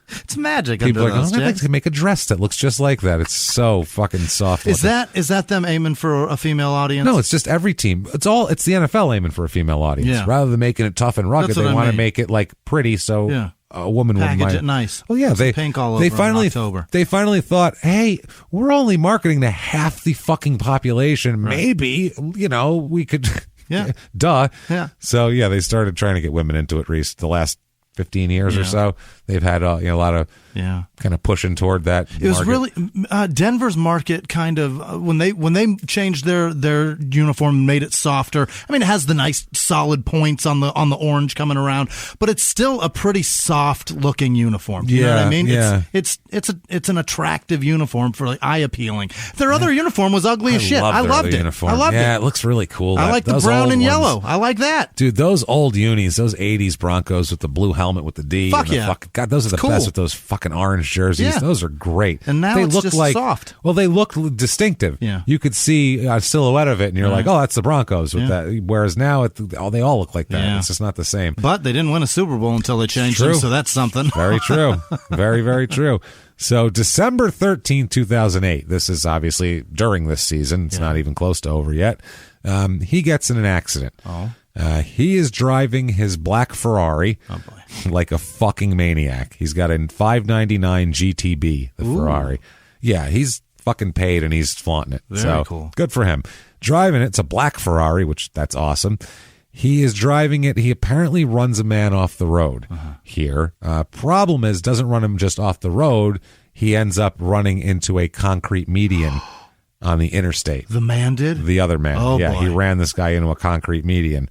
Speaker 3: It's magic.
Speaker 1: People are
Speaker 3: under
Speaker 1: like,
Speaker 3: those,
Speaker 1: I'd like
Speaker 3: Jags.
Speaker 1: to make a dress that looks just like that. It's so fucking soft.
Speaker 3: Is that them aiming for a female audience?
Speaker 1: No, it's just every team. It's the NFL aiming for a female audience.
Speaker 3: Yeah.
Speaker 1: Rather than making it tough and rugged,
Speaker 3: That's what
Speaker 1: they
Speaker 3: I
Speaker 1: want to
Speaker 3: mean.
Speaker 1: make it like pretty so
Speaker 3: Yeah.
Speaker 1: a woman wouldn't
Speaker 3: Package
Speaker 1: mind.
Speaker 3: it nice.
Speaker 1: Well, yeah,
Speaker 3: Some pink all over
Speaker 1: they
Speaker 3: in
Speaker 1: finally
Speaker 3: October.
Speaker 1: They finally thought, hey, we're only marketing to half the fucking population.
Speaker 3: Right.
Speaker 1: Maybe we could.
Speaker 3: Yeah.
Speaker 1: Duh.
Speaker 3: Yeah.
Speaker 1: So yeah, they started trying to get women into it. Reese, the last 15 years or so, they've had a lot of kind of pushing toward that.
Speaker 3: It was
Speaker 1: market.
Speaker 3: really Denver's market kind of when they changed their uniform and made it softer. I mean, it has the nice solid points on the orange coming around, but it's still a pretty soft looking uniform. You know what I mean?
Speaker 1: Yeah.
Speaker 3: It's an attractive uniform for like eye appealing. Their other uniform was ugly as shit. I loved it.
Speaker 1: Uniform.
Speaker 3: I loved it.
Speaker 1: Yeah, it looks really cool.
Speaker 3: I like the
Speaker 1: those
Speaker 3: brown
Speaker 1: old
Speaker 3: and
Speaker 1: ones.
Speaker 3: yellow. I like that.
Speaker 1: Dude, those old unis, those 80s Broncos with the blue helmet with the D.
Speaker 3: Fuck
Speaker 1: and the
Speaker 3: yeah.
Speaker 1: God, those are the
Speaker 3: It's cool.
Speaker 1: best with those fucking orange jerseys.
Speaker 3: Yeah.
Speaker 1: Those are great.
Speaker 3: And now
Speaker 1: they
Speaker 3: it's
Speaker 1: look
Speaker 3: just
Speaker 1: like,
Speaker 3: soft.
Speaker 1: Well, they look distinctive.
Speaker 3: Yeah.
Speaker 1: You could see a silhouette of it, and you're
Speaker 3: Right.
Speaker 1: like, oh, that's the Broncos with
Speaker 3: Yeah.
Speaker 1: that. Whereas now, they all look like that.
Speaker 3: Yeah.
Speaker 1: It's just not the same.
Speaker 3: But they didn't win a Super Bowl until they changed
Speaker 1: True.
Speaker 3: them, so that's something.
Speaker 1: Very true. Very, very true. So December 13, 2008, this is obviously during this season. It's not even close to over yet. He gets in an accident.
Speaker 3: Oh.
Speaker 1: He is driving his black Ferrari like a fucking maniac. He's got a 599 GTB, the Ferrari. Yeah, he's fucking paid and he's flaunting it.
Speaker 3: Very
Speaker 1: so
Speaker 3: cool.
Speaker 1: Good for him. Driving it. It's a black Ferrari, which that's awesome. He is driving it. He apparently runs a man off the road here. Problem is, doesn't run him just off the road. He ends up running into a concrete median on the interstate.
Speaker 3: The man did?
Speaker 1: The other man.
Speaker 3: Oh,
Speaker 1: yeah,
Speaker 3: boy.
Speaker 1: he ran this guy into a concrete median,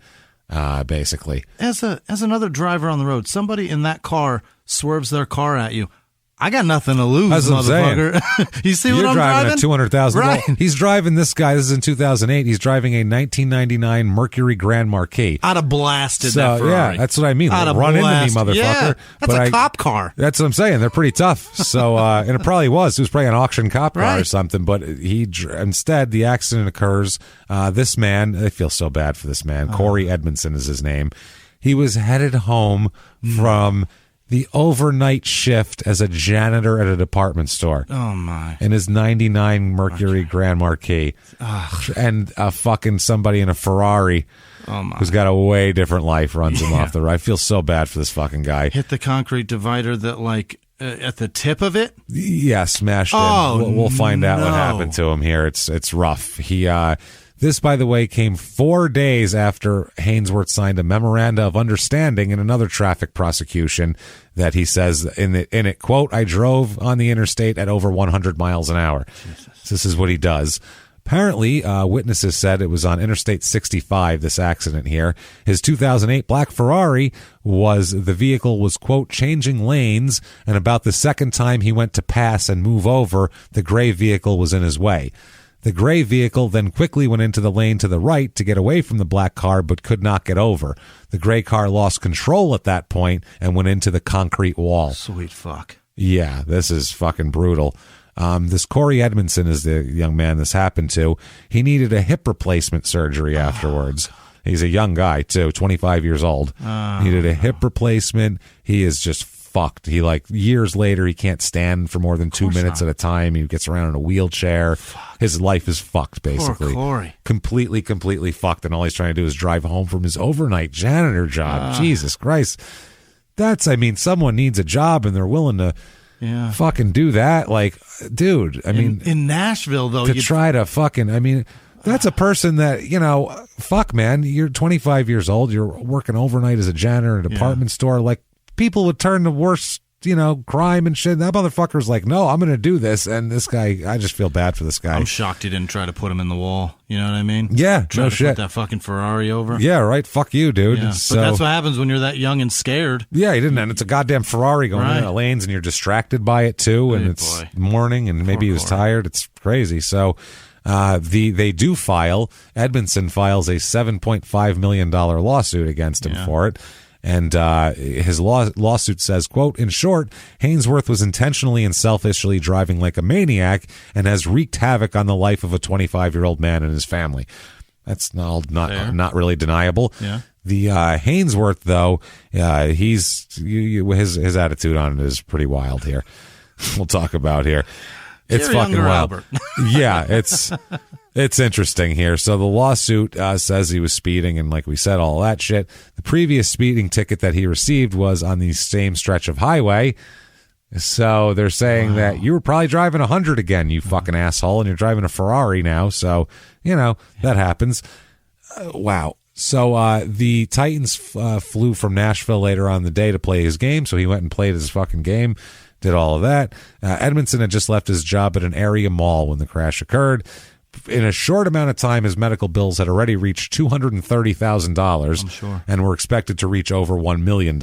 Speaker 1: basically.
Speaker 3: As another driver on the road, somebody in that car swerves their car at you. I got nothing to lose,
Speaker 1: That's what I'm
Speaker 3: motherfucker. You see what
Speaker 1: You're
Speaker 3: I'm driving?
Speaker 1: a $200,000.
Speaker 3: Right.
Speaker 1: He's driving this guy. This is in 2008. He's driving a 1999 Mercury Grand Marquis.
Speaker 3: I'd have blasted
Speaker 1: So,
Speaker 3: that Ferrari.
Speaker 1: yeah, that's what I mean.
Speaker 3: I'd have
Speaker 1: Run
Speaker 3: blasted.
Speaker 1: into me, motherfucker.
Speaker 3: Yeah, that's
Speaker 1: But
Speaker 3: a cop car.
Speaker 1: That's what I'm saying. They're pretty tough. So, and it probably was. It was probably an auction cop car or
Speaker 3: Right.
Speaker 1: something. But instead, the accident occurs. This man, I feel so bad for this man. Corey Edmondson is his name. He was headed home from the overnight shift as a janitor at a department store.
Speaker 3: Oh, my.
Speaker 1: In his 99 Mercury Grand Marquis. And fucking somebody in a Ferrari who's got a way different life runs him off the road. I feel so bad for this fucking guy.
Speaker 3: Hit the concrete divider that, like, at the tip of it?
Speaker 1: Yeah, smashed
Speaker 3: Oh,
Speaker 1: in. We'll find out what
Speaker 3: no.
Speaker 1: happened to him here. It's rough. This, by the way, came 4 days after Haynesworth signed a memoranda of understanding in another traffic prosecution that he says in it, quote, I drove on the interstate at over 100 miles an hour. So this is what he does. Apparently, witnesses said it was on Interstate 65, this accident here. His 2008 black Ferrari the vehicle was, quote, changing lanes, and about the second time he went to pass and move over, the gray vehicle was in his way. The gray vehicle then quickly went into the lane to the right to get away from the black car, but could not get over. The gray car lost control at that point and went into the concrete wall.
Speaker 3: Sweet fuck.
Speaker 1: Yeah, this is fucking brutal. This Corey Edmondson is the young man this happened to. He needed a hip replacement surgery afterwards. He's a young guy, too, 25 years old. Needed a hip replacement. He is just fucked. He, years later, he can't stand for more than 2 minutes at a time. He gets around in a wheelchair. His life is fucked, basically.
Speaker 3: Poor Corey.
Speaker 1: Completely fucked, and all he's trying to do is drive home from his overnight janitor job. Jesus Christ. Someone needs a job, and they're willing to fucking do that. Dude,
Speaker 3: in Nashville, though,
Speaker 1: try to fucking, that's a person that, fuck, man, you're 25 years old, you're working overnight as a janitor in a department store. People would turn to worse, crime and shit. That motherfucker's like, no, I'm going to do this. And this guy, I just feel bad for this guy.
Speaker 3: I'm shocked he didn't try to put him in the wall. You know what I mean?
Speaker 1: Yeah,
Speaker 3: try
Speaker 1: no
Speaker 3: to
Speaker 1: shit.
Speaker 3: Put that fucking Ferrari over.
Speaker 1: Yeah, right. Fuck you, dude.
Speaker 3: Yeah.
Speaker 1: So,
Speaker 3: but that's what happens when you're that young and scared.
Speaker 1: Yeah, he didn't. And it's a goddamn Ferrari going in the lanes, and you're distracted by it too. And it's morning, and maybe he was tired. It's crazy. So they do file. Edmondson files a $7.5 million lawsuit against him for it. And his lawsuit says, quote, in short, Haynesworth was intentionally and selfishly driving like a maniac and has wreaked havoc on the life of a 25-year-old man and his family. That's not really deniable.
Speaker 3: Yeah.
Speaker 1: The Haynesworth, though, his attitude on it is pretty wild here. We'll talk about here. It's fucking wild.
Speaker 3: Albert.
Speaker 1: Yeah, it's interesting here. So the lawsuit says he was speeding, and like we said, all that shit. The previous speeding ticket that he received was on the same stretch of highway. So they're saying that you were probably driving 100 again, you fucking asshole, and you're driving a Ferrari now. So, that happens. Wow. So the Titans flew from Nashville later on in the day to play his game, so he went and played his fucking game. Did all of that. Edmondson had just left his job at an area mall when the crash occurred. In a short amount of time, his medical bills had already reached $230,000
Speaker 3: I'm sure.
Speaker 1: and were expected to reach over $1 million.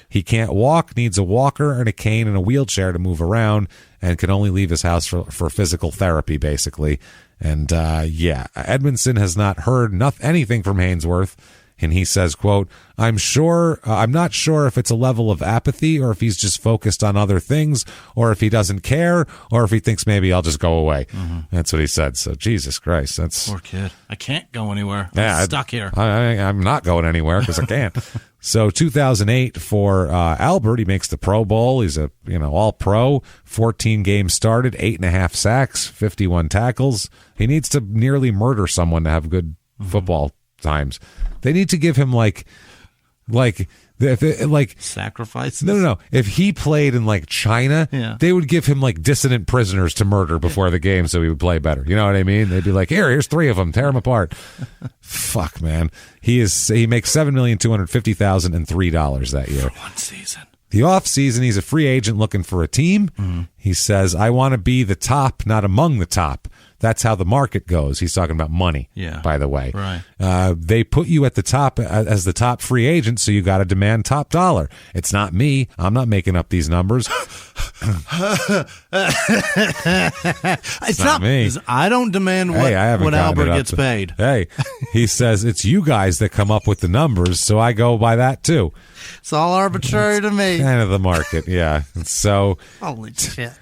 Speaker 1: He can't walk, needs a walker and a cane and a wheelchair to move around, and can only leave his house for physical therapy, basically. And Edmondson has not heard anything from Haynesworth. And he says, quote, I'm not sure if it's a level of apathy or if he's just focused on other things or if he doesn't care or if he thinks maybe I'll just go away. Mm-hmm. That's what he said. So Jesus Christ, that's
Speaker 3: poor kid. I can't go anywhere. I'm stuck here.
Speaker 1: I'm not going anywhere because I can't. So 2008 for Albert, he makes the Pro Bowl. He's a all pro, 14 games started, 8.5 sacks, 51 tackles. He needs to nearly murder someone to have good football times. They need to give him
Speaker 3: sacrifices.
Speaker 1: No. If he played in China, they would give him dissident prisoners to murder before the game, so he would play better. You know what I mean? They'd be like, here's 3 of them, tear them apart. Fuck, man. He makes $7,250,000 and $3 that year.
Speaker 3: For one season.
Speaker 1: The off season, he's a free agent looking for a team. Mm-hmm. He says, I want to be the top, not among the top. That's how the market goes. He's talking about money, by the way.
Speaker 3: Right.
Speaker 1: They put you at the top as the top free agent, so you got to demand top dollar. It's not me. I'm not making up these numbers.
Speaker 3: It's
Speaker 1: not me.
Speaker 3: I don't demand what Albert gets paid.
Speaker 1: Hey, he says it's you guys that come up with the numbers, so I go by that too.
Speaker 3: It's all arbitrary to me.
Speaker 1: Kind of the market, yeah. So
Speaker 3: holy shit.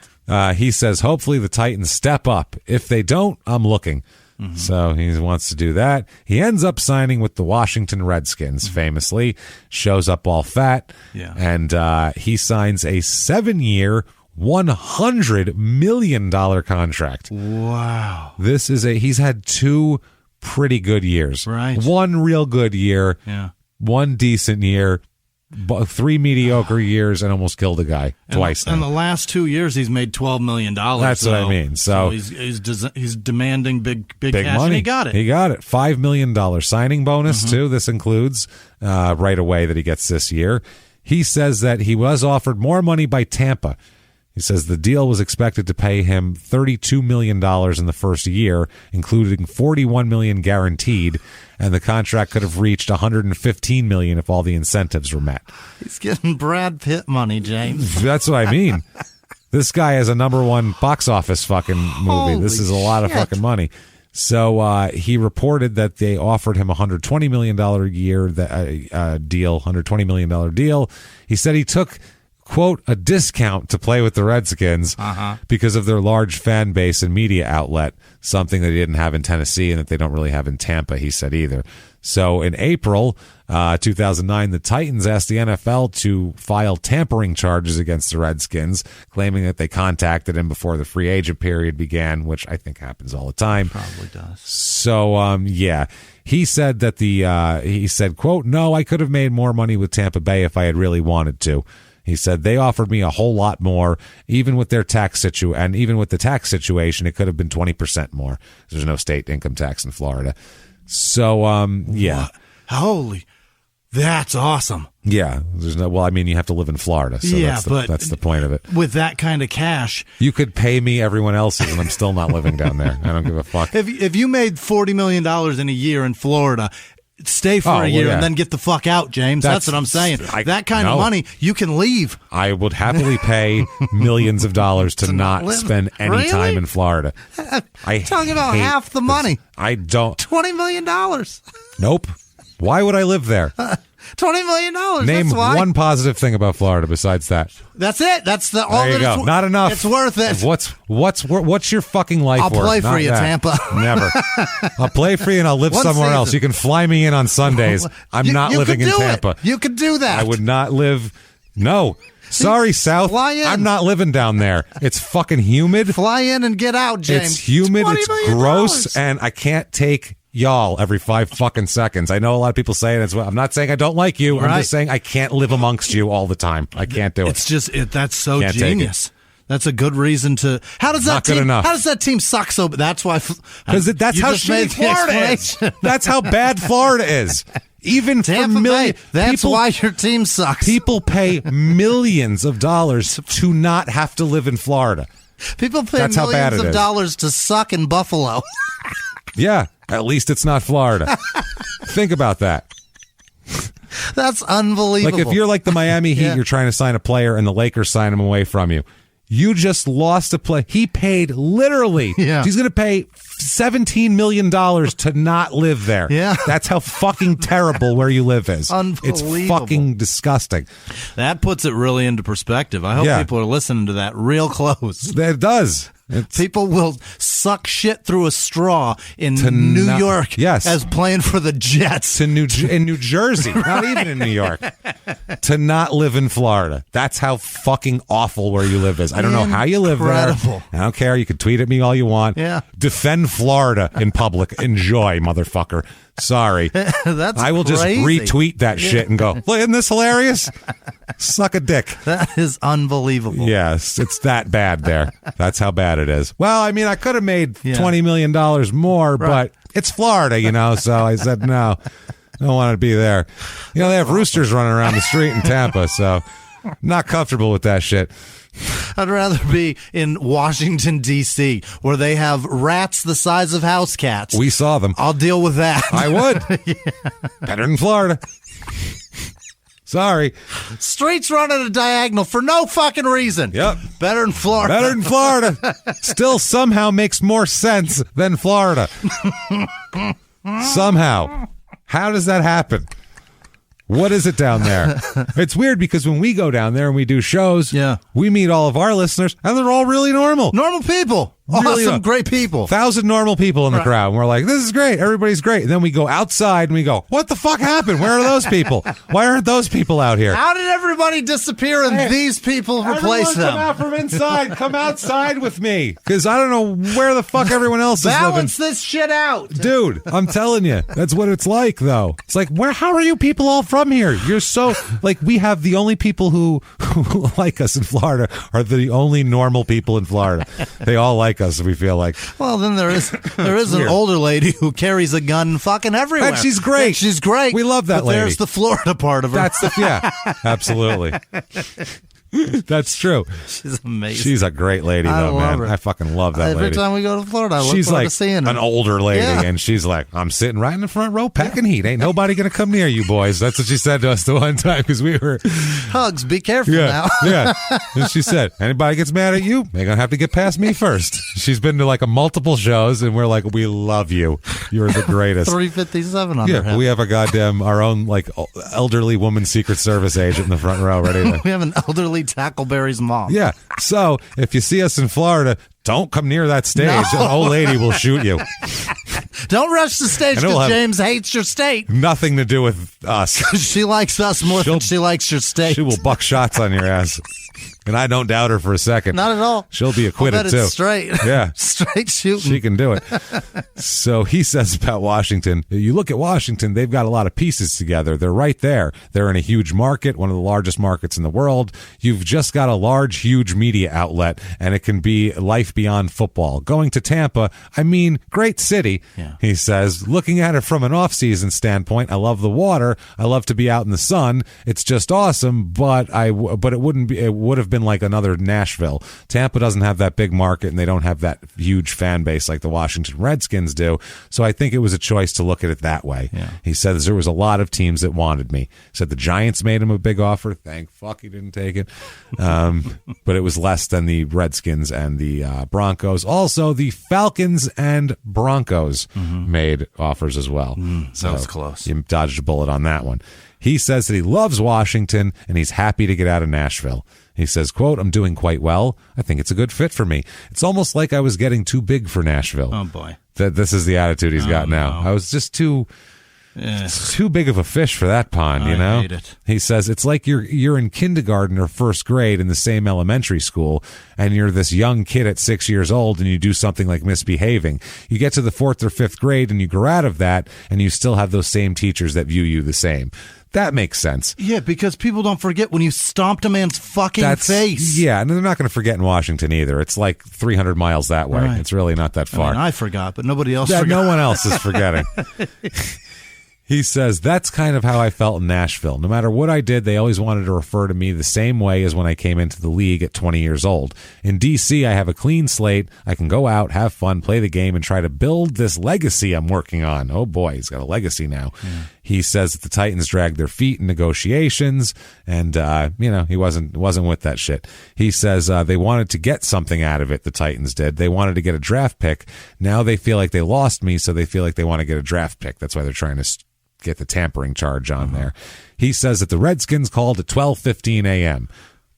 Speaker 1: He says, hopefully the Titans step up. If they don't, I'm looking. Mm-hmm. So he wants to do that. He ends up signing with the Washington Redskins, famously. Shows up all fat.
Speaker 3: Yeah.
Speaker 1: And he signs a 7-year, $100 million contract.
Speaker 3: Wow.
Speaker 1: He's had 2 pretty good years.
Speaker 3: Right.
Speaker 1: 1 real good year.
Speaker 3: Yeah.
Speaker 1: 1 decent year. 3 mediocre years and almost killed a guy twice.
Speaker 3: In the last 2 years, he's made $12 million.
Speaker 1: That's what I mean. So
Speaker 3: he's demanding big cash,
Speaker 1: money.
Speaker 3: and he got it.
Speaker 1: He got it. $5 million signing bonus, too. This includes right away that he gets this year. He says that he was offered more money by Tampa. He says the deal was expected to pay him $32 million in the first year, including $41 million guaranteed, and the contract could have reached $115 million if all the incentives were met.
Speaker 3: He's getting Brad Pitt money, James.
Speaker 1: That's what I mean. This guy has a number-1 box office fucking movie.
Speaker 3: Holy
Speaker 1: this is a lot of
Speaker 3: shit.
Speaker 1: fucking money. So he reported that they offered him a $120 million a year deal, $120 million deal. He said he took, quote, a discount to play with the Redskins because of their large fan base and media outlet, something that he didn't have in Tennessee and that they don't really have in Tampa, he said either. So in April 2009, the Titans asked the NFL to file tampering charges against the Redskins, claiming that they contacted him before the free agent period began, which I think happens all the time.
Speaker 3: Probably does.
Speaker 1: So, yeah. He said that he said, quote, no, I could have made more money with Tampa Bay if I had really wanted to. He said they offered me a whole lot more, even with their tax situation, it could have been 20% more. There's no state income tax in Florida. So, yeah.
Speaker 3: What? Holy, that's awesome.
Speaker 1: Yeah. There's no, well, I mean, you have to live in Florida. So
Speaker 3: yeah,
Speaker 1: that's the point of it.
Speaker 3: With that kind of cash.
Speaker 1: You could pay me everyone else's and I'm still not living down there. I don't give a fuck.
Speaker 3: If you made $40 million in a year in Florida, stay for a year and then get the fuck out, James. That's what I'm saying. That kind of money, you can leave.
Speaker 1: I would happily pay millions of dollars to not spend any time in Florida.
Speaker 3: Talking about half the money.
Speaker 1: I don't.
Speaker 3: $20 million.
Speaker 1: Nope. Why would I live there?
Speaker 3: $20 million.
Speaker 1: Name
Speaker 3: That's why.
Speaker 1: one positive thing about Florida besides that.
Speaker 3: That's it. That's all.
Speaker 1: There you go. Not enough.
Speaker 3: It's worth it.
Speaker 1: What's your fucking life worth?
Speaker 3: I'll play for you, Tampa.
Speaker 1: Never. I'll play for you and I'll live somewhere else. You can fly me in on Sundays. I'm not living in Tampa.
Speaker 3: You could do that.
Speaker 1: I would not live. No. Sorry, South.
Speaker 3: Fly in.
Speaker 1: I'm not living down there. It's fucking humid.
Speaker 3: Fly in and get out, James.
Speaker 1: It's humid. It's gross, and I can't take y'all every 5 fucking seconds. I know a lot of people say it. I'm not saying I don't like you.
Speaker 3: Right.
Speaker 1: I'm just saying I can't live amongst you all the time. I can't do it.
Speaker 3: It's just that's so
Speaker 1: Can't
Speaker 3: genius. That's a good reason to. How does that
Speaker 1: Not good
Speaker 3: team?
Speaker 1: enough.
Speaker 3: How does that team suck so? That's why.
Speaker 1: Because that's how shitty Florida is. That's how bad Florida is. Even
Speaker 3: Tampa
Speaker 1: for millions.
Speaker 3: That's why your team sucks.
Speaker 1: People pay millions of dollars to not have to live in Florida.
Speaker 3: People pay
Speaker 1: That's how bad
Speaker 3: millions
Speaker 1: it
Speaker 3: of
Speaker 1: is.
Speaker 3: dollars to suck in Buffalo.
Speaker 1: Yeah, at least it's not Florida. Think about that.
Speaker 3: That's unbelievable.
Speaker 1: Like if you're like the Miami Heat, you're trying to sign a player and the Lakers sign him away from you. You just lost a play. He paid literally.
Speaker 3: Yeah.
Speaker 1: He's going to pay $17 million to not live there.
Speaker 3: Yeah.
Speaker 1: That's how fucking terrible where you live is.
Speaker 3: Unbelievable.
Speaker 1: It's fucking disgusting.
Speaker 3: That puts it really into perspective. I hope people are listening to that real close.
Speaker 1: It does.
Speaker 3: People will suck shit through a straw in New York as playing for the Jets.
Speaker 1: In New Jersey, not even in New York. To not live in Florida. That's how fucking awful where you live is. I don't know how you live there. I don't care. You can tweet at me all you want.
Speaker 3: Yeah.
Speaker 1: Defend Florida in public. Enjoy, motherfucker. Sorry.
Speaker 3: That's
Speaker 1: I will just
Speaker 3: crazy.
Speaker 1: retweet that shit and go, look, isn't this hilarious? Suck a dick.
Speaker 3: That is unbelievable.
Speaker 1: Yes, it's that bad there. That's how bad it is. Well, I mean, I could have made $20 million more, but it's Florida, so I said, no, I don't want to be there. They have roosters running around the street in Tampa, so I'm not comfortable with that shit.
Speaker 3: I'd rather be in Washington, D.C., where they have rats the size of house cats.
Speaker 1: We saw them.
Speaker 3: I'll deal with that.
Speaker 1: I would. Better than Florida. Sorry.
Speaker 3: Streets run at a diagonal for no fucking reason.
Speaker 1: Yep.
Speaker 3: Better than Florida.
Speaker 1: Better than Florida. Still somehow makes more sense than Florida. Somehow. How does that happen? What is it down there? It's weird because when we go down there and we do shows, we meet all of our listeners and they're all really normal.
Speaker 3: Normal people. Awesome, great people.
Speaker 1: 1,000 normal people in the crowd. And we're like, this is great. Everybody's great. And then we go outside and we go, what the fuck happened? Where are those people? Why aren't those people out here?
Speaker 3: How did everybody disappear and these people replace them?
Speaker 1: Come out from inside. Come outside with me. Because I don't know where the fuck everyone else is living.
Speaker 3: Balance this shit out.
Speaker 1: Dude, I'm telling you, that's what it's like, though. It's like, how are you people all from here? You're so, like, we have the only people who like us in Florida are the only normal people in Florida. They all like us, we feel like.
Speaker 3: Well, then there is an older lady who carries a gun fucking everywhere.
Speaker 1: And she's great.
Speaker 3: Yeah, she's great.
Speaker 1: We love that lady.
Speaker 3: There's the Florida part of her.
Speaker 1: Yeah, absolutely. That's true.
Speaker 3: She's amazing.
Speaker 1: She's a great lady, though, man.
Speaker 3: Her.
Speaker 1: I fucking love that lady.
Speaker 3: Every time we go to Florida, I look
Speaker 1: she's
Speaker 3: forward
Speaker 1: like
Speaker 3: to seeing her.
Speaker 1: An older lady, and she's like, I'm sitting right in the front row packing heat. Ain't nobody going to come near you boys. That's what she said to us the one time because we were...
Speaker 3: Hugs, be careful now.
Speaker 1: Yeah. And she said, anybody gets mad at you, they're going to have to get past me first. She's been to like multiple shows, and we're like, we love you. You're the greatest.
Speaker 3: 357 under him.
Speaker 1: We have our own like elderly woman Secret Service agent in the front row ready to...
Speaker 3: We have an elderly Tackleberry's mom.
Speaker 1: Yeah. So if you see us in Florida, don't come near that stage. An old lady will shoot you.
Speaker 3: Don't rush the stage because James hates your state.
Speaker 1: Nothing to do with us.
Speaker 3: She likes us more than she likes your state.
Speaker 1: She will buck shots on your ass. And I don't doubt her for a second.
Speaker 3: Not at all.
Speaker 1: She'll be acquitted,
Speaker 3: I'll bet
Speaker 1: too.
Speaker 3: It's straight.
Speaker 1: Yeah.
Speaker 3: Straight shooting.
Speaker 1: She can do it. So he says about Washington, you look at Washington, they've got a lot of pieces together. They're right there. They're in a huge market, one of the largest markets in the world. You've just got a large, huge media outlet, and it can be life beyond football. Going to Tampa, I mean, great city, he says. Looking at it from an off-season standpoint, I love the water. I love to be out in the sun. It's just awesome, but it would have been like another Nashville. Tampa doesn't have that big market, and they don't have that huge fan base like the Washington Redskins do. So I think it was a choice to look at it that way. Yeah. He says there was a lot of teams that wanted me. Said the Giants made him a big offer. Thank fuck he didn't take it. But it was less than the Redskins and the Broncos. Also, the Falcons and Broncos made offers as well.
Speaker 3: So that was close.
Speaker 1: You dodged a bullet on that one. He says that he loves Washington and he's happy to get out of Nashville. He says, quote, I'm doing quite well. I think it's a good fit for me. It's almost like I was getting too big for Nashville.
Speaker 3: Oh, boy.
Speaker 1: This is the attitude he's got now. I was just too big of a fish for that pond, you know?
Speaker 3: I hate it.
Speaker 1: He says, it's like you're in kindergarten or first grade in the same elementary school, and you're this young kid at 6 years old, and you do something like misbehaving. You get to the 4th or 5th grade, and you grow out of that, and you still have those same teachers that view you the same. That makes sense.
Speaker 3: Yeah, because people don't forget when you stomped a man's fucking face.
Speaker 1: Yeah, and they're not going to forget in Washington either. It's like 300 miles that way.
Speaker 3: Right.
Speaker 1: It's really not that far.
Speaker 3: I mean, I forgot, but nobody else forgot.
Speaker 1: No one else is forgetting. He says, that's kind of how I felt in Nashville. No matter what I did, they always wanted to refer to me the same way as when I came into the league at 20 years old. In D.C., I have a clean slate. I can go out, have fun, play the game, and try to build this legacy I'm working on. Oh, boy, he's got a legacy now. Yeah. He says that the Titans dragged their feet in negotiations, and, he wasn't with that shit. He says they wanted to get something out of it, the Titans did. They wanted to get a draft pick. Now they feel like they lost me, so they feel like they want to get a draft pick. That's why they're trying to get the tampering charge on there. He says that the Redskins called at 12:15 a.m.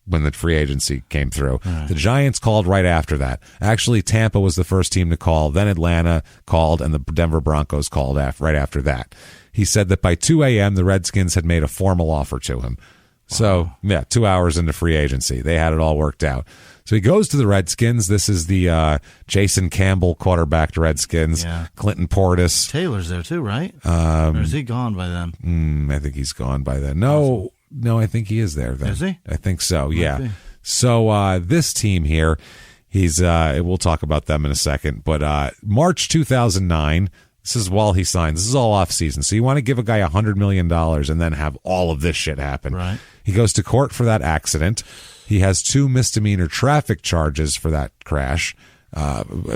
Speaker 1: when the free agency came through. Right. The Giants called right after that. Actually, Tampa was the first team to call. Then Atlanta called, and the Denver Broncos called right after that. He said that by 2 a.m., the Redskins had made a formal offer to him. So, 2 hours into free agency. They had it all worked out. So he goes to the Redskins. This is the Jason Campbell quarterbacked Redskins. Yeah. Clinton Portis.
Speaker 3: Taylor's there too, right? Or is he gone by then?
Speaker 1: I think he's gone by then. No, I think he is there then.
Speaker 3: Is he?
Speaker 1: I think so, yeah. So this team here, we'll talk about them in a second, but March 2009, this is while he signs. This is all off season. So you want to give a guy $100 million and then have all of this shit happen.
Speaker 3: Right.
Speaker 1: He goes to court for that accident. He has 2 misdemeanor traffic charges for that crash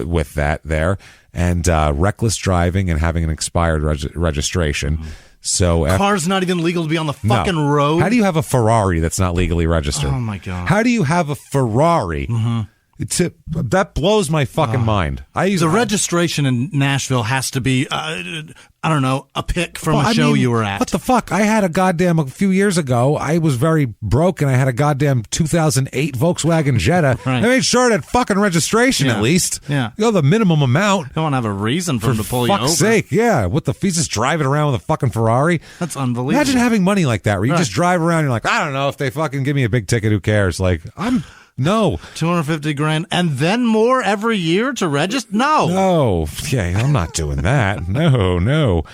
Speaker 1: with that there, and reckless driving and having an expired registration. Mm-hmm. So
Speaker 3: car's not even legal to be on the fucking road.
Speaker 1: How do you have a Ferrari that's not legally registered?
Speaker 3: Oh, my God.
Speaker 1: How do you have a Ferrari?
Speaker 3: Mm-hmm.
Speaker 1: That blows my fucking mind.
Speaker 3: The registration in Nashville has to be, I don't know, a pick from a show you were at.
Speaker 1: What the fuck? I had a few years ago, I was very broke, and I had a goddamn 2008 Volkswagen Jetta.
Speaker 3: Right.
Speaker 1: I made sure it had fucking registration at least.
Speaker 3: Yeah.
Speaker 1: You know, the minimum amount.
Speaker 3: You don't have a reason for him to pull you over.
Speaker 1: For fuck's sake, yeah. What the he's just driving around with a fucking Ferrari?
Speaker 3: That's unbelievable.
Speaker 1: Imagine having money like that, where you just drive around and you're like, I don't know, if they fucking give me a big ticket, who cares? Like, no.
Speaker 3: $250,000 and then more every year to register? No.
Speaker 1: Yeah, I'm not doing that. No.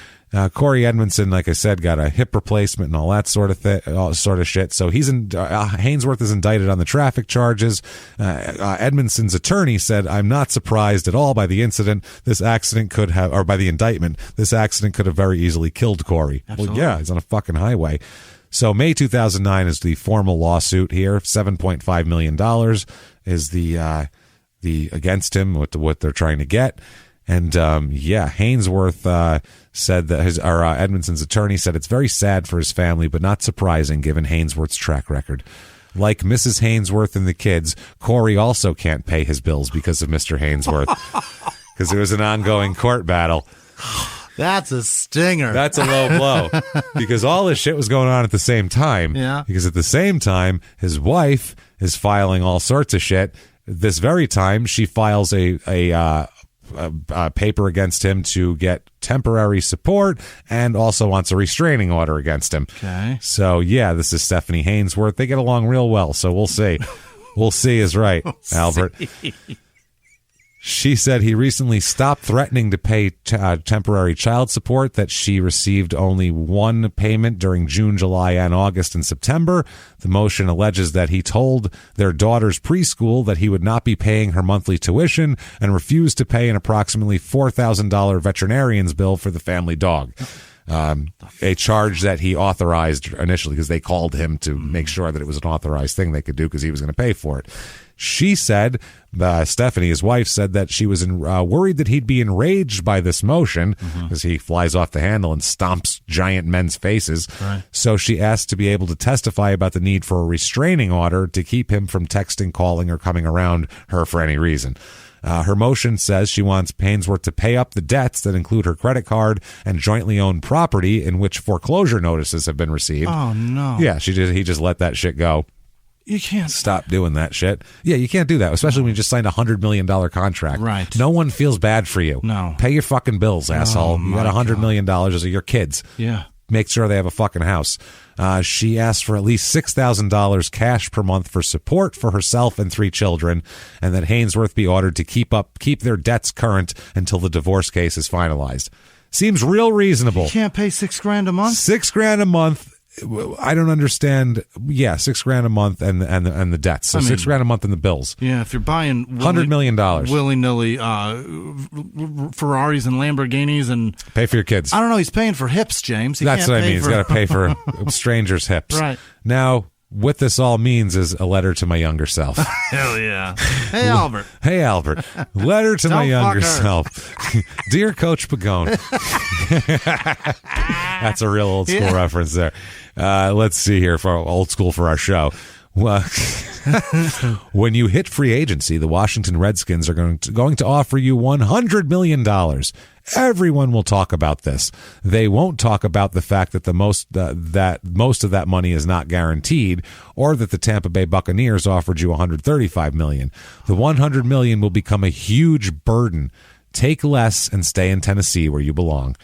Speaker 1: Corey Edmondson, like I said, got a hip replacement and all that sort of shit. So he's Haynesworth is indicted on the traffic charges. Edmondson's attorney said, "I'm not surprised at all by the incident. This accident could have, or by the indictment, this accident could have very easily killed Corey."
Speaker 3: Absolutely.
Speaker 1: Well, yeah, he's on a fucking highway. So May 2009 is the formal lawsuit here. $7.5 million is the against him, what they're trying to get. And Haynesworth said that Edmondson's attorney said it's very sad for his family, but not surprising given Haynesworth's track record. Like Mrs. Haynesworth and the kids, Corey also can't pay his bills because of Mr. Haynesworth, because there was an ongoing court battle.
Speaker 3: That's a stinger.
Speaker 1: That's a low blow, because all this shit was going on at the same time.
Speaker 3: Yeah.
Speaker 1: Because at the same time, his wife is filing all sorts of shit. This very time, she files a paper against him to get temporary support, and also wants a restraining order against him.
Speaker 3: Okay.
Speaker 1: So yeah, this is Stephanie Haynesworth. They get along real well. So we'll see. We'll see is right, Albert. She said he recently stopped threatening to pay temporary child support, that she received only one payment during June, July, and August and September. The motion alleges that he told their daughter's preschool that he would not be paying her monthly tuition and refused to pay an approximately $4,000 veterinarian's bill for the family dog. A charge that he authorized initially, because they called him to make sure that it was an authorized thing they could do, because he was going to pay for it. She said, Stephanie, his wife, said that she was worried that he'd be enraged by this motion, because he flies off the handle and stomps giant men's faces.
Speaker 3: Right.
Speaker 1: So she asked to be able to testify about the need for a restraining order to keep him from texting, calling, or coming around her for any reason. Her motion says she wants Haynesworth to pay up the debts that include her credit card and jointly owned property in which foreclosure notices have been received.
Speaker 3: Oh, no.
Speaker 1: Yeah, he just let that shit go.
Speaker 3: You can't
Speaker 1: stop doing that shit. Yeah, you can't do that, especially when you just signed a $100 million contract.
Speaker 3: Right.
Speaker 1: No one feels bad for you.
Speaker 3: No.
Speaker 1: Pay your fucking bills, asshole. You got $100 million. Those are your kids.
Speaker 3: Yeah.
Speaker 1: Make sure they have a fucking house. She asked for at least $6,000 cash per month for support for herself and 3 children, and that Haynesworth be ordered to keep their debts current until the divorce case is finalized. Seems real reasonable.
Speaker 3: You can't pay $6,000 a month?
Speaker 1: $6,000 a month. I don't understand. Yeah, $6,000 a month and the debts. So $6,000 a month and the bills.
Speaker 3: Yeah, if you're buying
Speaker 1: $100 million
Speaker 3: willy-nilly Ferraris and Lamborghinis and
Speaker 1: pay for your kids.
Speaker 3: I don't know. He's paying for hips, James.
Speaker 1: That's what I mean. He's got to pay for strangers' hips.
Speaker 3: Right.
Speaker 1: Now, what this all means is a letter to my younger self.
Speaker 3: Hell yeah. Hey, Albert.
Speaker 1: Hey, Albert. Letter to my younger self. Dear Coach Pagone. That's a real old school reference there. Let's see here for old school for our show. Well, when you hit free agency, the Washington Redskins are going to offer you $100 million. Everyone will talk about this. They won't talk about the fact that most of that money is not guaranteed, or that the Tampa Bay Buccaneers offered you $135 million. The $100 million will become a huge burden. Take less and stay in Tennessee where you belong.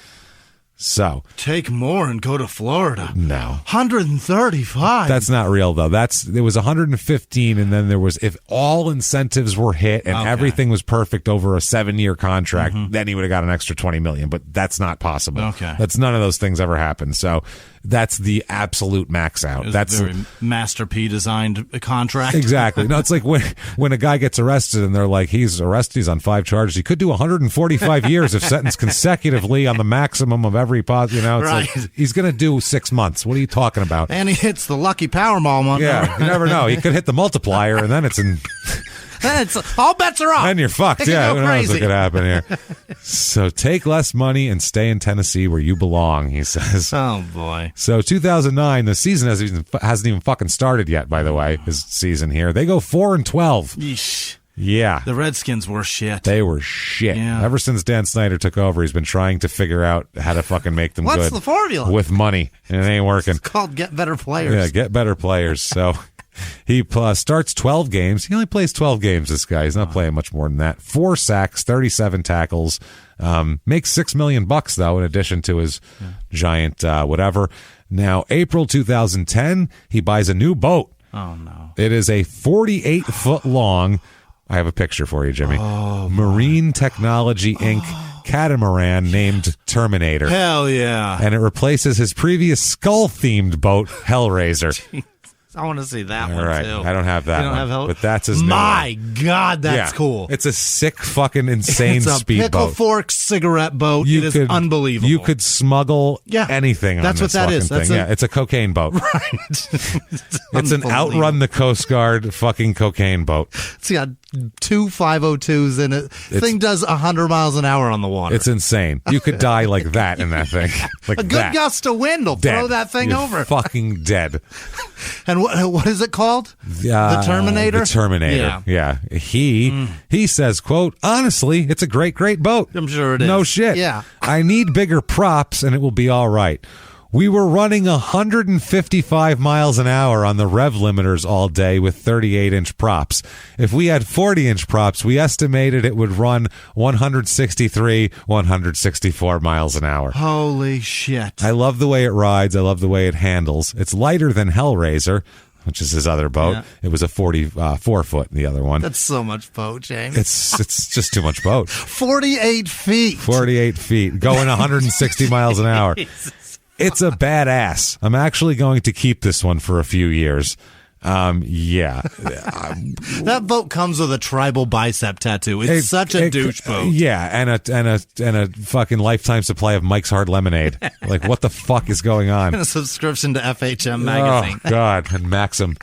Speaker 1: So
Speaker 3: take more and go to Florida.
Speaker 1: No,
Speaker 3: 135.
Speaker 1: That's not real though. There was 115, and then there was, if all incentives were hit and everything was perfect over a 7-year contract, then he would have got an extra $20 million. But that's not possible.
Speaker 3: Okay,
Speaker 1: that's none of those things ever happened. So that's the absolute max out.
Speaker 3: That's a very Master P designed contract.
Speaker 1: Exactly. No, it's like when a guy gets arrested and they're like, he's arrested, he's on 5 charges. He could do 145 years if sentenced consecutively on the maximum of every it's
Speaker 3: right.
Speaker 1: Like, he's going to do 6 months. What are you talking about?
Speaker 3: And he hits the lucky Powerball one.
Speaker 1: Yeah, you never know. He could hit the multiplier, and then it's in.
Speaker 3: All bets are off.
Speaker 1: Then you're fucked. Yeah, who knows what could happen here? So take less money and stay in Tennessee where you belong, he says.
Speaker 3: Oh, boy.
Speaker 1: So 2009, the season hasn't even fucking started yet, by the way, his season here. They go 4-12.
Speaker 3: Yeesh.
Speaker 1: Yeah.
Speaker 3: The Redskins were shit.
Speaker 1: They were shit.
Speaker 3: Yeah.
Speaker 1: Ever since Dan Snyder took over, he's been trying to figure out how to fucking make them
Speaker 3: What's
Speaker 1: good.
Speaker 3: the formula?
Speaker 1: With money, and it ain't working.
Speaker 3: It's called get better players.
Speaker 1: Yeah, get better players. So he starts 12 games. He only plays 12 games, this guy. He's not playing much more than that. 4 sacks, 37 tackles. Makes $6 million, though, in addition to his giant whatever. Now, April 2010, he buys a new boat.
Speaker 3: Oh, no.
Speaker 1: It is a 48-foot long... I have a picture for you, Jimmy. Marine Technology Inc. catamaran named Terminator.
Speaker 3: Hell yeah.
Speaker 1: And it replaces his previous skull-themed boat, Hellraiser.
Speaker 3: I want to see that
Speaker 1: All
Speaker 3: one,
Speaker 1: right.
Speaker 3: too.
Speaker 1: I don't have that
Speaker 3: You don't
Speaker 1: one,
Speaker 3: have
Speaker 1: but that's his
Speaker 3: My
Speaker 1: new one.
Speaker 3: God, that's
Speaker 1: Yeah.
Speaker 3: cool.
Speaker 1: It's a sick, fucking insane
Speaker 3: It's a
Speaker 1: speedboat.
Speaker 3: pickle fork cigarette boat. It is unbelievable.
Speaker 1: You could smuggle anything on
Speaker 3: That's
Speaker 1: this
Speaker 3: what that
Speaker 1: fucking
Speaker 3: is. That's
Speaker 1: thing. Yeah, it's a cocaine boat.
Speaker 3: Right.
Speaker 1: It's an outrun the Coast Guard fucking cocaine boat.
Speaker 3: It's got 2 502s in it. Thing does 100 miles an hour on the water.
Speaker 1: It's insane. You could die like that in that thing. Like
Speaker 3: a good
Speaker 1: that.
Speaker 3: gust of wind will
Speaker 1: Dead.
Speaker 3: throw that thing
Speaker 1: You're
Speaker 3: over.
Speaker 1: Fucking dead.
Speaker 3: And what is it called? The Terminator?
Speaker 1: The Terminator. Yeah. He says, quote, honestly, it's a great boat.
Speaker 3: I'm sure it is.
Speaker 1: No shit.
Speaker 3: Yeah.
Speaker 1: I need bigger props and it will be all right. We were running 155 miles an hour on the rev limiters all day with 38-inch props. If we had 40-inch props, we estimated it would run 163, 164 miles an hour.
Speaker 3: Holy shit.
Speaker 1: I love the way it rides. I love the way it handles. It's lighter than Hellraiser, which is his other boat.
Speaker 3: Yeah.
Speaker 1: It was a 44-foot, the other one.
Speaker 3: That's so much boat, James.
Speaker 1: It's just too much boat.
Speaker 3: 48 feet.
Speaker 1: 48 feet, going 160 miles an hour. It's a badass. I'm actually going to keep this one for a few years. Yeah.
Speaker 3: That boat comes with a tribal bicep tattoo. It's such a douche boat.
Speaker 1: Yeah, and a fucking lifetime supply of Mike's Hard Lemonade. Like, what the fuck is going on?
Speaker 3: And a subscription to FHM magazine.
Speaker 1: Oh, God. And Maxim.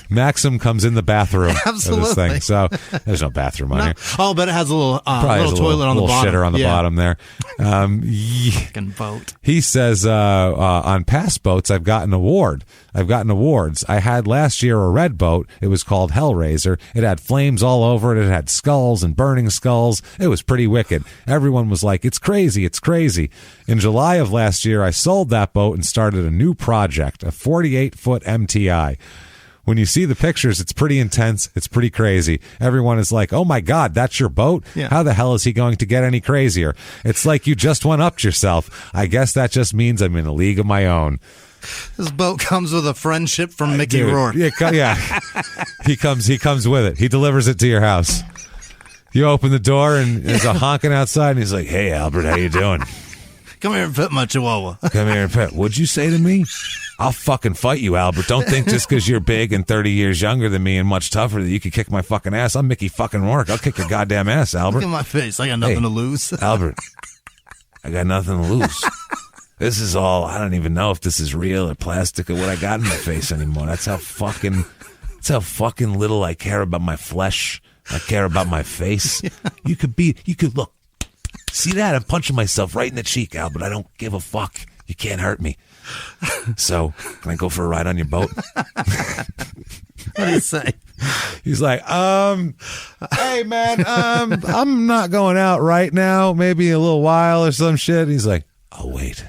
Speaker 1: Maxim comes in the bathroom
Speaker 3: Absolutely.
Speaker 1: of this thing. So there's no bathroom on here.
Speaker 3: Oh, but it has a little
Speaker 1: Probably
Speaker 3: toilet on the bottom.
Speaker 1: Shitter on the bottom there.
Speaker 3: Fucking boat.
Speaker 1: He says, on past boats, I've gotten awards. I had last year a red boat. It was called Hellraiser. It had flames all over it. It had skulls and burning skulls. It was pretty wicked. Everyone was like, it's crazy. It's crazy. In July of last year, I sold that boat and started a new project, a 48-foot MTI. When you see the pictures, it's pretty intense. It's pretty crazy. Everyone is like, oh, my God, that's your boat?
Speaker 3: Yeah.
Speaker 1: How the hell is he going to get any crazier? It's like you just one-upped yourself. I guess that just means I'm in a league of my own.
Speaker 3: This boat comes with a friendship from Mickey
Speaker 1: Dude,
Speaker 3: Rourke.
Speaker 1: Yeah. He comes with it. He delivers it to your house. You open the door, and there's a honking outside, and he's like, hey, Albert, how you doing?
Speaker 3: Come here and pet my chihuahua.
Speaker 1: Come here and pet. What'd you say to me? I'll fucking fight you, Albert. Don't think just because you're big and 30 years younger than me and much tougher that you could kick my fucking ass. I'm Mickey fucking Rourke. I'll kick your goddamn ass, Albert.
Speaker 3: Look at my face. I got nothing to lose.
Speaker 1: Albert, I got nothing to lose. This is all, I don't even know if this is real or plastic or what I got in my face anymore. That's how fucking little I care about my flesh. I care about my face. You could look. See that? I'm punching myself right in the cheek, Albert. I don't give a fuck. You can't hurt me. So, can I go for a ride on your boat?
Speaker 3: What do you say?
Speaker 1: He's like, hey, man, I'm not going out right now. Maybe a little while or some shit. He's like, oh, wait.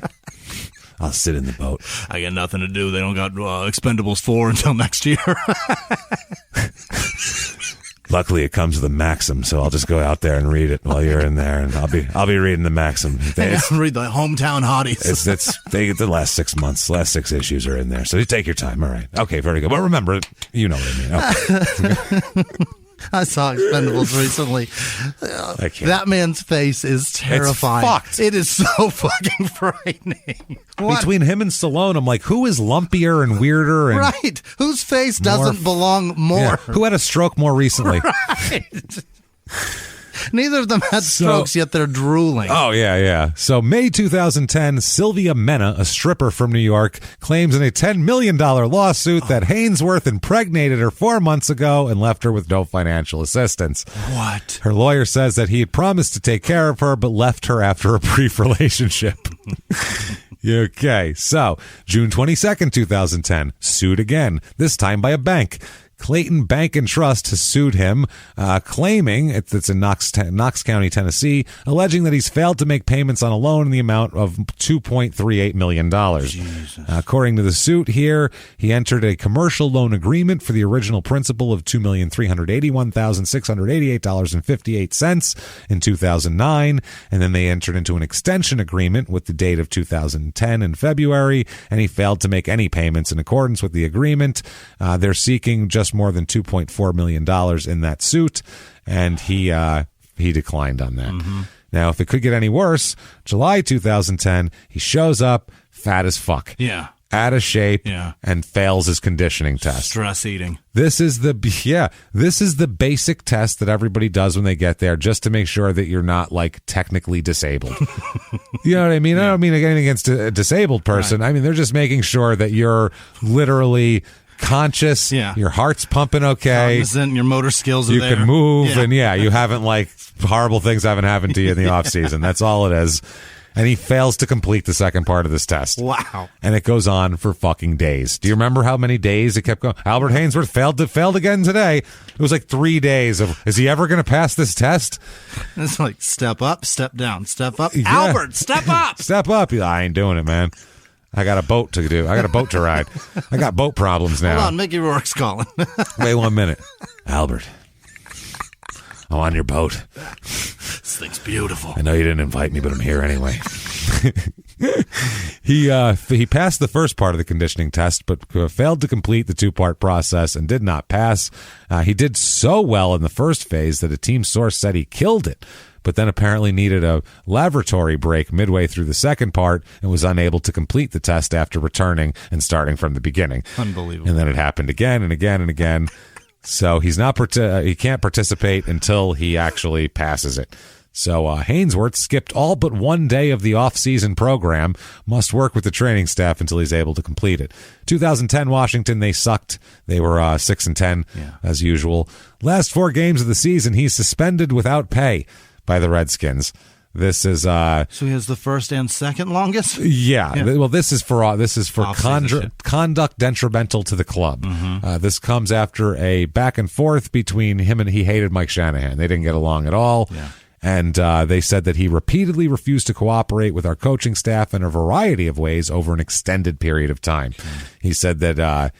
Speaker 1: I'll sit in the boat.
Speaker 3: I got nothing to do. They don't got Expendables 4 until next year.
Speaker 1: Luckily, it comes with a Maxim, so I'll just go out there and read it while you're in there, and I'll be reading the Maxim.
Speaker 3: Read the Hometown Hotties.
Speaker 1: They get the last 6 months, last 6 issues are in there, so you take your time. All right, okay, very good. But remember, you know what I mean. Okay.
Speaker 3: I saw Expendables recently. That man's face is terrifying.
Speaker 1: It's fucked.
Speaker 3: It is so fucking frightening.
Speaker 1: Between him and Stallone, I'm like, who is lumpier and weirder? And
Speaker 3: right. Whose face doesn't belong more?
Speaker 1: Yeah. Who had a stroke more recently?
Speaker 3: Right. Neither of them had strokes, yet they're drooling.
Speaker 1: Oh, yeah. So May 2010, Sylvia Mena, a stripper from New York, claims in a $10 million lawsuit that Haynesworth impregnated her 4 months ago and left her with no financial assistance.
Speaker 3: What?
Speaker 1: Her lawyer says that he had promised to take care of her, but left her after a brief relationship. Okay, so June 22nd, 2010, sued again, this time by a bank. Clayton Bank and Trust has sued him, claiming it's in Knox County, Tennessee, alleging that he's failed to make payments on a loan in the amount of $2.38 million. According to the suit here, he entered a commercial loan agreement for the original principal of $2,381,688.58 in 2009, and then they entered into an extension agreement with the date of 2010 in February, and he failed to make any payments in accordance with the agreement. They're seeking just more than $2.4 million in that suit, and he declined on that. Now, if it could get any worse, July 2010, he shows up fat as fuck.
Speaker 3: Yeah.
Speaker 1: Out of shape, and fails his conditioning test.
Speaker 3: Stress eating.
Speaker 1: This is the basic test that everybody does when they get there, just to make sure that you're not like technically disabled. You know what I mean? I don't mean anything against a disabled person. Right. I mean, they're just making sure that you're literally conscious. Yeah. Your heart's pumping okay.
Speaker 3: Cognizant, your motor skills are
Speaker 1: you
Speaker 3: there.
Speaker 1: You can move, and you haven't like horrible things haven't happened to you in the off season. That's all it is. And he fails to complete the second part of this test.
Speaker 3: Wow.
Speaker 1: And it goes on for fucking days. Do you remember how many days it kept going? Albert Haynesworth failed again today. It was like 3 days of, is he ever going to pass this test?
Speaker 3: It's like step up, step down, step up. Yeah. Albert, step up.
Speaker 1: Step up. I ain't doing it, man. I got a boat to do. I got a boat to ride. I got boat problems now.
Speaker 3: Hold on, Mickey Rourke's calling.
Speaker 1: Wait 1 minute. Albert, I'm on your boat.
Speaker 3: This thing's beautiful.
Speaker 1: I know you didn't invite me, but I'm here anyway. He passed the first part of the conditioning test, but failed to complete the 2-part process and did not pass. He did so well in the first phase that a team source said he killed it, but then apparently needed a laboratory break midway through the second part and was unable to complete the test after returning and starting from the beginning.
Speaker 3: Unbelievable.
Speaker 1: And then it happened again and again and again. So he can't participate until he actually passes it. So Haynesworth skipped all but 1 day of the off-season program, must work with the training staff until he's able to complete it. 2010 Washington, they sucked. They were 6-10 as usual. Last 4 games of the season, he's suspended without pay by the Redskins. This is
Speaker 3: so he has the first and second longest.
Speaker 1: Yeah. Well, this is for conduct detrimental to the club. This comes after a back and forth between him and he hated Mike Shanahan. They didn't get along at all. And they said that he repeatedly refused to cooperate with our coaching staff in a variety of ways over an extended period of time. He said that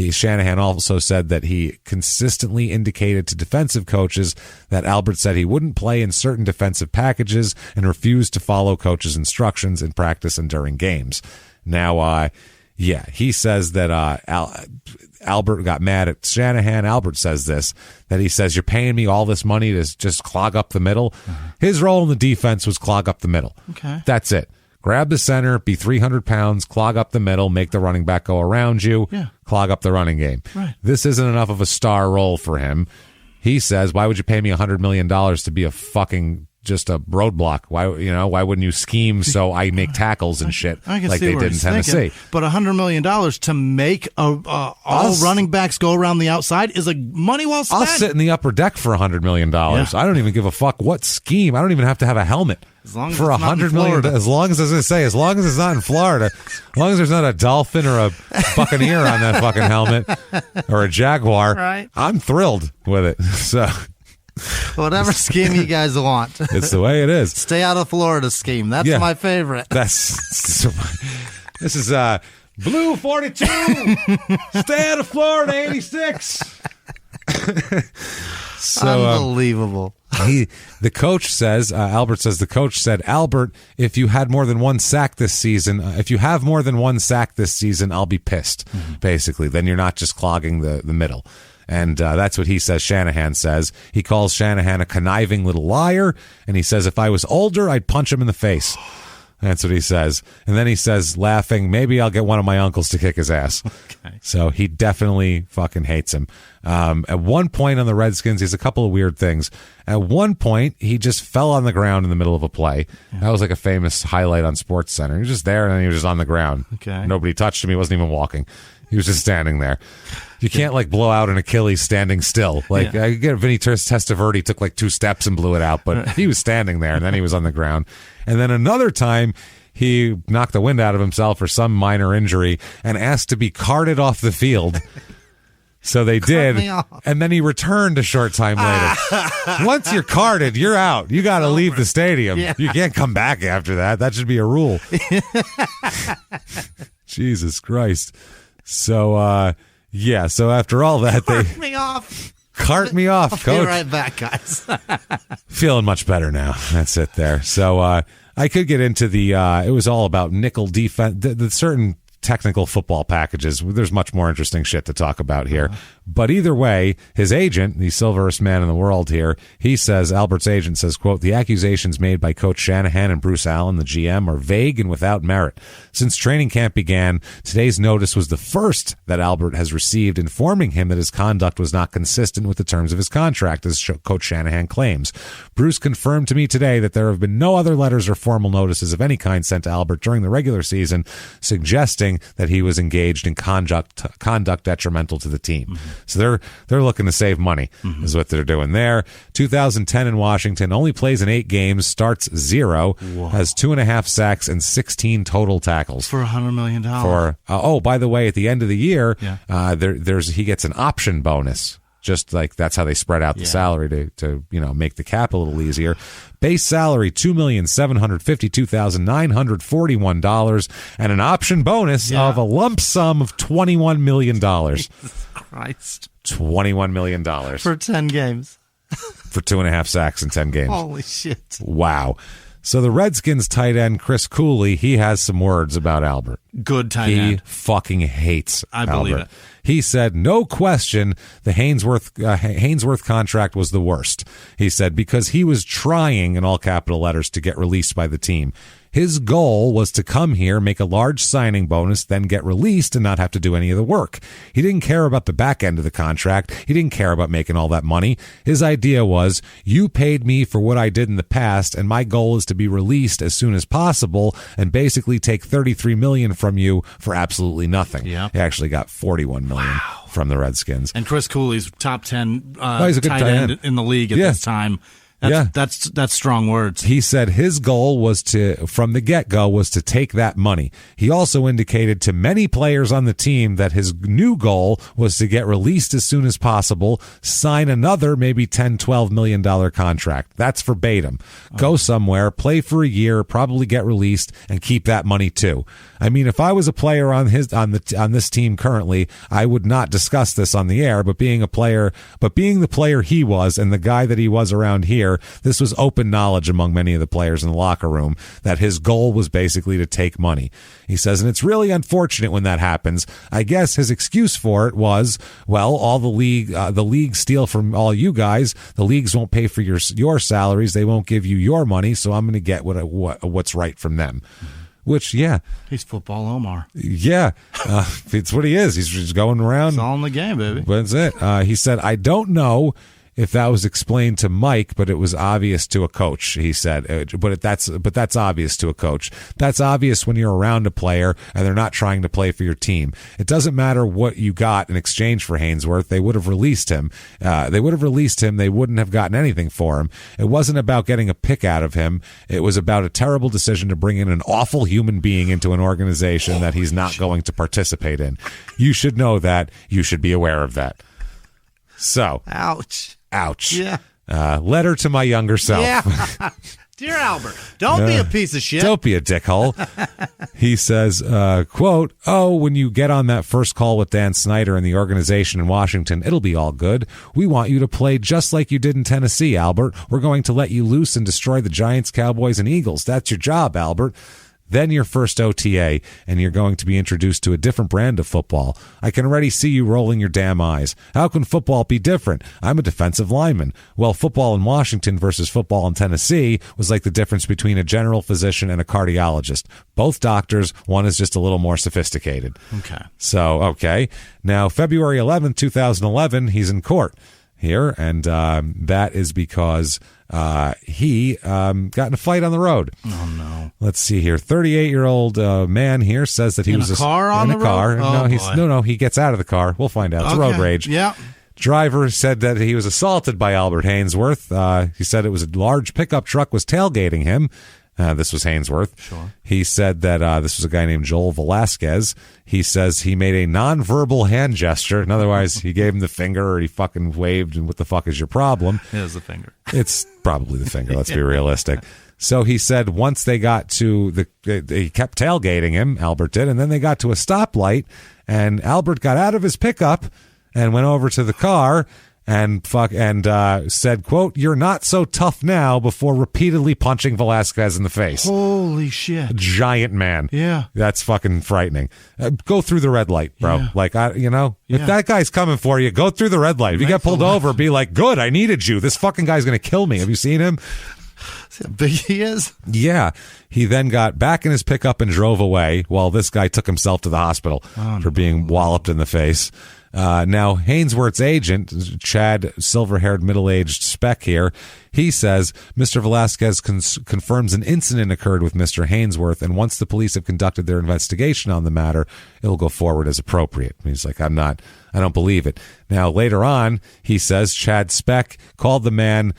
Speaker 1: Shanahan also said that he consistently indicated to defensive coaches that Albert said he wouldn't play in certain defensive packages and refused to follow coaches' instructions in practice and during games. Now, he says that Albert got mad at Shanahan. Albert says that he says, you're paying me all this money to just clog up the middle. His role in the defense was clog up the middle.
Speaker 3: Okay.
Speaker 1: That's it. Grab the center, be 300 pounds, clog up the middle, make the running back go around you, clog up the running game.
Speaker 3: Right.
Speaker 1: This isn't enough of a star role for him. He says, why would you pay me $100 million to be a fucking just a roadblock? Why wouldn't you scheme so I make tackles and shit
Speaker 3: I can
Speaker 1: like
Speaker 3: see
Speaker 1: they
Speaker 3: where
Speaker 1: did in
Speaker 3: he's
Speaker 1: Tennessee?
Speaker 3: Thinking, but $100 million to make all running backs go around the outside is money well spent.
Speaker 1: I'll sit in the upper deck for $100 million. I don't even give a fuck what scheme. I don't even have to have a helmet.
Speaker 3: As long as
Speaker 1: for $100 million, as long as as long as it's not in Florida, as long as there's not a dolphin or a buccaneer on that fucking helmet or a jaguar,
Speaker 3: right.
Speaker 1: I'm thrilled with it. So
Speaker 3: whatever scheme you guys want,
Speaker 1: it's the way it is.
Speaker 3: Stay out of Florida scheme. That's my favorite.
Speaker 1: This is Blue 42. Stay out of Florida 86. So,
Speaker 3: unbelievable.
Speaker 1: The coach says, Albert says, the coach said, Albert, if you had more than one sack this season, if you have more than one sack this season, I'll be pissed, basically. Then you're not just clogging the middle. And that's what he says. Shanahan says. He calls Shanahan a conniving little liar. And he says, if I was older, I'd punch him in the face. That's what he says. And then he says, laughing, maybe I'll get one of my uncles to kick his ass.
Speaker 3: Okay.
Speaker 1: So he definitely fucking hates him. At one point on the Redskins, he's a couple of weird things. At one point, he just fell on the ground in the middle of a play. That was like a famous highlight on Sports Center. He was just there, and then he was just on the ground.
Speaker 3: Okay.
Speaker 1: Nobody touched him. He wasn't even walking. He was just standing there. You can't, blow out an Achilles standing still. I get Vinny Testaverde took, 2 steps and blew it out, but he was standing there, and then he was on the ground. And then another time, he knocked the wind out of himself for some minor injury and asked to be carted off the field So they did,
Speaker 3: me off.
Speaker 1: and then he returned a short time later. Once you're carded, you're out. You got to leave the stadium.
Speaker 3: Yeah.
Speaker 1: You can't come back after that. That should be a rule. Jesus Christ. So, so after all that, they
Speaker 3: Cart me off.
Speaker 1: cart me off,
Speaker 3: I'll
Speaker 1: coach.
Speaker 3: be right back, guys.
Speaker 1: Feeling much better now. That's it there. So I could get into the, it was all about nickel defense, the certain technical football packages. There's much more interesting shit to talk about here. But either way, his agent, the silverest man in the world here, he says, Albert's agent says, quote, the accusations made by Coach Shanahan and Bruce Allen, the GM, are vague and without merit. Since training camp began, today's notice was the first that Albert has received informing him that his conduct was not consistent with the terms of his contract, as Coach Shanahan claims. Bruce confirmed to me today that there have been no other letters or formal notices of any kind sent to Albert during the regular season, suggesting that he was engaged in conduct detrimental to the team. Mm-hmm. So they're looking to save money, is what they're doing there. 2010 in Washington, only plays in 8 games, starts 0, has 2.5 sacks and 16 total tackles
Speaker 3: For $100 million.
Speaker 1: For by the way, at the end of the year, he gets an option bonus. Just like that's how they spread out the salary to make the cap a little easier. Base salary $2,752,941 and an option bonus of a lump sum of $21 million.
Speaker 3: Jesus Christ.
Speaker 1: $21 million
Speaker 3: For 10 games.
Speaker 1: For 2.5 sacks in 10 games.
Speaker 3: Holy shit.
Speaker 1: Wow. So the Redskins tight end Chris Cooley, he has some words about Albert.
Speaker 3: Good tight end.
Speaker 1: He fucking hates
Speaker 3: I believe
Speaker 1: Albert.
Speaker 3: it.
Speaker 1: He said, no question, the Haynesworth contract was the worst. He said, because he was trying, in all capital letters, to get released by the team. His goal was to come here, make a large signing bonus, then get released and not have to do any of the work. He didn't care about the back end of the contract. He didn't care about making all that money. His idea was, you paid me for what I did in the past, and my goal is to be released as soon as possible and basically take $33 million from you for absolutely nothing.
Speaker 3: Yeah.
Speaker 1: He actually got $41 million from the Redskins.
Speaker 3: And Chris Cooley's top 10
Speaker 1: he's a good
Speaker 3: tight end in the league at this time. That's strong words.
Speaker 1: He said his goal was from the get-go, was to take that money. He also indicated to many players on the team that his new goal was to get released as soon as possible, sign another maybe $10, $12 million contract. That's verbatim. Go somewhere, play for a year, probably get released, and keep that money too. I mean, if I was a player on this team currently, I would not discuss this on the air, but being the player he was and the guy that he was around here, this was open knowledge among many of the players in the locker room that his goal was basically to take money. He says, and it's really unfortunate when that happens. I guess his excuse for it was, well, all the league steal from all you guys. The leagues won't pay for your salaries. They won't give you your money. So I'm going to get what's right from them. Which,
Speaker 3: he's football Omar.
Speaker 1: Yeah, it's what he is. He's just going around.
Speaker 3: It's all in the game, baby.
Speaker 1: That's it. He said, I don't know if that was explained to Mike, but it was obvious to a coach, he said. But that's obvious to a coach. That's obvious when you're around a player and they're not trying to play for your team. It doesn't matter what you got in exchange for Haynesworth. They would have released him. They wouldn't have gotten anything for him. It wasn't about getting a pick out of him. It was about a terrible decision to bring in an awful human being into an organization that he's not going to participate in. You should know that. You should be aware of that. So.
Speaker 3: Ouch.
Speaker 1: Yeah. Letter to my younger self.
Speaker 3: Yeah. Dear Albert, don't be a piece of shit.
Speaker 1: Don't be a dickhole. He says, quote, when you get on that first call with Dan Snyder and the organization in Washington, it'll be all good. We want you to play just like you did in Tennessee, Albert. We're going to let you loose and destroy the Giants, Cowboys, and Eagles. That's your job, Albert. Then your first OTA, and you're going to be introduced to a different brand of football. I can already see you rolling your damn eyes. How can football be different? I'm a defensive lineman. Well, football in Washington versus football in Tennessee was like the difference between a general physician and a cardiologist. Both doctors, one is just a little more sophisticated.
Speaker 3: Okay.
Speaker 1: Now, February 11th, 2011, he's in court here, and that is because he got in a fight on the road.
Speaker 3: Oh, no.
Speaker 1: Let's see here. 38-year-old man here says that he was
Speaker 3: in a car on the road?
Speaker 1: No, he gets out of the car. We'll find out. It's road rage.
Speaker 3: Yeah.
Speaker 1: Driver said that he was assaulted by Albert Haynesworth. He said it was a large pickup truck was tailgating him. This was Haynesworth.
Speaker 3: Sure.
Speaker 1: He said that this was a guy named Joel Velasquez. He says he made a nonverbal hand gesture. In other words, he gave him the finger or he fucking waved, and what the fuck is your problem?
Speaker 19: It was the finger.
Speaker 1: It's probably the finger. Let's be realistic. So he said once they got to he kept tailgating him, Albert did, and then they got to a stoplight, and Albert got out of his pickup and went over to the car and said, quote, "You're not so tough now," before repeatedly punching Velasquez in the face.
Speaker 3: Holy shit.
Speaker 1: Giant man.
Speaker 3: Yeah.
Speaker 1: That's fucking frightening. Go through the red light, bro.
Speaker 3: Yeah.
Speaker 1: Like, if that guy's coming for you, go through the red light. If you get pulled over, be like, good, I needed you. This fucking guy's going to kill me. Have you seen him?
Speaker 3: See how big he is?
Speaker 1: Yeah. He then got back in his pickup and drove away while this guy took himself to the hospital for being walloped in the face. Now, Haynesworth's agent, Chad, silver-haired, middle-aged spec here, he says Mr. Velasquez confirms an incident occurred with Mr. Haynesworth, and once the police have conducted their investigation on the matter, it'll go forward as appropriate. He's like, I don't believe it. Now, later on, he says Chad Speck called the man,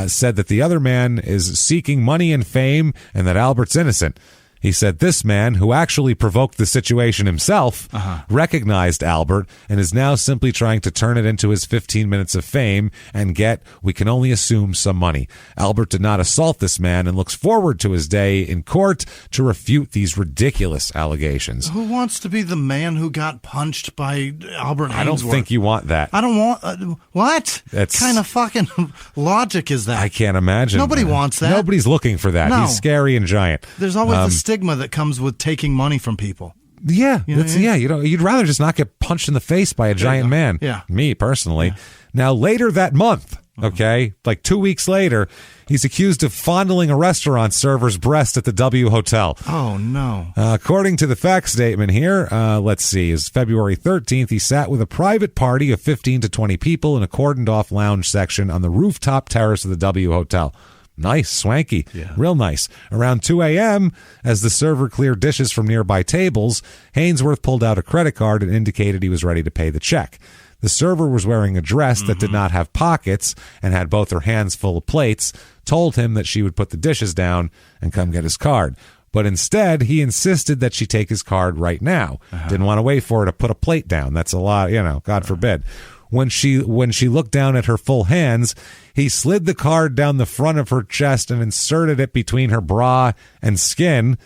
Speaker 1: said that the other man is seeking money and fame, and that Albert's innocent. He said this man, who actually provoked the situation himself, recognized Albert and is now simply trying to turn it into his 15 minutes of fame and get, we can only assume, some money. Albert did not assault this man and looks forward to his day in court to refute these ridiculous allegations.
Speaker 3: Who wants to be the man who got punched by Albert Haynesworth?
Speaker 1: I don't think you want that.
Speaker 3: I don't want... what?
Speaker 1: That's
Speaker 3: kind of fucking logic is that?
Speaker 1: I can't imagine.
Speaker 3: Nobody wants that.
Speaker 1: Nobody's looking for that.
Speaker 3: No.
Speaker 1: He's scary and giant.
Speaker 3: There's always the stigma that comes with taking money from people.
Speaker 1: Yeah,
Speaker 3: you know what I mean?
Speaker 1: You'd rather just not get punched in the face by a giant man.
Speaker 3: Yeah.
Speaker 1: Me, personally. Yeah. Now, later that month, okay, like 2 weeks later, he's accused of fondling a restaurant server's breast at the W Hotel.
Speaker 3: Oh, no.
Speaker 1: According to the fact statement here, let's see, is February 13th, he sat with a private party of 15 to 20 people in a cordoned-off lounge section on the rooftop terrace of the W Hotel. Nice, swanky, real nice. Around 2 a.m., as the server cleared dishes from nearby tables, Haynesworth pulled out a credit card and indicated he was ready to pay the check. The server was wearing a dress that did not have pockets and had both her hands full of plates, told him that she would put the dishes down and come get his card. But instead, he insisted that she take his card right now. Didn't want to wait for her to put a plate down. That's a lot, God forbid. When she looked down at her full hands, he slid the card down the front of her chest and inserted it between her bra and skin,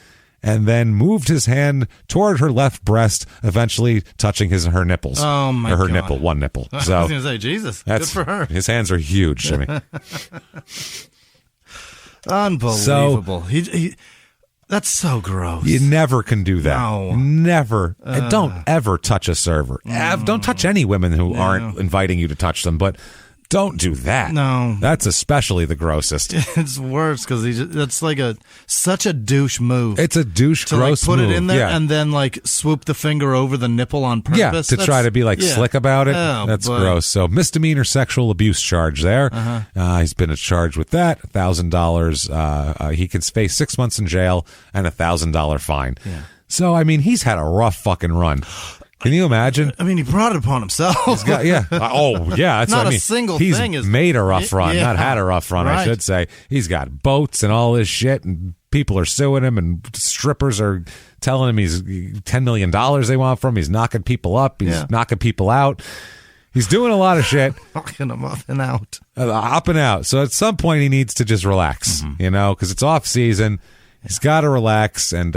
Speaker 1: and then moved his hand toward her left breast, eventually touching her nipples.
Speaker 3: Oh, my
Speaker 1: or her
Speaker 3: God.
Speaker 1: nipple, one nipple.
Speaker 3: I
Speaker 1: So
Speaker 3: was going to say, Jesus, good for her.
Speaker 1: His hands are huge, Jimmy.
Speaker 3: Unbelievable. That's so gross.
Speaker 1: You never can do that.
Speaker 3: No.
Speaker 1: Never. And don't ever touch a server. Don't touch any women who aren't inviting you to touch them, but don't do that.
Speaker 3: No.
Speaker 1: That's especially the grossest.
Speaker 3: It's worse because that's like such a douche move.
Speaker 1: It's a douche,
Speaker 3: to
Speaker 1: gross
Speaker 3: put
Speaker 1: move.
Speaker 3: it in there
Speaker 1: Yeah.
Speaker 3: and then swoop the finger over the nipple on purpose.
Speaker 1: Yeah, to try to be slick about it.
Speaker 3: Oh,
Speaker 1: That's
Speaker 3: boy.
Speaker 1: gross. So misdemeanor sexual abuse charge there. He's been charged with that. $1,000. He can face 6 months in jail and $1,000 fine.
Speaker 3: Yeah.
Speaker 1: So, I mean, he's had a rough fucking run. Can you imagine?
Speaker 3: I mean, he brought it upon himself.
Speaker 1: That's
Speaker 3: Not
Speaker 1: what I mean.
Speaker 3: a single
Speaker 1: he's
Speaker 3: thing is
Speaker 1: made a rough run,
Speaker 3: Yeah.
Speaker 1: not had a rough run, I
Speaker 3: Right.
Speaker 1: should say. He's got boats and all this shit, and people are suing him, and strippers are telling him he's $10 million they want from him. He's knocking people up. He's knocking people out. He's doing a lot of shit.
Speaker 3: Knocking them up and out.
Speaker 1: Up and out. So at some point he needs to just relax, because it's off season. He's got to relax, and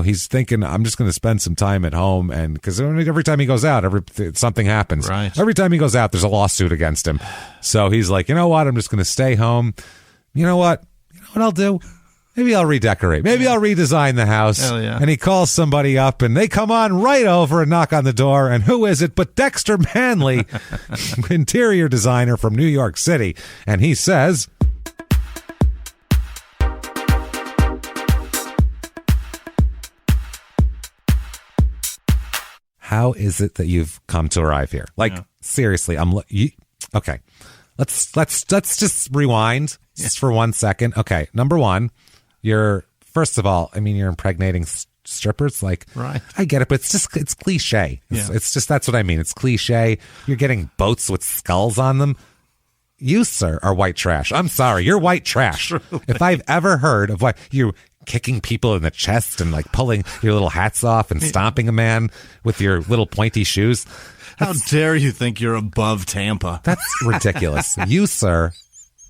Speaker 1: he's thinking, I'm just going to spend some time at home, and because every time he goes out, something happens.
Speaker 3: Right.
Speaker 1: Every time he goes out, there's a lawsuit against him. So he's like, you know what? I'm just going to stay home. You know what I'll do? Maybe I'll redecorate. Maybe I'll redesign the house.
Speaker 3: Hell yeah.
Speaker 1: And he calls somebody up, and they come on right over and knock on the door. And who is it but Dexter Manley, interior designer from New York City? And he says, how is it that you've come to arrive here? Seriously, okay. Let's just rewind just for 1 second. Okay, number one, first of all, you're impregnating strippers.
Speaker 3: Right.
Speaker 1: I get it, but it's cliche. It's just, that's what I mean. It's cliche. You're getting boats with skulls on them. You, sir, are white trash. I'm sorry. You're white trash. If I've ever heard of you kicking people in the chest and like pulling your little hats off and stomping a man with your little pointy shoes.
Speaker 3: How dare you think you're above Tampa?
Speaker 1: That's ridiculous. You, sir,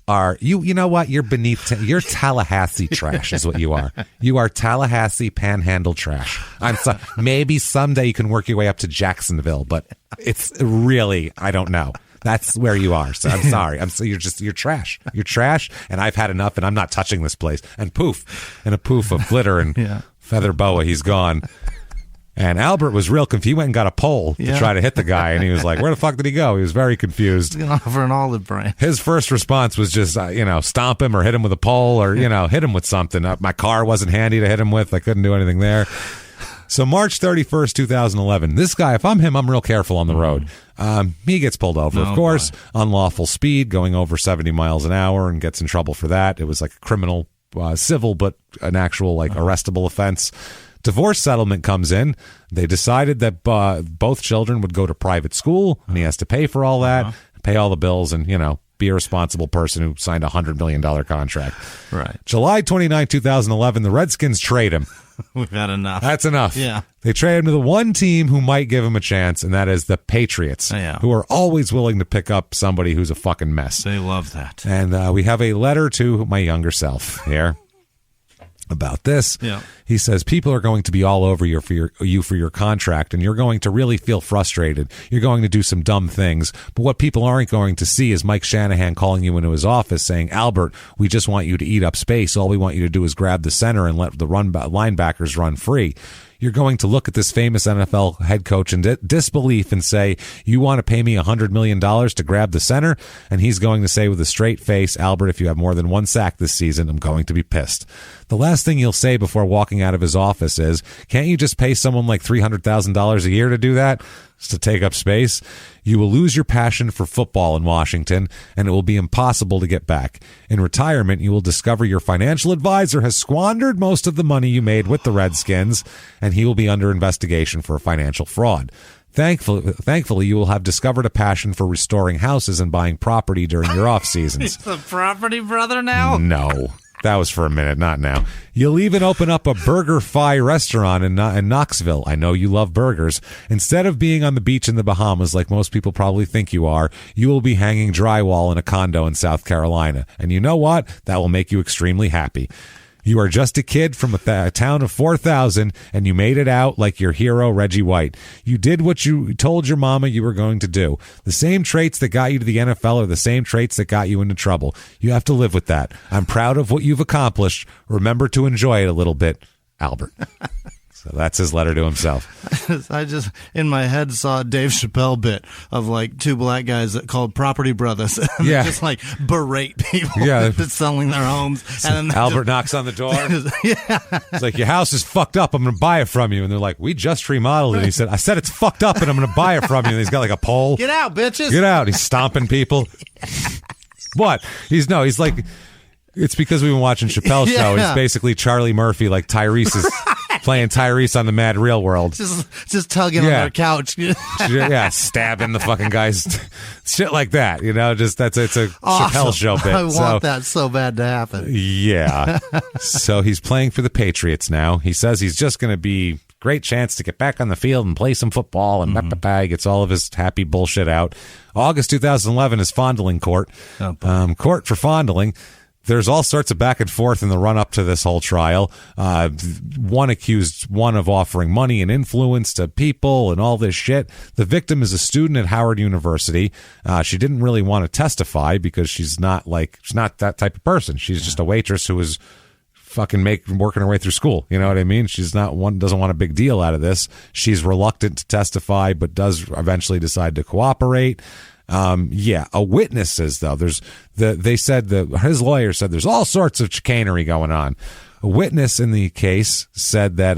Speaker 1: are you know what? You're beneath. You're Tallahassee trash is what you are. You are Tallahassee panhandle trash. I'm sorry. Maybe someday you can work your way up to Jacksonville, but it's really, I don't know. That's where you are. So I'm sorry. You're trash. You're trash, and I've had enough, and I'm not touching this place. And poof, and a poof of glitter and feather boa. He's gone. And Albert was real confused. He went and got a pole to try to hit the guy, and he was like, where the fuck did he go? He was very confused.
Speaker 3: He's going over an olive branch.
Speaker 1: His first response was just, stomp him or hit him with a pole or, hit him with something. My car wasn't handy to hit him with. I couldn't do anything there. So March 31st, 2011, this guy, if I'm him, I'm real careful on the road. He gets pulled over, of course, unlawful speed, going over 70 miles an hour, and gets in trouble for that. It was like a criminal, civil, but an actual arrestable offense. Divorce settlement comes in. They decided that both children would go to private school, and he has to pay for all that, pay all the bills, and, be a responsible person who signed a $100 million contract.
Speaker 3: Right.
Speaker 1: July 29, 2011, the Redskins trade him.
Speaker 3: We've had enough.
Speaker 1: That's enough.
Speaker 3: Yeah.
Speaker 1: They trade him to the one team who might give him a chance, and that is the Patriots, who are always willing to pick up somebody who's a fucking mess.
Speaker 3: They love that.
Speaker 1: And we have a letter to my younger self here about this.
Speaker 3: Yeah.
Speaker 1: He says, people are going to be all over you for your contract, and you're going to really feel frustrated. You're going to do some dumb things. But what people aren't going to see is Mike Shanahan calling you into his office saying, Albert, we just want you to eat up space. All we want you to do is grab the center and let the linebackers run free. You're going to look at this famous NFL head coach in disbelief and say, you want to pay me $100 million to grab the center? And he's going to say with a straight face, Albert, if you have more than one sack this season, I'm going to be pissed. The last thing he'll say before walking out of his office is, can't you just pay someone like $300,000 a year to do that? To take up space? You will lose your passion for football in Washington, and it will be impossible to get back. In retirement, you will discover your financial advisor has squandered most of the money you made with the Redskins, and he will be under investigation for financial fraud. Thankfully, you will have discovered a passion for restoring houses and buying property during your off seasons.
Speaker 3: He's the property brother now?
Speaker 1: No. That was for a minute, not now. You'll even open up a BurgerFi restaurant in Knoxville. I know you love burgers. Instead of being on the beach in the Bahamas like most people probably think you are, you will be hanging drywall in a condo in South Carolina. And you know what? That will make you extremely happy. You are just a kid from a town of 4,000, and you made it out like your hero, Reggie White. You did what you told your mama you were going to do. The same traits that got you to the NFL are the same traits that got you into trouble. You have to live with that. I'm proud of what you've accomplished. Remember to enjoy it a little bit, Albert. So that's his letter to himself.
Speaker 3: I just, in my head, saw a Dave Chappelle bit of like two black guys that called property brothers. And they just like berate people that's selling their homes.
Speaker 1: So and then Albert knocks on the door. It's like, your house is fucked up. I'm going to buy it from you. And they're like, we just remodeled it. And he said, I said it's fucked up and I'm going to buy it from you. And he's got like a pole.
Speaker 3: Get out, bitches.
Speaker 1: Get out. He's stomping people. What? He's like, it's because we've been watching Chappelle's show. It's basically Charlie Murphy, like Tyrese is playing Tyrese on the Mad Real World.
Speaker 3: Just tugging on their couch.
Speaker 1: Stabbing the fucking guys. Shit like that, it's a
Speaker 3: awesome.
Speaker 1: Chappelle show bit.
Speaker 3: I want that so bad to happen.
Speaker 1: Yeah. So he's playing for the Patriots now. He says he's just going to be great chance to get back on the field and play some football, and he gets all of his happy bullshit out. August 2011 is fondling court. Court for fondling. There's all sorts of back and forth in the run-up to this whole trial. One accused one of offering money and influence to people and all this shit. The victim is a student at Howard University. She didn't really want to testify because she's not that type of person. She's just a waitress who was fucking working her way through school. You know what I mean? She's doesn't want a big deal out of this. She's reluctant to testify, but does eventually decide to cooperate. A witness says, though, they said his lawyer said there's all sorts of chicanery going on. A witness in the case said that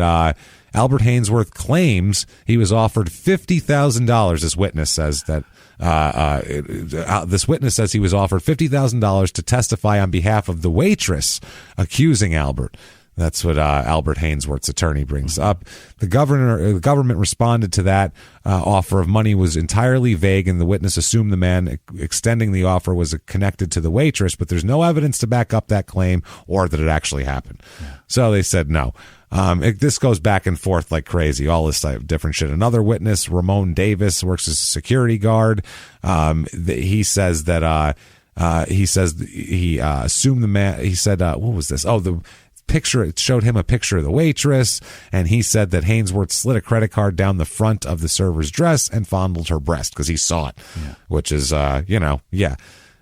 Speaker 1: Albert Haynesworth claims he was offered $50,000. This witness says that this witness says he was offered $50,000 to testify on behalf of the waitress accusing Albert. That's what Albert Haynesworth's attorney brings up. The government responded to that offer of money was entirely vague, and the witness assumed the man extending the offer was connected to the waitress, but there's no evidence to back up that claim or that it actually happened. Yeah. So they said no. This goes back and forth like crazy, all this type of different shit. Another witness, Ramon Davis, works as a security guard. He says that he assumed the man. He said, what was this? Oh, the picture, it showed him a picture of the waitress, and he said that Haynesworth slid a credit card down the front of the server's dress and fondled her breast because he saw it, which is, now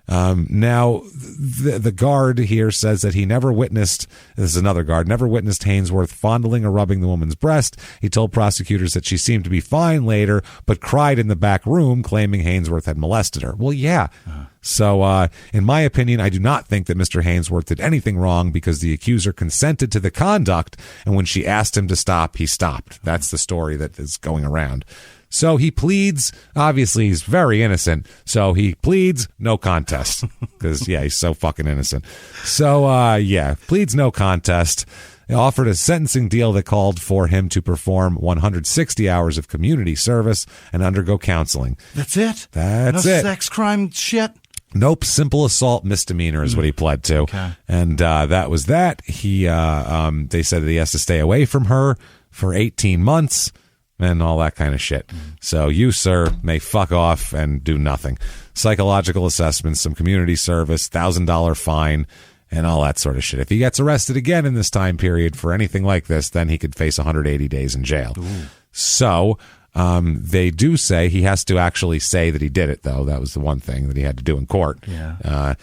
Speaker 1: the guard here says that he never witnessed, this is another guard, never witnessed Haynesworth fondling or rubbing the woman's breast. He told prosecutors that she seemed to be fine later, but cried in the back room, claiming Haynesworth had molested her. Well, yeah. So, in my opinion, I do not think that Mr. Haynesworth did anything wrong because the accuser consented to the conduct, and when she asked him to stop, he stopped. That's the story that is going around. So he pleads, obviously he's very innocent, so he pleads no contest, because, he's so fucking innocent. So, pleads no contest. They offered a sentencing deal that called for him to perform 160 hours of community service and undergo counseling.
Speaker 3: That's it?
Speaker 1: That's
Speaker 3: no
Speaker 1: it.
Speaker 3: Sex crime shit?
Speaker 1: Nope, simple assault misdemeanor is what he pled to.
Speaker 3: Okay.
Speaker 1: And that was that. He, they said that he has to stay away from her for 18 months. And all that kind of shit. So you, sir, may fuck off and do nothing. Psychological assessments, some community service, $1,000 fine, and all that sort of shit. If he gets arrested again in this time period for anything like this, then he could face 180 days in jail. Ooh. So they do say he has to actually say that he did it, though. That was the one thing that he had to do in court.
Speaker 3: Yeah.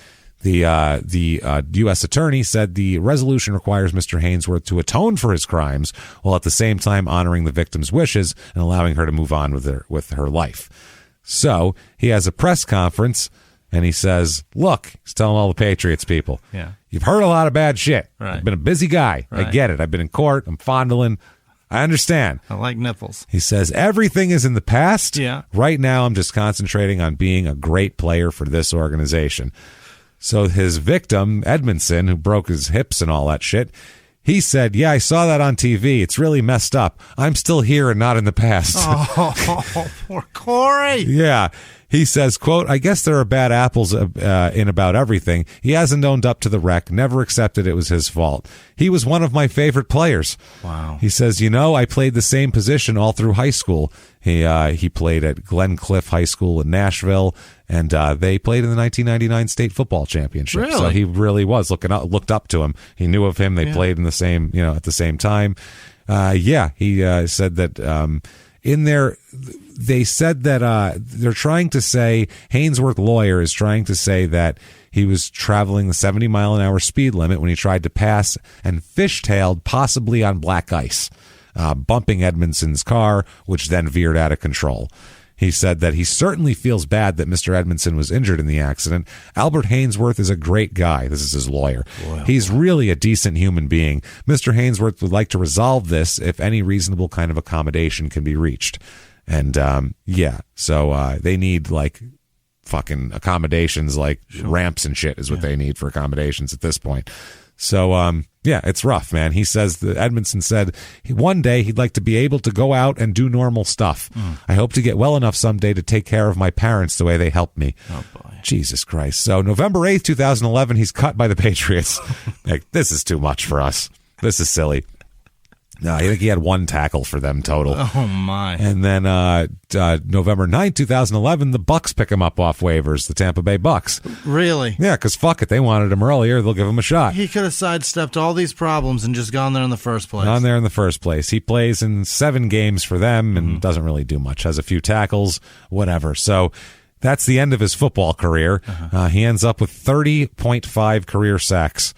Speaker 1: The U.S. attorney said the resolution requires Mr. Haynesworth to atone for his crimes while at the same time honoring the victim's wishes and allowing her to move on with her life. So he has a press conference and he says, look, he's telling all the Patriots people, you've heard a lot of bad shit.
Speaker 3: Right.
Speaker 1: I've been a busy guy.
Speaker 3: Right.
Speaker 1: I get it. I've been in court. I'm fondling. I understand.
Speaker 3: I like nipples.
Speaker 1: He says, everything is in the past.
Speaker 3: Yeah.
Speaker 1: Right now, I'm just concentrating on being a great player for this organization. So his victim, Edmondson, who broke his hips and all that shit, he said, I saw that on TV. It's really messed up. I'm still here and not in the past.
Speaker 3: Oh, poor Corey.
Speaker 1: Yeah. He says, quote, I guess there are bad apples in about everything. He hasn't owned up to the wreck, never accepted it was his fault. He was one of my favorite players.
Speaker 3: Wow.
Speaker 1: He says, I played the same position all through high school. He played at Glencliff High School in Nashville, and they played in the 1999 state football championship.
Speaker 3: Really?
Speaker 1: So he really was looked up to him. He knew of him. They played in the same, at the same time. He said that in there, they said that they're trying to say, Haynesworth lawyer is trying to say that he was traveling the 70-mile-an-hour speed limit when he tried to pass and fishtailed possibly on black ice, bumping Edmondson's car, which then veered out of control. He said that he certainly feels bad that Mr. Edmondson was injured in the accident. Albert Haynesworth is a great guy. This is his lawyer. Wow. He's really a decent human being. Mr. Haynesworth would like to resolve this if any reasonable kind of accommodation can be reached. And, so they need, fucking accommodations, ramps and shit is what they need for accommodations at this point. So, it's rough, man. He says that Edmondson said one day he'd like to be able to go out and do normal stuff. I hope to get well enough someday to take care of my parents the way they helped me.
Speaker 3: Oh, boy.
Speaker 1: Jesus Christ. So November 8th, 2011, he's cut by the Patriots. This is too much for us. This is silly. No, I think he had one tackle for them total.
Speaker 3: Oh, my.
Speaker 1: And then November 9th, 2011, the Bucks pick him up off waivers, the Tampa Bay Bucks.
Speaker 3: Really?
Speaker 1: Yeah, because fuck it. They wanted him earlier. They'll give him a shot.
Speaker 3: He could have sidestepped all these problems and just gone there in the first place. He plays in 7 games for them and doesn't really do much. Has a few tackles, whatever. So that's the end of his football career. He ends up with 30.5 career sacks.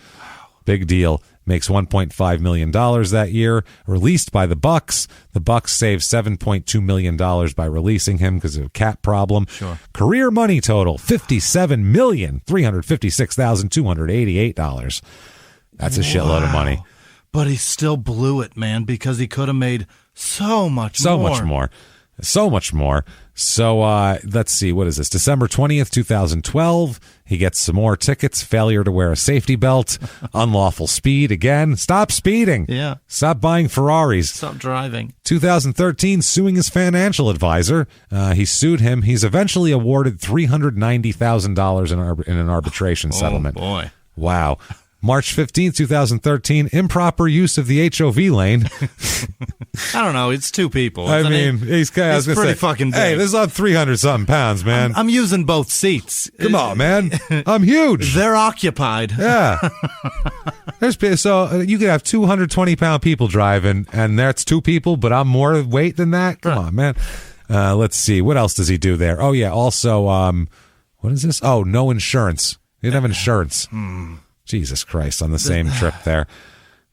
Speaker 3: Big deal. Makes $1.5 million that year. Released by the Bucks. The Bucks saved $7.2 million by releasing him because of a cap problem. Sure.
Speaker 1: Career money total, $57,356,288. That's a shitload of money.
Speaker 3: But he still blew it, man, because he could have made so much more.
Speaker 1: So much more. So let's see. What is this? December 20th, 2012. He gets some more tickets. Failure to wear a safety belt. Unlawful speed again. Stop speeding.
Speaker 3: Yeah.
Speaker 1: Stop buying Ferraris.
Speaker 3: Stop driving.
Speaker 1: 2013, suing his financial advisor. He sued him. He's eventually awarded $390,000 in an arbitration settlement.
Speaker 3: Oh, boy.
Speaker 1: Wow. March 15th, 2013, improper use of the HOV lane.
Speaker 3: I don't know. It's two people.
Speaker 1: I mean, he's
Speaker 3: pretty fucking big.
Speaker 1: Hey, this is on 300-something pounds, man.
Speaker 3: I'm using both seats.
Speaker 1: Come on, man. I'm huge.
Speaker 3: They're occupied.
Speaker 1: Yeah. So you could have 220-pound people driving, and that's two people, but I'm more weight than that? Come on, man. Let's see. What else does he do there? Oh, yeah. Also, what is this? Oh, no insurance. He didn't have insurance. Jesus Christ, on the same trip there.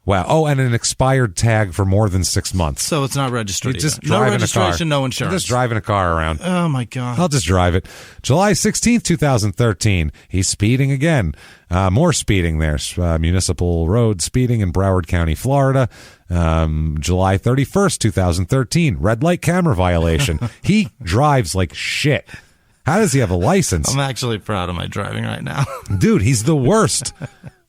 Speaker 1: Wow. Oh, and an expired tag for more than 6 months.
Speaker 3: So it's not registered.
Speaker 1: Just
Speaker 3: no
Speaker 1: driving
Speaker 3: registration,
Speaker 1: a car.
Speaker 3: no insurance.
Speaker 1: Just driving a car around.
Speaker 3: Oh, my God.
Speaker 1: I'll just drive it. July 16th, 2013. He's speeding again. More speeding there. Municipal road speeding in Broward County, Florida. July 31st, 2013. Red light camera violation. He drives like shit. How does he have a license?
Speaker 3: I'm actually proud of my driving right now.
Speaker 1: Dude, he's the worst.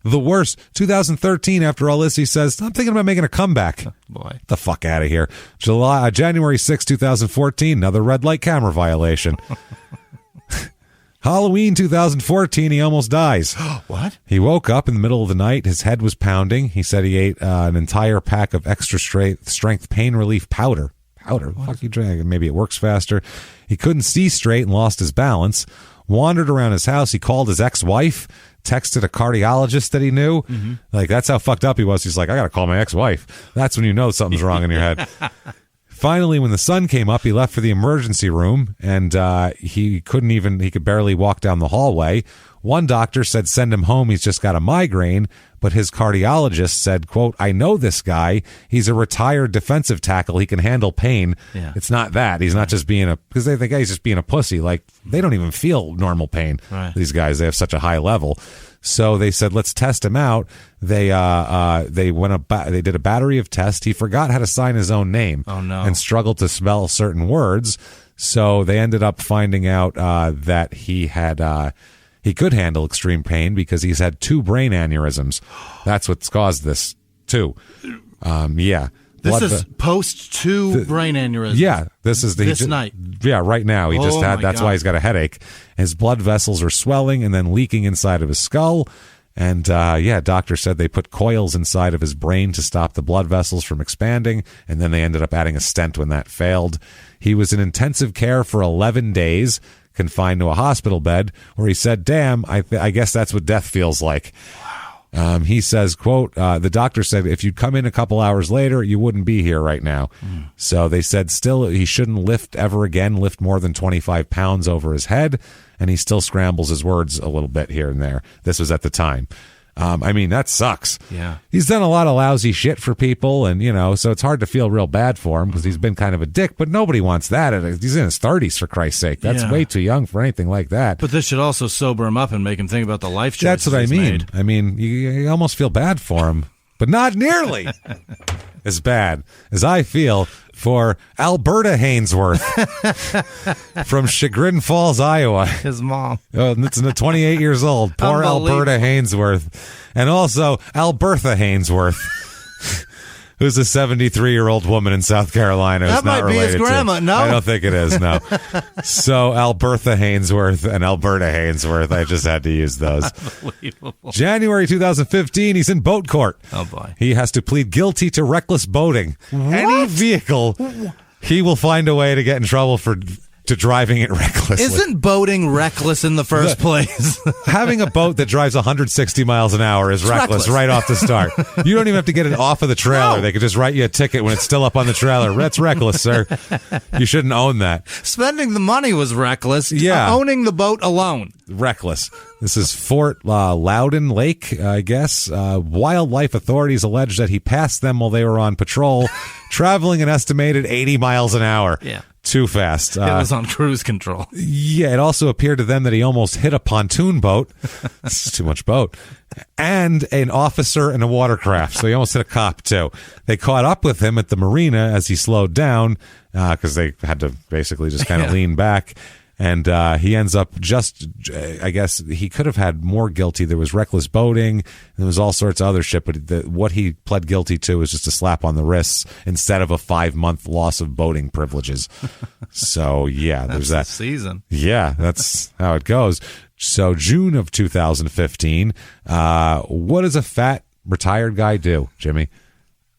Speaker 1: The worst. 2013, after all this, he says, I'm thinking about making a comeback.
Speaker 3: Boy.
Speaker 1: Get the fuck out of here. January 6, 2014, another red light camera violation. Halloween 2014, he almost dies.
Speaker 3: What?
Speaker 1: He woke up in the middle of the night. His head was pounding. He said he ate an entire pack of extra strength pain relief powder. Fuck you, drink. Maybe it works faster. He couldn't see straight and lost his balance. Wandered around his house. He called his ex-wife, texted a cardiologist that he knew. Mm-hmm. Like, that's how fucked up he was. He's like, I got to call my ex-wife. That's when you know something's wrong in your head. Finally, when the sun came up, he left for the emergency room, and he could barely walk down the hallway. One doctor said send him home, he's just got a migraine, but his cardiologist said, quote, I know this guy. He's a retired defensive tackle. He can handle pain.
Speaker 3: Yeah.
Speaker 1: It's not that. He's not just because they think he's just being a pussy. Like, they don't even feel normal pain.
Speaker 3: Right.
Speaker 1: These guys, they have such a high level. So they said, let's test him out. They did a battery of tests. He forgot how to sign his own name.
Speaker 3: Oh, no.
Speaker 1: And struggled to spell certain words. So they ended up finding out that he could handle extreme pain because he's had 2 brain aneurysms. That's what's caused this, too. Yeah.
Speaker 3: This is post 2 brain aneurysms.
Speaker 1: Yeah. This is
Speaker 3: this night.
Speaker 1: Yeah, right now. He just had, that's
Speaker 3: God.
Speaker 1: why he's got a headache. His blood vessels are swelling and then leaking inside of his skull. And, doctor said they put coils inside of his brain to stop the blood vessels from expanding. And then they ended up adding a stent when that failed. He was in intensive care for 11 days. Confined to a hospital bed, where he said, damn, I guess that's what death feels like. Wow. He says, quote, the doctor said, if you'd come in a couple hours later, you wouldn't be here right now. So they said still he shouldn't lift more than 25 pounds over his head, and he still scrambles his words a little bit here and there. This was at the time. I mean, that sucks.
Speaker 3: Yeah.
Speaker 1: He's done a lot of lousy shit for people, and, so it's hard to feel real bad for him because he's been kind of a dick, but nobody wants that. He's in his 30s, for Christ's sake. That's way too young for anything like that.
Speaker 3: But this should also sober him up and make him think about the life choices
Speaker 1: That's what I mean.
Speaker 3: made.
Speaker 1: I mean, you almost feel bad for him, but not nearly as bad as I feel for Alberta Haynesworth from Chagrin Falls, Iowa.
Speaker 3: His mom.
Speaker 1: Oh, it's 28 years old. Poor Alberta Haynesworth. And also Albertha Haynesworth, who's a 73-year-old woman in South Carolina.
Speaker 3: That might be his grandma. No?
Speaker 1: I don't think it is, no. So Albertha Haynesworth and Alberta Haynesworth, I just had to use those.
Speaker 3: Unbelievable.
Speaker 1: January 2015, he's in boat court.
Speaker 3: Oh, boy.
Speaker 1: He has to plead guilty to reckless boating.
Speaker 3: What?
Speaker 1: Any vehicle, he will find a way to get in trouble to driving it recklessly.
Speaker 3: Isn't boating reckless in the first place?
Speaker 1: Having a boat that drives 160 miles an hour is reckless right off the start. You don't even have to get it off of the trailer. No. They could just write you a ticket when it's still up on the trailer. That's reckless, sir. You shouldn't own that.
Speaker 3: Spending the money was reckless.
Speaker 1: Yeah.
Speaker 3: Owning the boat alone.
Speaker 1: Reckless. This is Fort Loudon Lake, I guess. Wildlife authorities allege that he passed them while they were on patrol, traveling an estimated 80 miles an hour.
Speaker 3: Yeah.
Speaker 1: too fast.
Speaker 3: It was on cruise control.
Speaker 1: Yeah, it also appeared to them that he almost hit a pontoon boat. It's too much boat. And an officer in a watercraft. So he almost hit a cop, too. They caught up with him at the marina as he slowed down because they had to basically just kind of lean back. And he ends up I guess he could have had more guilty. There was reckless boating. There was all sorts of other shit. But what he pled guilty to was just a slap on the wrists instead of a 5-month loss of boating privileges. So, yeah, there's that.
Speaker 3: The season.
Speaker 1: Yeah, that's how it goes. So, June of 2015, what does a fat retired guy do, Jimmy?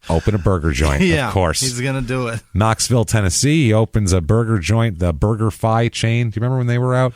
Speaker 1: Open a burger joint, of course.
Speaker 3: He's going to do it.
Speaker 1: Knoxville, Tennessee, he opens a burger joint, the Burger Fi chain. Do you remember when they were out?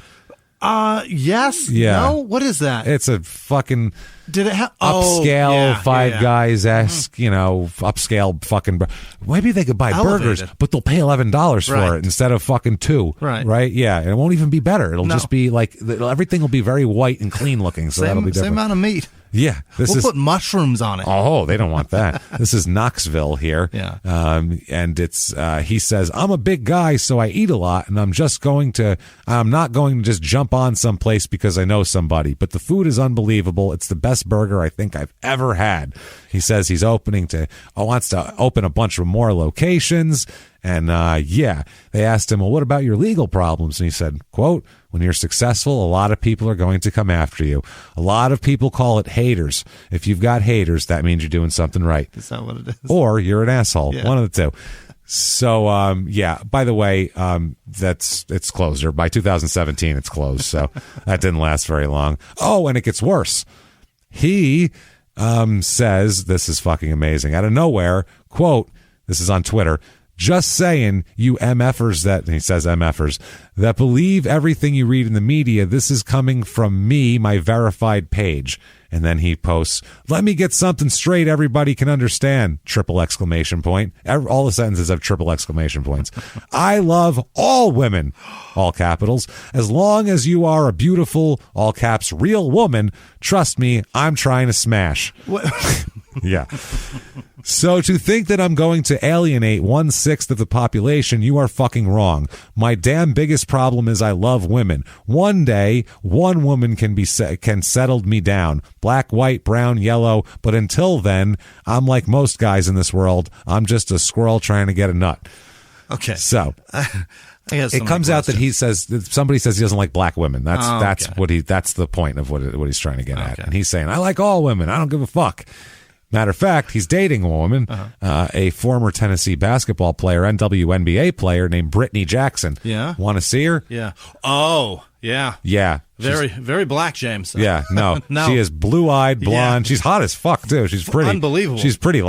Speaker 3: Yes.
Speaker 1: Yeah.
Speaker 3: No? What is that?
Speaker 1: It's a fucking
Speaker 3: Did it have
Speaker 1: upscale Five Guys-esque, upscale fucking. Maybe they could buy burgers, but they'll pay $11 for it instead of fucking $2. Right? Yeah, and it won't even be better. It'll just be like everything will be very white and clean looking. So that'll be different.
Speaker 3: Same amount of meat.
Speaker 1: Yeah,
Speaker 3: we'll put mushrooms on it.
Speaker 1: Oh, they don't want that. This is Knoxville here.
Speaker 3: Yeah.
Speaker 1: And it's he says, I'm a big guy, so I eat a lot, and I'm not going to just jump on someplace because I know somebody. But the food is unbelievable. It's the best burger I think I've ever had. He says he's wants to open a bunch of more locations. And they asked him, well, what about your legal problems? And he said, quote, when you're successful, a lot of people are going to come after you. A lot of people call it haters. If you've got haters, that means you're doing something right.
Speaker 3: Is that what it is?
Speaker 1: Or you're an asshole. Yeah. One of the two. So, by the way, it's closed. Or by 2017, it's closed. So that didn't last very long. Oh, and it gets worse. He says, this is fucking amazing. Out of nowhere, quote, this is on Twitter, just saying, you MFers he says MFers, that believe everything you read in the media, this is coming from me, my verified page. And then he posts, let me get something straight everybody can understand, ! All the sentences have ! I love all women, all capitals. As long as you are a beautiful, all caps, real woman, trust me, I'm trying to smash. Yeah. So to think that I'm going to alienate 1/6 of the population, you are fucking wrong. My damn biggest problem is I love women. One day, one woman can settle me down. Black, white, brown, yellow. But until then, I'm like most guys in this world. I'm just a squirrel trying to get a nut.
Speaker 3: Okay.
Speaker 1: So it comes out that somebody says he doesn't like black women. That's the point of what he's trying to get at. And he's saying, I like all women. I don't give a fuck. Matter of fact, he's dating a woman, a former Tennessee basketball player and WNBA player named Brittany Jackson.
Speaker 3: Yeah.
Speaker 1: Want to see her?
Speaker 3: Yeah. Oh, yeah.
Speaker 1: Yeah.
Speaker 3: Very black, James.
Speaker 1: Yeah, no. She is blue-eyed, blonde. Yeah. She's hot as fuck, too. She's pretty.
Speaker 3: Unbelievable.
Speaker 1: She's pretty,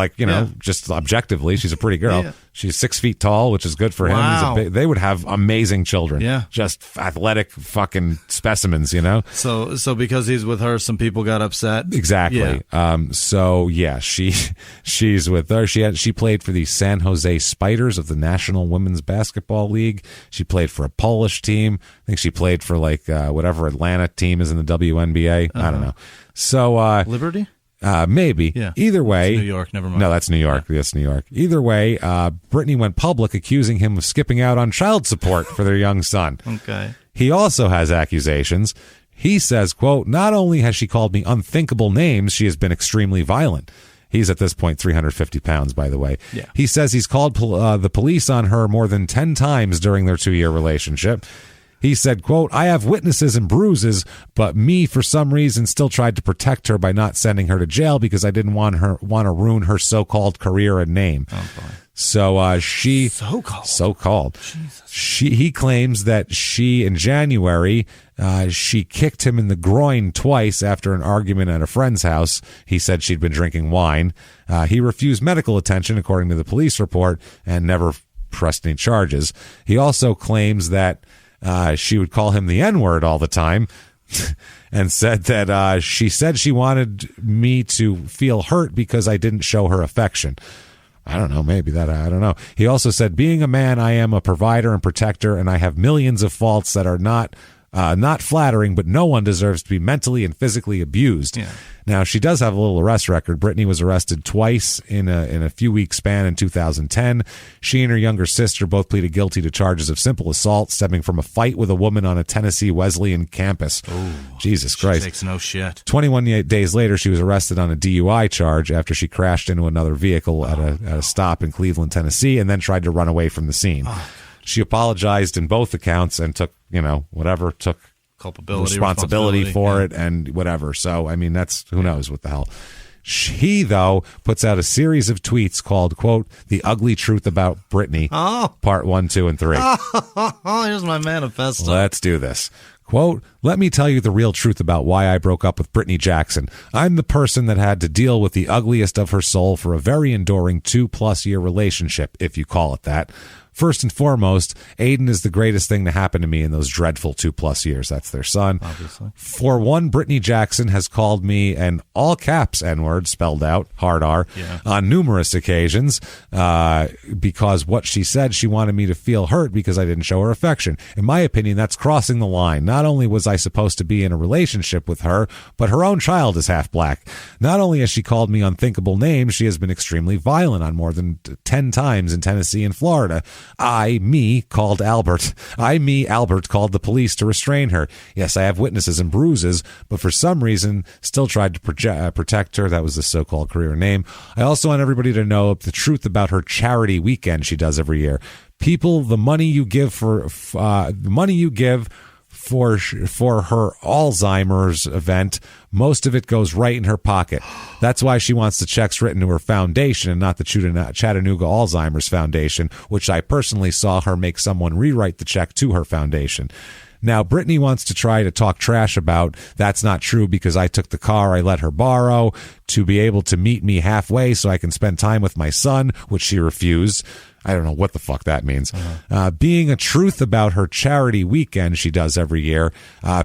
Speaker 1: just objectively. She's a pretty girl. Yeah. She's 6 feet tall, which is good for him.
Speaker 3: Wow.
Speaker 1: They would have amazing children.
Speaker 3: Yeah.
Speaker 1: Just athletic fucking specimens,
Speaker 3: So because he's with her, some people got upset?
Speaker 1: Exactly. Yeah. She's with her. She played for the San Jose Spiders of the National Women's Basketball League. She played for a Polish team. I think she played for whatever Atlanta team is in the WNBA. I don't know. So
Speaker 3: Liberty?
Speaker 1: Maybe.
Speaker 3: Yeah.
Speaker 1: Either way.
Speaker 3: New York, never mind.
Speaker 1: No, that's New York. Yeah. That's New York. Either way, Brittany went public accusing him of skipping out on child support for their young son.
Speaker 3: Okay.
Speaker 1: He also has accusations. He says, quote, not only has she called me unthinkable names, she has been extremely violent. He's at this point 350 pounds, by the way.
Speaker 3: Yeah.
Speaker 1: He says he's called the police on her more than 10 times during their 2-year relationship. He said, quote, I have witnesses and bruises, but me, for some reason, still tried to protect her by not sending her to jail because I didn't want to ruin her so-called career and name.
Speaker 3: Oh, boy.
Speaker 1: So so-called. He claims that in January, she kicked him in the groin twice after an argument at a friend's house. He said she'd been drinking wine. He refused medical attention, according to the police report, and never pressed any charges. He also claims that she would call him the N-word all the time and said that she said she wanted me to feel hurt because I didn't show her affection. I don't know, maybe that, I don't know. He also said, being a man, I am a provider and protector, and I have millions of faults that are not Not flattering, but no one deserves to be mentally and physically abused.
Speaker 3: Yeah.
Speaker 1: Now, she does have a little arrest record. Brittany was arrested twice in a few-week span in 2010. She and her younger sister both pleaded guilty to charges of simple assault stemming from a fight with a woman on a Tennessee Wesleyan campus.
Speaker 19: Oh,
Speaker 1: Jesus Christ.
Speaker 19: She takes no shit.
Speaker 1: 21 days later, she was arrested on a DUI charge after she crashed into another vehicle at a stop in Cleveland, Tennessee, and then tried to run away from the scene. She apologized in both accounts and took, took responsibility for it and whatever. So, I mean, that's, who knows what the hell. He, though, puts out a series of tweets called, quote, The Ugly Truth About Brittany, part 1, 2, and 3.
Speaker 3: Here's my manifesto.
Speaker 1: Let's do this. Quote, let me tell you the real truth about why I broke up with Brittany Jackson. I'm the person that had to deal with the ugliest of her soul for a very enduring 2+ year relationship, if you call it that. First and foremost, Aiden is the greatest thing to happen to me in those dreadful 2+ years. That's their son.
Speaker 3: Obviously.
Speaker 1: For one, Brittany Jackson has called me an all caps N-word, spelled out, hard R, on numerous occasions because what she said, she wanted me to feel hurt because I didn't show her affection. In my opinion, that's crossing the line. Not only was I supposed to be in a relationship with her, but her own child is half black. Not only has she called me unthinkable names, she has been extremely violent on more than 10 times in Tennessee and Florida. Albert, called the police to restrain her. Yes, I have witnesses and bruises, but for some reason still tried to protect her. That was the so-called career name. I also want everybody to know the truth about her charity weekend she does every year. People, the money you give for her Alzheimer's event, most of it goes right in her pocket. That's why she wants the checks written to her foundation and not the Chattanooga Alzheimer's Foundation, which I personally saw her make someone rewrite the check to her foundation. Now, Brittany wants to try to talk trash about that's not true because I took the car I let her borrow to be able to meet me halfway so I can spend time with my son, which she refused. I don't know what the fuck that means. Being a truth about her charity weekend she does every year.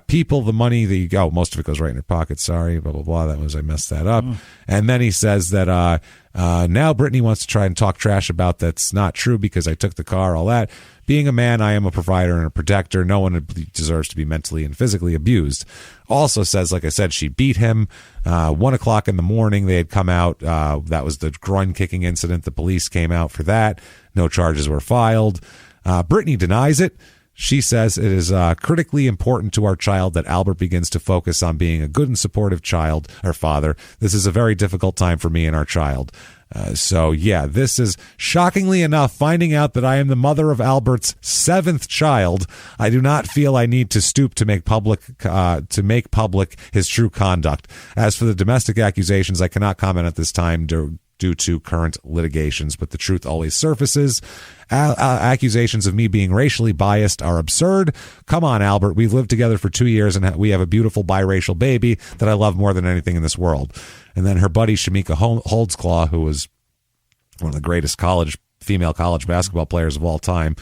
Speaker 1: People, the money that you go, most of it goes right in her pocket. Sorry, blah, blah, blah. I messed that up. And then he says that now Brittany wants to try and talk trash about that's not true because I took the car, all that. Being a man, I am a provider and a protector. No one deserves to be mentally and physically abused. Also says, like I said, she beat him. 1 o'clock in the morning, they had come out. That was the groin kicking incident. The police came out for that. No charges were filed. Brittany denies it. She says it is critically important to our child that Albert begins to focus on being a good and supportive child or father. This is a very difficult time for me and our child. This is shockingly enough, finding out that I am the mother of Albert's 7th child. I do not feel I need to stoop to make public his true conduct. As for the domestic accusations, I cannot comment at this time due to current litigations, but the truth always surfaces. Accusations of me being racially biased are absurd. Come on, Albert. We've lived together for 2 years and we have a beautiful biracial baby that I love more than anything in this world. And then her buddy, Shamika Holdsclaw, who was one of the greatest female college basketball players of all time,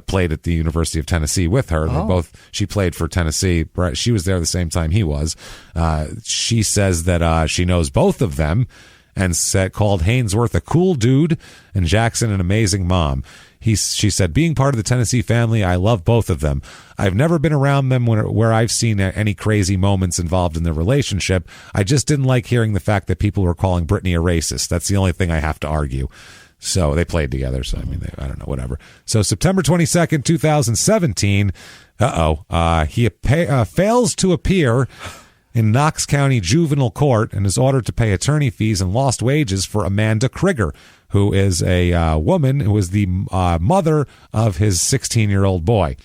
Speaker 1: played at the University of Tennessee with her. She played for Tennessee. She was there the same time he was. She says that she knows both of them and called Haynesworth a cool dude and Jackson an amazing mom. She said, being part of the Tennessee family, I love both of them. I've never been around them where I've seen any crazy moments involved in their relationship. I just didn't like hearing the fact that people were calling Brittany a racist. That's the only thing I have to argue. So they played together. So, I mean, I don't know, whatever. So September 22nd, 2017, he fails to appear in Knox County Juvenile Court and is ordered to pay attorney fees and lost wages for Amanda Krieger, who is a woman who is the mother of his 16-year-old boy.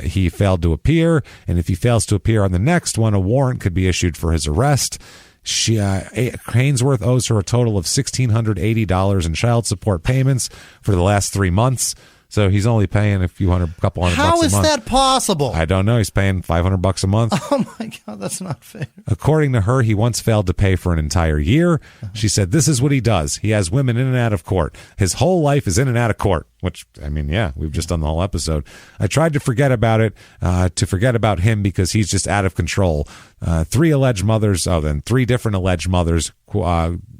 Speaker 1: He failed to appear, and if he fails to appear on the next one, a warrant could be issued for his arrest. Haynesworth owes her a total of $1,680 in child support payments for the last 3 months. So he's only paying couple hundred bucks a month.
Speaker 3: How is that possible?
Speaker 1: I don't know. He's paying $500 a month.
Speaker 3: Oh my God, that's not fair.
Speaker 1: According to her, he once failed to pay for an entire year. She said, this is what he does. He has women in and out of court. His whole life is in and out of court. which, I mean, yeah, we've just done the whole episode. I tried to forget about it, to forget about him because he's just out of control. Three different alleged mothers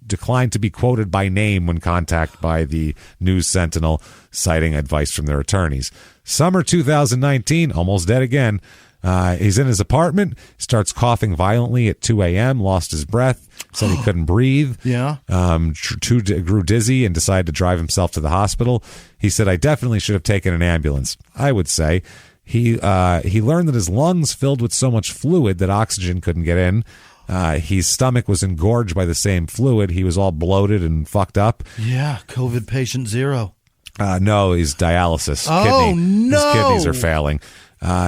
Speaker 1: declined to be quoted by name when contacted by the News Sentinel, citing advice from their attorneys. Summer 2019, almost dead again. He's in his apartment, starts coughing violently at 2 a.m., lost his breath, said he couldn't breathe.
Speaker 3: Yeah.
Speaker 1: Grew dizzy and decided to drive himself to the hospital. He said, I definitely should have taken an ambulance. I would say he learned that his lungs filled with so much fluid that oxygen couldn't get in. His stomach was engorged by the same fluid. He was all bloated and fucked up.
Speaker 3: Yeah, COVID patient 0.
Speaker 1: No, he's dialysis.
Speaker 3: Oh, no.
Speaker 1: His kidneys are failing.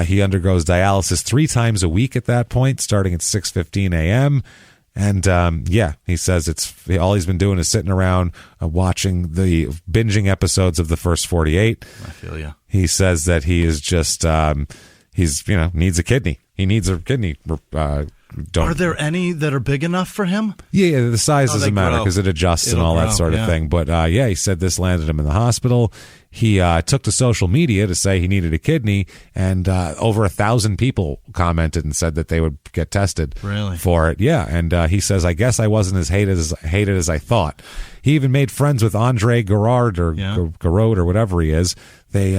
Speaker 1: He undergoes dialysis 3 times a week at that point, starting at 6:15 a.m. And he says all he's been doing is sitting around watching the binging episodes of the first 48.
Speaker 3: I feel you.
Speaker 1: He says that he is just needs a kidney. He needs a kidney.
Speaker 3: Are there any that are big enough for him?
Speaker 1: Yeah, the size doesn't matter because it adjusts and all that sort of thing. But he said this landed him in the hospital. He took to social media to say he needed a kidney, and over 1,000 people commented and said that they would get tested for it. Yeah, and he says, I guess I wasn't as hated as I thought. He even made friends with Andre Garrard or whatever he is. They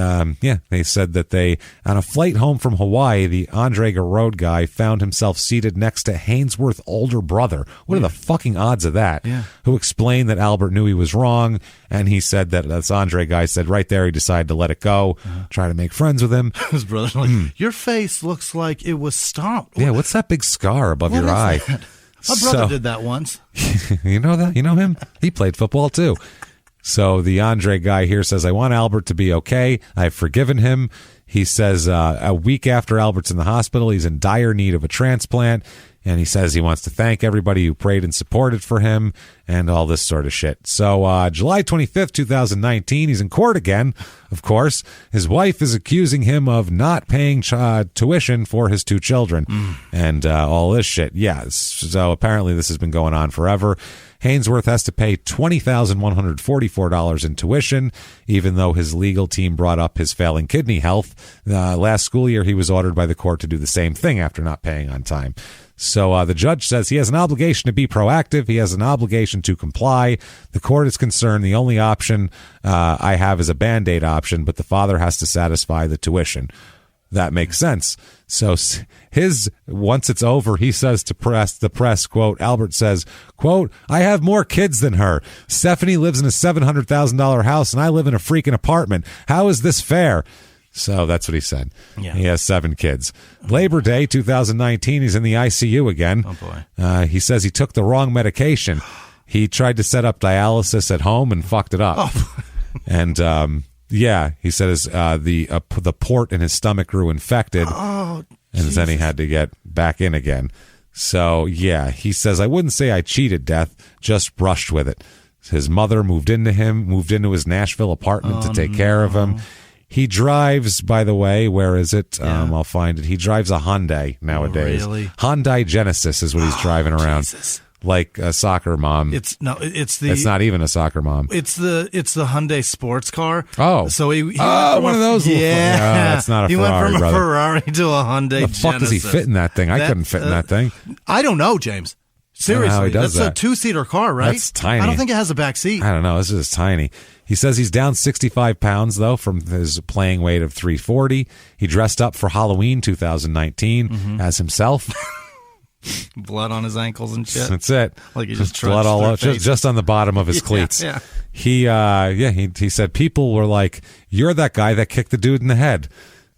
Speaker 1: said that on a flight home from Hawaii, the Andre Garrard guy found himself seated next to Haynesworth's older brother. What are the fucking odds of that?
Speaker 3: Yeah.
Speaker 1: Who explained that Albert knew he was wrong, and he said that this Andre guy said right there he decided to let it go, try to make friends with him.
Speaker 3: His brother's like, your face looks like it was stomped.
Speaker 1: Yeah, what's that big scar above your eye?
Speaker 3: That? My brother did that once.
Speaker 1: You know that? You know him? He played football too. So the Andre guy here says, I want Albert to be okay. I've forgiven him. He says a week after Albert's in the hospital, he's in dire need of a transplant. And he says he wants to thank everybody who prayed and supported for him and all this sort of shit. So July 25th, 2019, he's in court again, of course. His wife is accusing him of not paying tuition for his 2 children and all this shit. Yeah, so apparently this has been going on forever. Haynesworth has to pay $20,144 in tuition, even though his legal team brought up his failing kidney health. Last school year, he was ordered by the court to do the same thing after not paying on time. So the judge says he has an obligation to be proactive. He has an obligation to comply. The court is concerned the only option I have is a Band-Aid option, but the father has to satisfy the tuition. That makes sense. So once it's over, he says to the press, quote, Albert says, quote, I have more kids than her. Stephanie lives in a $700,000 house and I live in a freaking apartment. How is this fair? So that's what he said. Yeah. He has 7 kids. Labor Day 2019, he's in the ICU again.
Speaker 3: Oh, boy.
Speaker 1: He says he took the wrong medication. He tried to set up dialysis at home and fucked it up.
Speaker 3: Oh.
Speaker 1: And, he said the port in his stomach grew infected.
Speaker 3: Oh,
Speaker 1: and then he had to get back in again. So, he says, I wouldn't say I cheated death, just brushed with it. His mother moved into his Nashville apartment to take care of him. He drives, by the way, where is it? I'll find it. He drives a Hyundai nowadays.
Speaker 3: Oh, really?
Speaker 1: Hyundai Genesis is what he's driving around.
Speaker 3: Jesus.
Speaker 1: Like a soccer mom.
Speaker 3: It's not
Speaker 1: even a soccer mom.
Speaker 3: It's the Hyundai sports car.
Speaker 1: Oh.
Speaker 3: So he
Speaker 1: one of those.
Speaker 3: Yeah.
Speaker 1: No, that's not a
Speaker 3: he
Speaker 1: Ferrari,
Speaker 3: went from
Speaker 1: brother.
Speaker 3: a Ferrari to a Hyundai Genesis.
Speaker 1: The fuck does he fit in that thing? I couldn't fit in that thing.
Speaker 3: I don't know, James. Seriously,
Speaker 1: how he does
Speaker 3: that's a 2-seater car, right?
Speaker 1: That's tiny.
Speaker 3: I don't think it has a back seat.
Speaker 1: I don't know. This is tiny. He says he's down 65 pounds, though, from his playing weight of 340. He dressed up for Halloween 2019 as himself.
Speaker 3: Blood on his ankles and shit.
Speaker 1: That's it.
Speaker 3: Like he just
Speaker 1: blood all over, just on the bottom of his cleats.
Speaker 3: Yeah.
Speaker 1: He said people were like, "You're that guy that kicked the dude in the head,"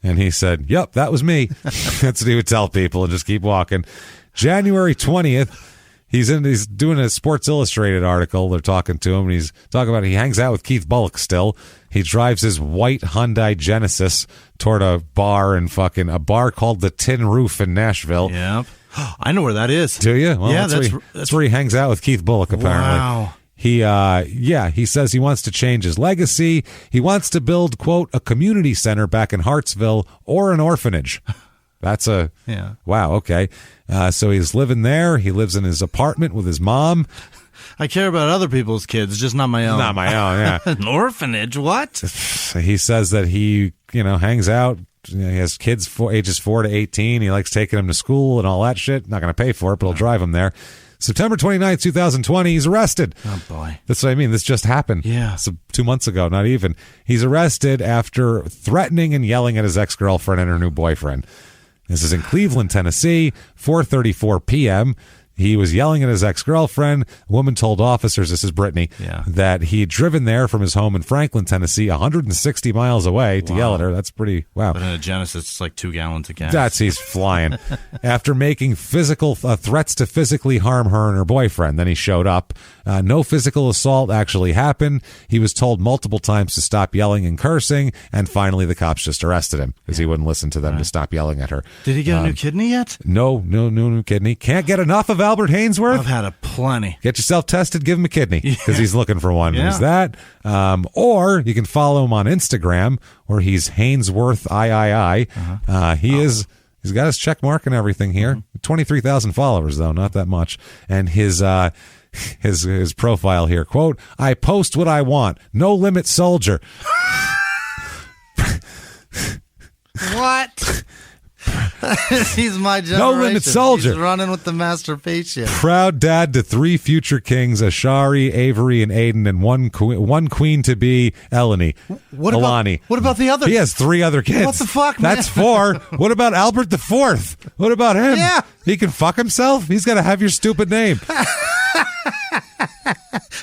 Speaker 1: and he said, "Yep, that was me." That's what he would tell people and just keep walking. January 20th. He's doing a Sports Illustrated article. They're talking to him, and he's talking about he hangs out with Keith Bullock still. He drives his white Hyundai Genesis toward a bar a bar called the Tin Roof in Nashville.
Speaker 3: Yep. I know where that is.
Speaker 1: Do you? Well,
Speaker 3: yeah,
Speaker 1: that's where he hangs out with Keith Bullock, apparently.
Speaker 3: Wow.
Speaker 1: He says he wants to change his legacy. He wants to build, quote, a community center back in Hartsville or an orphanage. That's wow, okay. So he's living there. He lives in his apartment with his mom.
Speaker 3: I care about other people's kids, just not my own.
Speaker 1: Not my own, yeah.
Speaker 3: An orphanage, what?
Speaker 1: He says that he, hangs out. He has kids ages 4 to 18. He likes taking them to school and all that shit. Not going to pay for it, but he'll drive them there. September 29th, 2020, he's arrested.
Speaker 3: Oh, boy.
Speaker 1: That's what I mean. This just happened.
Speaker 3: Yeah.
Speaker 1: So 2 months ago, not even. He's arrested after threatening and yelling at his ex-girlfriend and her new boyfriend. This is in Cleveland, Tennessee, 4:34 p.m. He was yelling at his ex-girlfriend. A woman told officers, this is Brittany, that he had driven there from his home in Franklin, Tennessee, 160 miles away to yell at her. That's pretty, wow.
Speaker 3: But in a Genesis, it's like 2 gallons of gas.
Speaker 1: He's flying. After making physical threats to physically harm her and her boyfriend, then he showed up. No physical assault actually happened. He was told multiple times to stop yelling and cursing, and finally the cops just arrested him because he wouldn't listen to them to stop yelling at her.
Speaker 3: Did he get a new kidney yet?
Speaker 1: No new kidney. Can't get enough of Albert Haynesworth.
Speaker 3: I've had a plenty.
Speaker 1: Get yourself tested, give him a kidney because he's looking for one. There's that. Or you can follow him on Instagram where he's Haynesworth III. He's got his check mark and everything here. 23,000 followers though, not that much. And his profile here, quote, "I post what I want. No limit soldier."
Speaker 3: What? He's my generation.
Speaker 1: No limit soldier.
Speaker 3: He's running with the masterpiece here.
Speaker 1: Proud dad to 3 future kings, Ashari, Avery, and Aiden, and one queen to be, Eleni. Alani.
Speaker 3: What about the others?
Speaker 1: He has 3 other kids.
Speaker 3: What the fuck, man?
Speaker 1: That's 4. What about Albert the Fourth? What about him?
Speaker 3: Yeah.
Speaker 1: He can fuck himself? He's got to have your stupid name.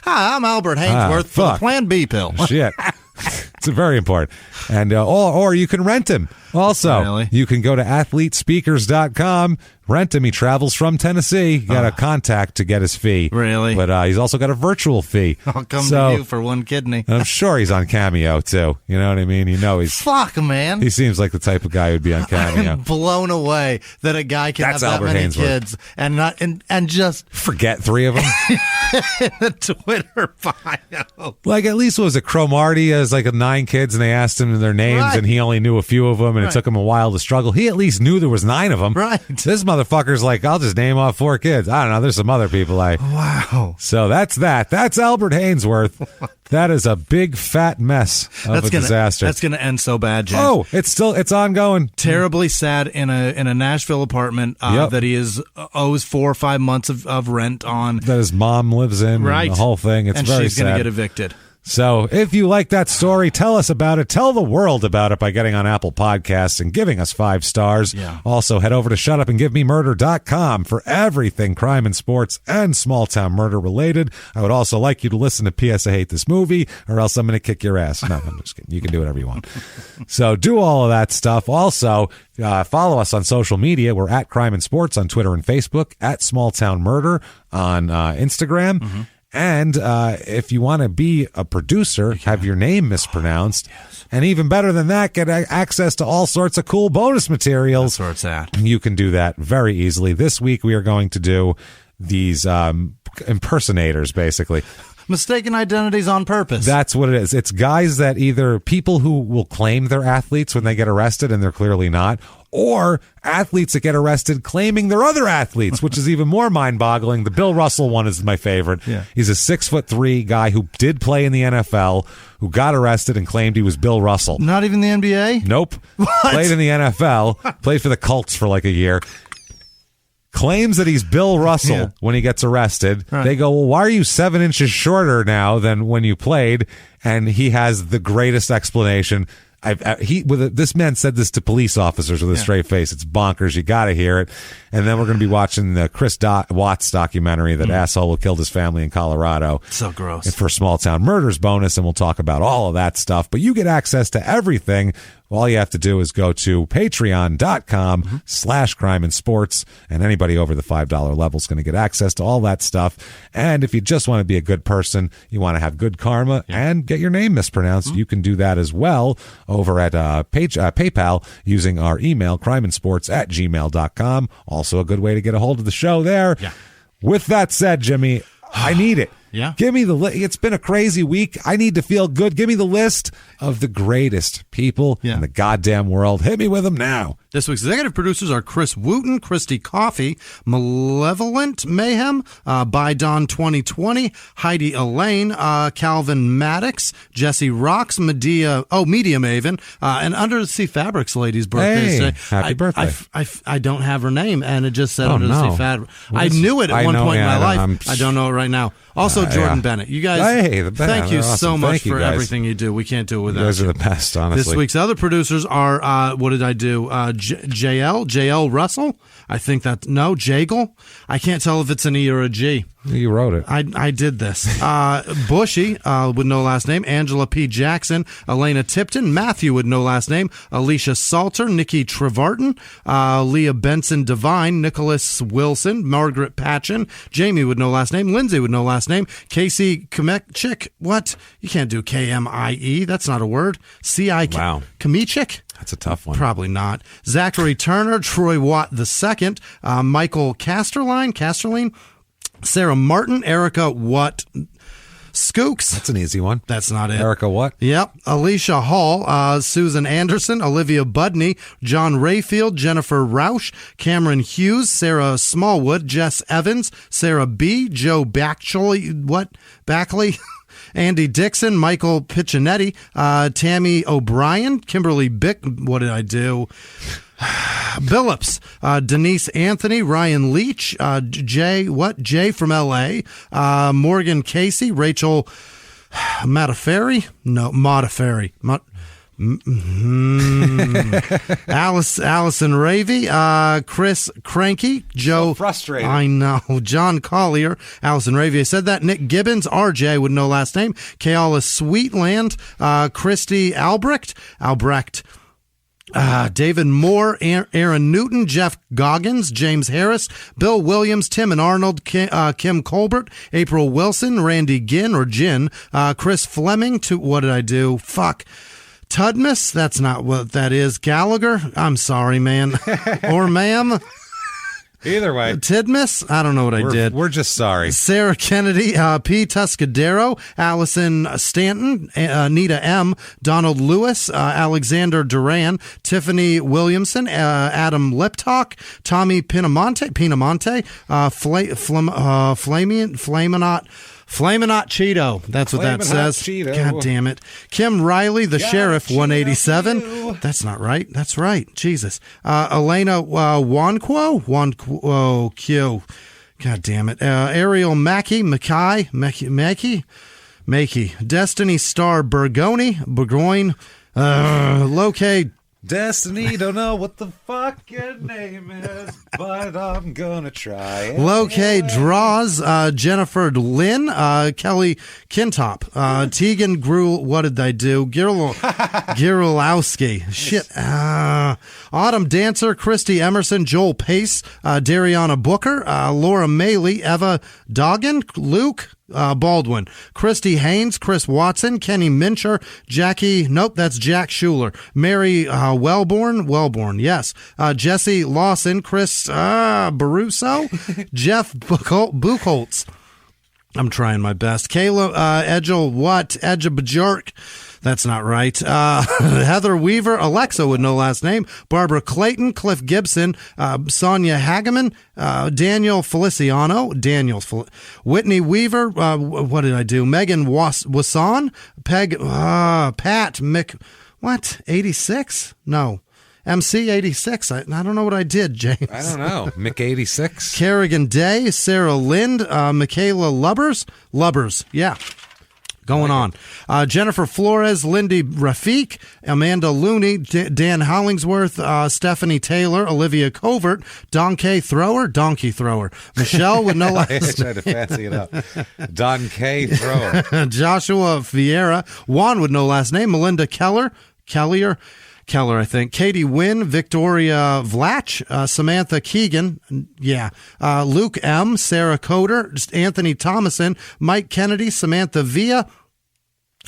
Speaker 3: Hi, I'm Albert Haynesworth for the Plan B pill.
Speaker 1: Shit. It's very important. And or you can rent him. Also, you can go to athletespeakers.com, rent him. He travels from Tennessee. You got a contact to get his fee.
Speaker 3: Really?
Speaker 1: But he's also got a virtual fee.
Speaker 3: I'll come to you for 1 kidney.
Speaker 1: I'm sure he's on Cameo, too. You know what I mean? He's...
Speaker 3: Fuck, man.
Speaker 1: He seems like the type of guy who'd be on Cameo.
Speaker 3: I'm blown away that a guy can have that
Speaker 1: Albert
Speaker 3: many
Speaker 1: Haynesworth.
Speaker 3: kids and just...
Speaker 1: Forget 3 of them.
Speaker 3: In the Twitter bio.
Speaker 1: Like, at least was it Cromartie has like 9 kids and they asked him their names and he only knew a few of them and it took him a while to struggle. He at least knew there was 9 of them.
Speaker 3: Right.
Speaker 1: This motherfucker's like, I'll just name off 4 kids. I don't know. There's some other people
Speaker 3: Wow.
Speaker 1: So that's that. That's Albert Haynesworth. That is a big fat mess of disaster.
Speaker 3: That's going to end so bad, James.
Speaker 1: Oh, it's ongoing.
Speaker 3: Terribly sad in a Nashville apartment that he owes 4 or 5 months of rent on.
Speaker 1: That his mom lives in.
Speaker 3: Right.
Speaker 1: And the whole thing. It's
Speaker 3: and
Speaker 1: very
Speaker 3: she's going
Speaker 1: sad.
Speaker 3: to get evicted.
Speaker 1: So if you like that story, tell us about it. Tell the world about it by getting on Apple Podcasts and giving us 5 stars.
Speaker 3: Yeah.
Speaker 1: Also, head over to shutupandgivememurder.com for everything crime and sports and small town murder related. I would also like you to listen to P.S. I Hate This Movie or else I'm going to kick your ass. No, I'm just kidding. You can do whatever you want. So do all of that stuff. Also, follow us on social media. We're at Crime and Sports on Twitter and Facebook, at Small Town Murder on Instagram. Mm-hmm. And if you want to be a producer, have your name mispronounced, and even better than that, get access to all sorts of cool bonus materials.
Speaker 3: That's where it's at.
Speaker 1: You can do that very easily. This week we are going to do these impersonators, basically.
Speaker 3: Mistaken identities on purpose.
Speaker 1: That's what it is. It's guys that either people who will claim they're athletes when they get arrested and they're clearly not, or athletes that get arrested claiming they're other athletes, which is even more mind-boggling. The Bill Russell one is my favorite. Yeah. He's a 6'3" guy who did play in the NFL, who got arrested and claimed he was Bill Russell.
Speaker 3: Not even the NBA?
Speaker 1: Nope.
Speaker 3: What?
Speaker 1: Played in the NFL. Played for the Colts for like a year. Claims that he's Bill Russell when he gets arrested. Right. They go, well, why are you 7 inches shorter now than when you played? And he has the greatest explanation. This man said this to police officers with a straight face. It's bonkers. You got to hear it. And then we're going to be watching the Chris Watts documentary, that asshole who killed his family in Colorado.
Speaker 3: So gross.
Speaker 1: For Small Town Murders bonus, and we'll talk about all of that stuff. But you get access to everything. All you have to do is go to patreon.com/crime and sports, and anybody over the $5 level is going to get access to all that stuff. And if you just want to be a good person, you want to have good karma and get your name mispronounced, you can do that as well over at PayPal using our email, crimeinsports@gmail.com. Also a good way to get a hold of the show there. Yeah. With that said, Jimmy, I need it.
Speaker 3: Yeah.
Speaker 1: Give me the list. It's been a crazy week. I need to feel good. Give me the list of the greatest people in the goddamn world. Hit me with them now.
Speaker 3: This week's executive producers are Chris Wooten, Christy Coffey, Malevolent Mayhem, By Dawn 2020, Heidi Elaine, Calvin Maddox, Jesse Rocks, Media Maven, and Under the Sea Fabrics lady's birthday today.
Speaker 1: Happy birthday.
Speaker 3: I don't have her name, and it just said Under the Sea Fabrics.
Speaker 1: I
Speaker 3: knew it at one point in my life. I don't know it right now. Also, Jordan Bennett. You guys, thank you so much for everything you do. We can't do it without you.
Speaker 1: You guys are the best, honestly.
Speaker 3: This week's other producers are, what did I do? JL Russell. I think Jagle. I can't tell if it's an E or a G.
Speaker 1: You wrote it.
Speaker 3: I did this. Bushy, with no last name. Angela P. Jackson. Elena Tipton. Matthew with no last name. Alicia Salter. Nikki Trevarton. Leah Benson Devine. Nicholas Wilson. Margaret Patchen. Jamie with no last name. Lindsay with no last name. Casey Kmechik. What? You can't do K-M-I-E. That's not a word. C-I-K.
Speaker 1: Wow.
Speaker 3: Kmechik?
Speaker 1: That's a tough one.
Speaker 3: Probably not. Zachary Turner. Troy Watt II. Michael Casterline. Sarah Martin, Erica What? Skooks.
Speaker 1: That's an easy one.
Speaker 3: That's not it.
Speaker 1: Erica what?
Speaker 3: Yep. Alicia Hall, Susan Anderson, Olivia Budney, John Rayfield, Jennifer Rausch, Cameron Hughes, Sarah Smallwood, Jess Evans, Sarah B., Joe Backley, Andy Dixon, Michael Piccinetti, Tammy O'Brien, Kimberly Bick. What did I do? Billups, Denise Anthony, Ryan Leach, Jay from L.A., Morgan Casey, Rachel Modafferi, Allison Ravy, Chris Cranky, Joe.
Speaker 1: So frustrated.
Speaker 3: I know. John Collier, Allison Ravy. I said that. Nick Gibbons, RJ with no last name, Kayala Sweetland, Christy Albrecht. David Moore, Aaron Newton, Jeff Goggins, James Harris, Bill Williams, Tim and Arnold, Kim Colbert, April Wilson, Randy Ginn, Chris Fleming, what did I do? Tudmus, that's not what that is. Gallagher, I'm sorry, man. Or ma'am.
Speaker 1: Either way.
Speaker 3: Tidmus, I don't know what I did.
Speaker 1: We're just sorry.
Speaker 3: Sarah Kennedy, P. Tuscadero, Allison Stanton, Anita M., Donald Lewis, Alexander Duran, Tiffany Williamson, Adam Liptok, Tommy Pinamonte, Flaminot Cheeto. That's what that says.
Speaker 1: Cheeto.
Speaker 3: God damn it. Kim Riley, the sheriff, 187. That's not right. That's right. Jesus. Elena Wanquo Q. God damn it. Ariel Mackey. Destiny Star Burgoyne. Located.
Speaker 1: Destiny, don't know what the fuck your name is, but I'm gonna try it.
Speaker 3: Located Draws, Jennifer Lynn, Kelly Kintop, Tegan Gruel, what did I do? Girulowski. Shit. Autumn Dancer, Christy Emerson, Joel Pace, Dariana Booker, Laura Maley, Eva Doggin, Luke Baldwin, Christy Haynes, Chris Watson, Kenny Mincher, that's Jack Schuler, Mary Wellborn, yes, Jesse Lawson, Chris Baruso, Jeff Buchholz. I'm trying my best. Kayla Bajork. That's not right. Heather Weaver, Alexa with no last name, Barbara Clayton, Cliff Gibson, Sonia Hageman, Daniel Feliciano, Whitney Weaver, what did I do? Megan Wasson, Pat 86? No. MC 86. I don't know what I did, James.
Speaker 1: I don't know. Mick 86.
Speaker 3: Kerrigan Day, Sarah Lind, Michaela Lubbers. Yeah. Going on. Jennifer Flores, Lindy Rafiq, Amanda Looney, Dan Hollingsworth, Stephanie Taylor, Olivia Covert, Donkey Thrower, Michelle with no last name.
Speaker 1: I tried to fancy it up. Donkey Thrower.
Speaker 3: Joshua Vieira, Juan with no last name, Melinda Keller, I think. Katie Wynn, Victoria Vlach, Samantha Keegan, Luke M., Sarah Coder, Anthony Thomason, Mike Kennedy, Samantha Villa,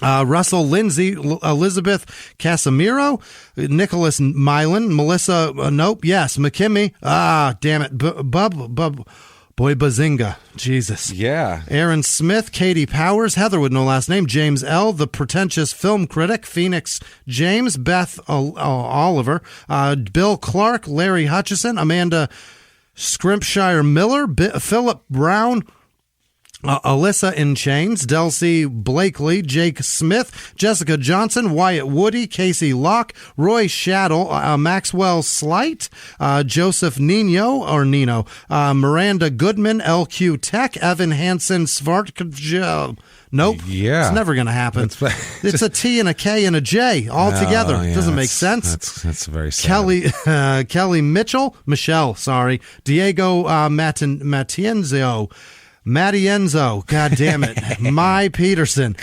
Speaker 3: Russell Lindsay, Elizabeth Casimiro, Nicholas Milan, Melissa, McKimmy, damn it, Boy Bazinga. Jesus.
Speaker 1: Yeah.
Speaker 3: Aaron Smith, Katie Powers, Heather with no last name, James L., the pretentious film critic, Phoenix James, Beth Oliver, Bill Clark, Larry Hutchison, Amanda Scrimpshire Miller, Philip Brown, Alyssa in Chains, Delcy Blakely, Jake Smith, Jessica Johnson, Wyatt Woody, Casey Locke, Roy Shaddle, Maxwell Slight, Joseph Nino, Miranda Goodman, LQ Tech, Evan Hansen, Svartk. Nope.
Speaker 1: Yeah.
Speaker 3: It's never going to happen. It's a T and a K and a J all together.
Speaker 1: Yeah,
Speaker 3: doesn't make sense.
Speaker 1: That's very sad.
Speaker 3: Kelly Michelle, Diego Matienzo, God damn it. Mai Peterson,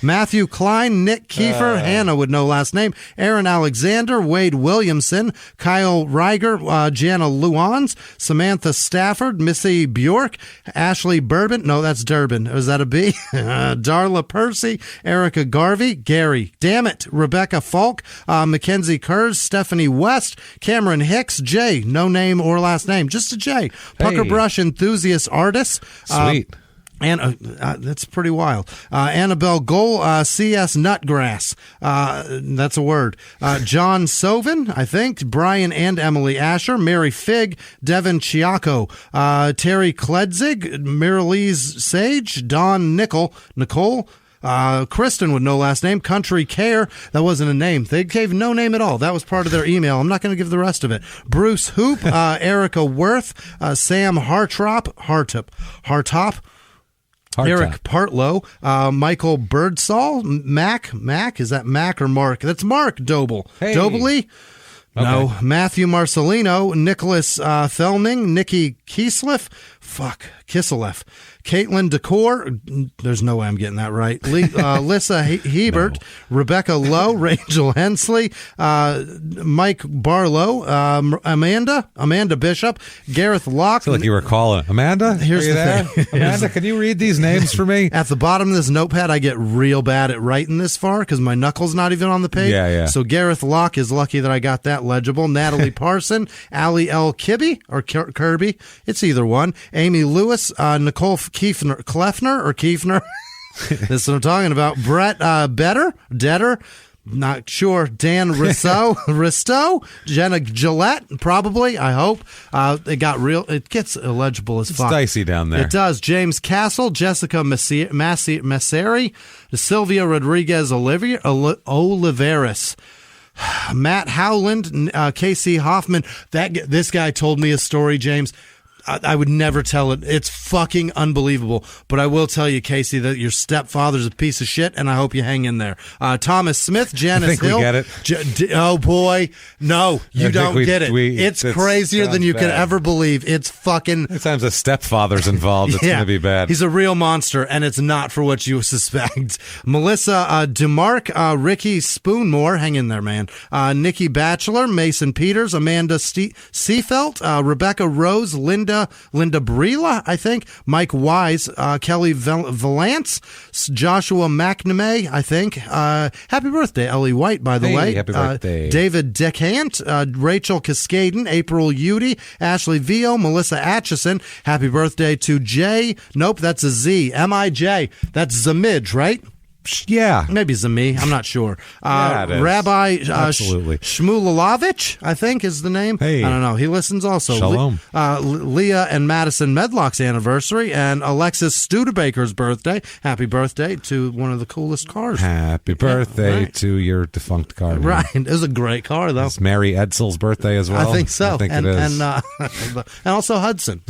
Speaker 3: Matthew Klein, Nick Kiefer, Hannah with no last name, Aaron Alexander, Wade Williamson, Kyle Reiger, Jana Luans, Samantha Stafford, Missy Bjork, Ashley Bourbon. No, that's Durbin. Is that a B? Darla Percy, Erica Garvey, Gary. Damn it. Rebecca Falk, Mackenzie Kurz, Stephanie West, Cameron Hicks, J. No name or last name. Just a J. Pucker Brush enthusiast artist.
Speaker 1: Sweet.
Speaker 3: And that's pretty wild. Annabelle Goal, CS Nutgrass. That's a word. John Sovin, I think. Brian and Emily Asher. Mary Fig. Devin Chiaco. Terry Kledzig. Miralise Sage. Dawn Nicole. Kristen with no last name. Country Care. That wasn't a name. They gave no name at all. That was part of their email. I'm not going to give the rest of it. Bruce Hoop. Erica Worth. Sam Hartop. Eric Partlow, Michael Birdsall, Mac, is that Mac or Mark? That's Mark Doble.
Speaker 1: Hey.
Speaker 3: Dobley? No.
Speaker 1: Okay.
Speaker 3: Matthew Marcelino, Nicholas Thelming, Nikki Kisleff, Caitlin Decor, there's no way I'm getting that right, Lissa Hebert, Rebecca Lowe, Rachel Hensley, Mike Barlow, Amanda Bishop, Gareth Locke.
Speaker 1: I feel like you were calling. Amanda?
Speaker 3: Here's the thing.
Speaker 1: Amanda, can you read these names for me?
Speaker 3: At the bottom of this notepad, I get real bad at writing this far because my knuckle's not even on the page.
Speaker 1: Yeah.
Speaker 3: So Gareth Locke is lucky that I got that legible. Natalie Parson, Allie L. Kibbe, or Kirby. It's either one. Amy Lewis, Nicole Kiefner. This is what I'm talking about. Brett Detter, not sure. Dan Risto, Jenna Gillette, probably, I hope. It gets illegible as fuck.
Speaker 1: It's dicey down there.
Speaker 3: It does. James Castle, Jessica Masseri, Sylvia Rodriguez Oliveris. Matt Howland, Casey Hoffman. This guy told me a story, James. I would never tell it. It's fucking unbelievable. But I will tell you, Casey, that your stepfather's a piece of shit, and I hope you hang in there. Thomas Smith, Janice
Speaker 1: I think
Speaker 3: Hill.
Speaker 1: we get it.
Speaker 3: Oh, boy. No, you don't get it. It's crazier than you could ever believe. It's fucking...
Speaker 1: Sometimes a stepfather's involved. It's going to be bad.
Speaker 3: He's a real monster, and it's not for what you suspect. Melissa DeMarc, Ricky Spoonmore. Hang in there, man. Nikki Batchelor, Mason Peters, Amanda Seafelt, Rebecca Rose, Linda Brila, I think, Mike Wise, Kelly Valance, Joshua McNamee, I think. Happy birthday, Ellie White, by the way.
Speaker 1: Happy birthday.
Speaker 3: David Decant, Rachel Cascaden, April Udy, Ashley Vio, Melissa Atchison. Happy birthday to Jay. Nope, that's a Z. M-I-J. That's Zamidge, right?
Speaker 1: Yeah.
Speaker 3: Maybe Zami. I'm not sure.
Speaker 1: Yeah, it is.
Speaker 3: Rabbi
Speaker 1: Absolutely.
Speaker 3: Shmulovich, I think is the name.
Speaker 1: Hey.
Speaker 3: I don't know. He listens also.
Speaker 1: Shalom.
Speaker 3: Leah and Madison Medlock's anniversary and Alexis Studebaker's birthday. Happy birthday to one of the coolest cars.
Speaker 1: Happy birthday
Speaker 3: right.
Speaker 1: to your defunct car.
Speaker 3: Right. It was a great car, though.
Speaker 1: It's Mary Edsell's birthday as well.
Speaker 3: I think so.
Speaker 1: I think
Speaker 3: and,
Speaker 1: it is.
Speaker 3: And also Hudson.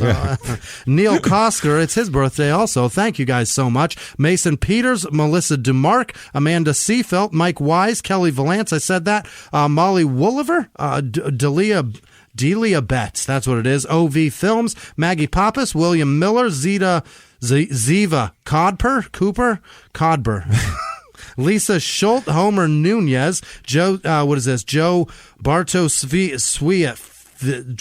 Speaker 3: Neil Kosker, it's his birthday also. Thank you guys so much. Mason Peters, Melissa DeMarc, Amanda Seafelt, Mike Wise, Kelly Valance, I said that, Molly Wooliver, Delia Betts, that's what it is, OV Films, Maggie Pappas, William Miller, Ziva Cooper, Lisa Schultz, Homer Nunez, Joe, Joe Bartosvia,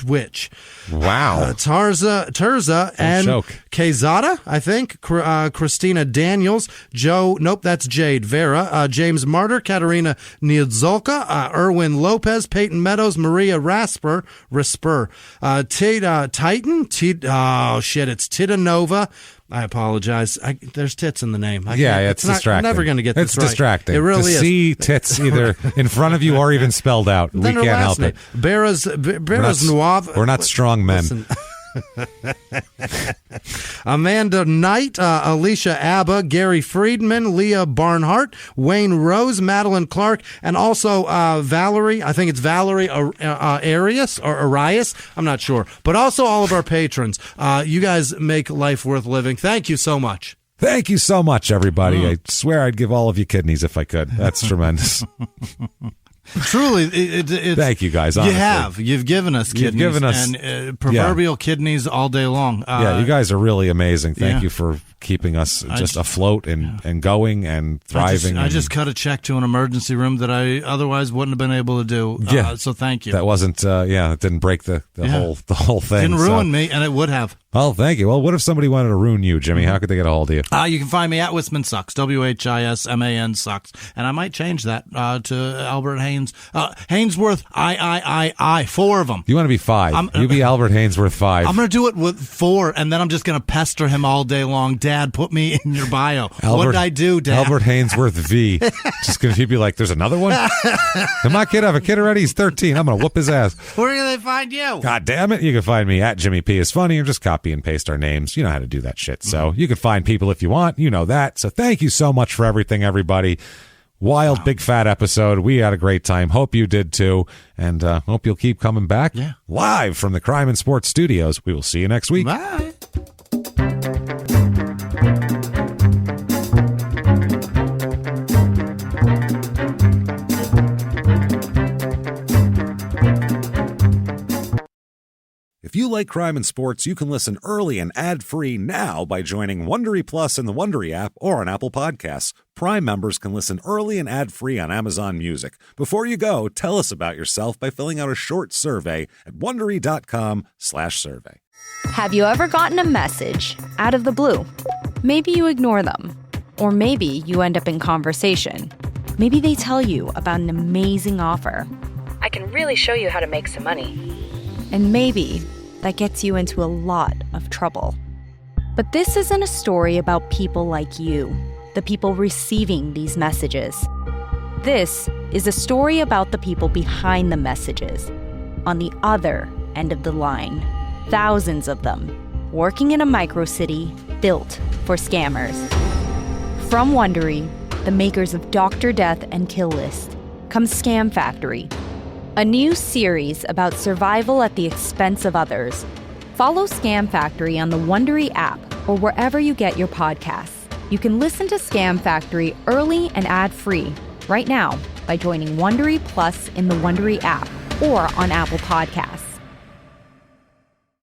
Speaker 3: Which?
Speaker 1: Wow.
Speaker 3: Terza and Quezada, I think. Christina Daniels. Joe, nope, that's Jade Vera. James Martyr, Katerina Niedzolka, Erwin Lopez, Peyton Meadows, Maria Rasper, Titan, it's Tita Nova. I apologize. There's tits in the name.
Speaker 1: It's distracting.
Speaker 3: I'm never going to get this right.
Speaker 1: It's distracting.
Speaker 3: It really
Speaker 1: to
Speaker 3: is.
Speaker 1: see tits either in front of you or even spelled out. We can't help it.
Speaker 3: Beras Nuave.
Speaker 1: We're not strong men.
Speaker 3: Listen. Amanda Knight, Alicia Abba, Gary Friedman, Leah Barnhart, Wayne Rose, Madeline Clark, and also Valerie. I think it's Valerie Arias or Arias. I'm not sure. But also all of our patrons. You guys make life worth living. Thank you so much.
Speaker 1: Thank you so much, everybody. I swear I'd give all of you kidneys if I could. That's tremendous.
Speaker 3: Truly, it's,
Speaker 1: thank you guys. Honestly.
Speaker 3: You've given us kidneys.
Speaker 1: You've given us
Speaker 3: proverbial kidneys all day long.
Speaker 1: You guys are really amazing. Thank you for keeping us just afloat and going and thriving.
Speaker 3: I just cut a check to an emergency room that I otherwise wouldn't have been able to do. So thank you.
Speaker 1: That wasn't. It didn't break the whole thing.
Speaker 3: Didn't ruin me, and it would have.
Speaker 1: Well, thank you. Well, what if somebody wanted to ruin you, Jimmie? How could they get a hold of you?
Speaker 3: You can find me at Whisman Sucks, WHISMAN Sucks, and I might change that to Albert Haynesworth. I 4 of them.
Speaker 1: You want to be 5? You be Albert Haynesworth 5.
Speaker 3: I'm going to do it with 4, and then I'm just going to pester him all day long. Dad, put me in your bio. What did I do, Dad?
Speaker 1: Albert Haynesworth V. Just going to be like, there's another one? Did my kid have a kid already? He's 13. I'm going to whoop his ass.
Speaker 3: Where can they find you?
Speaker 1: God damn it. You can find me at Jimmie P is Funny, or just copy and paste our names. You know how to do that shit. So you can find people if you want. You know that. So thank you so much for everything, everybody. Wild, big, fat episode. We had a great time. Hope you did too. And hope you'll keep coming back live from the Crime and Sports Studios. We will see you next week.
Speaker 3: Bye.
Speaker 1: If you like Crime and Sports, you can listen early and ad-free now by joining Wondery Plus in the Wondery app or on Apple Podcasts. Prime members can listen early and ad-free on Amazon Music. Before you go, tell us about yourself by filling out a short survey at Wondery.com/survey.
Speaker 19: Have you ever gotten a message out of the blue? Maybe you ignore them. Or maybe you end up in conversation. Maybe they tell you about an amazing offer.
Speaker 20: I can really show you how to make some money.
Speaker 19: And maybe that gets you into a lot of trouble. But this isn't a story about people like you, the people receiving these messages. This is a story about the people behind the messages, on the other end of the line. Thousands of them, working in a microcity built for scammers. From Wondery, the makers of Dr. Death and Kill List, comes Scam Factory, a new series about survival at the expense of others. Follow Scam Factory on the Wondery app or wherever you get your podcasts. You can listen to Scam Factory early and ad-free right now by joining Wondery Plus in the Wondery app or on Apple Podcasts.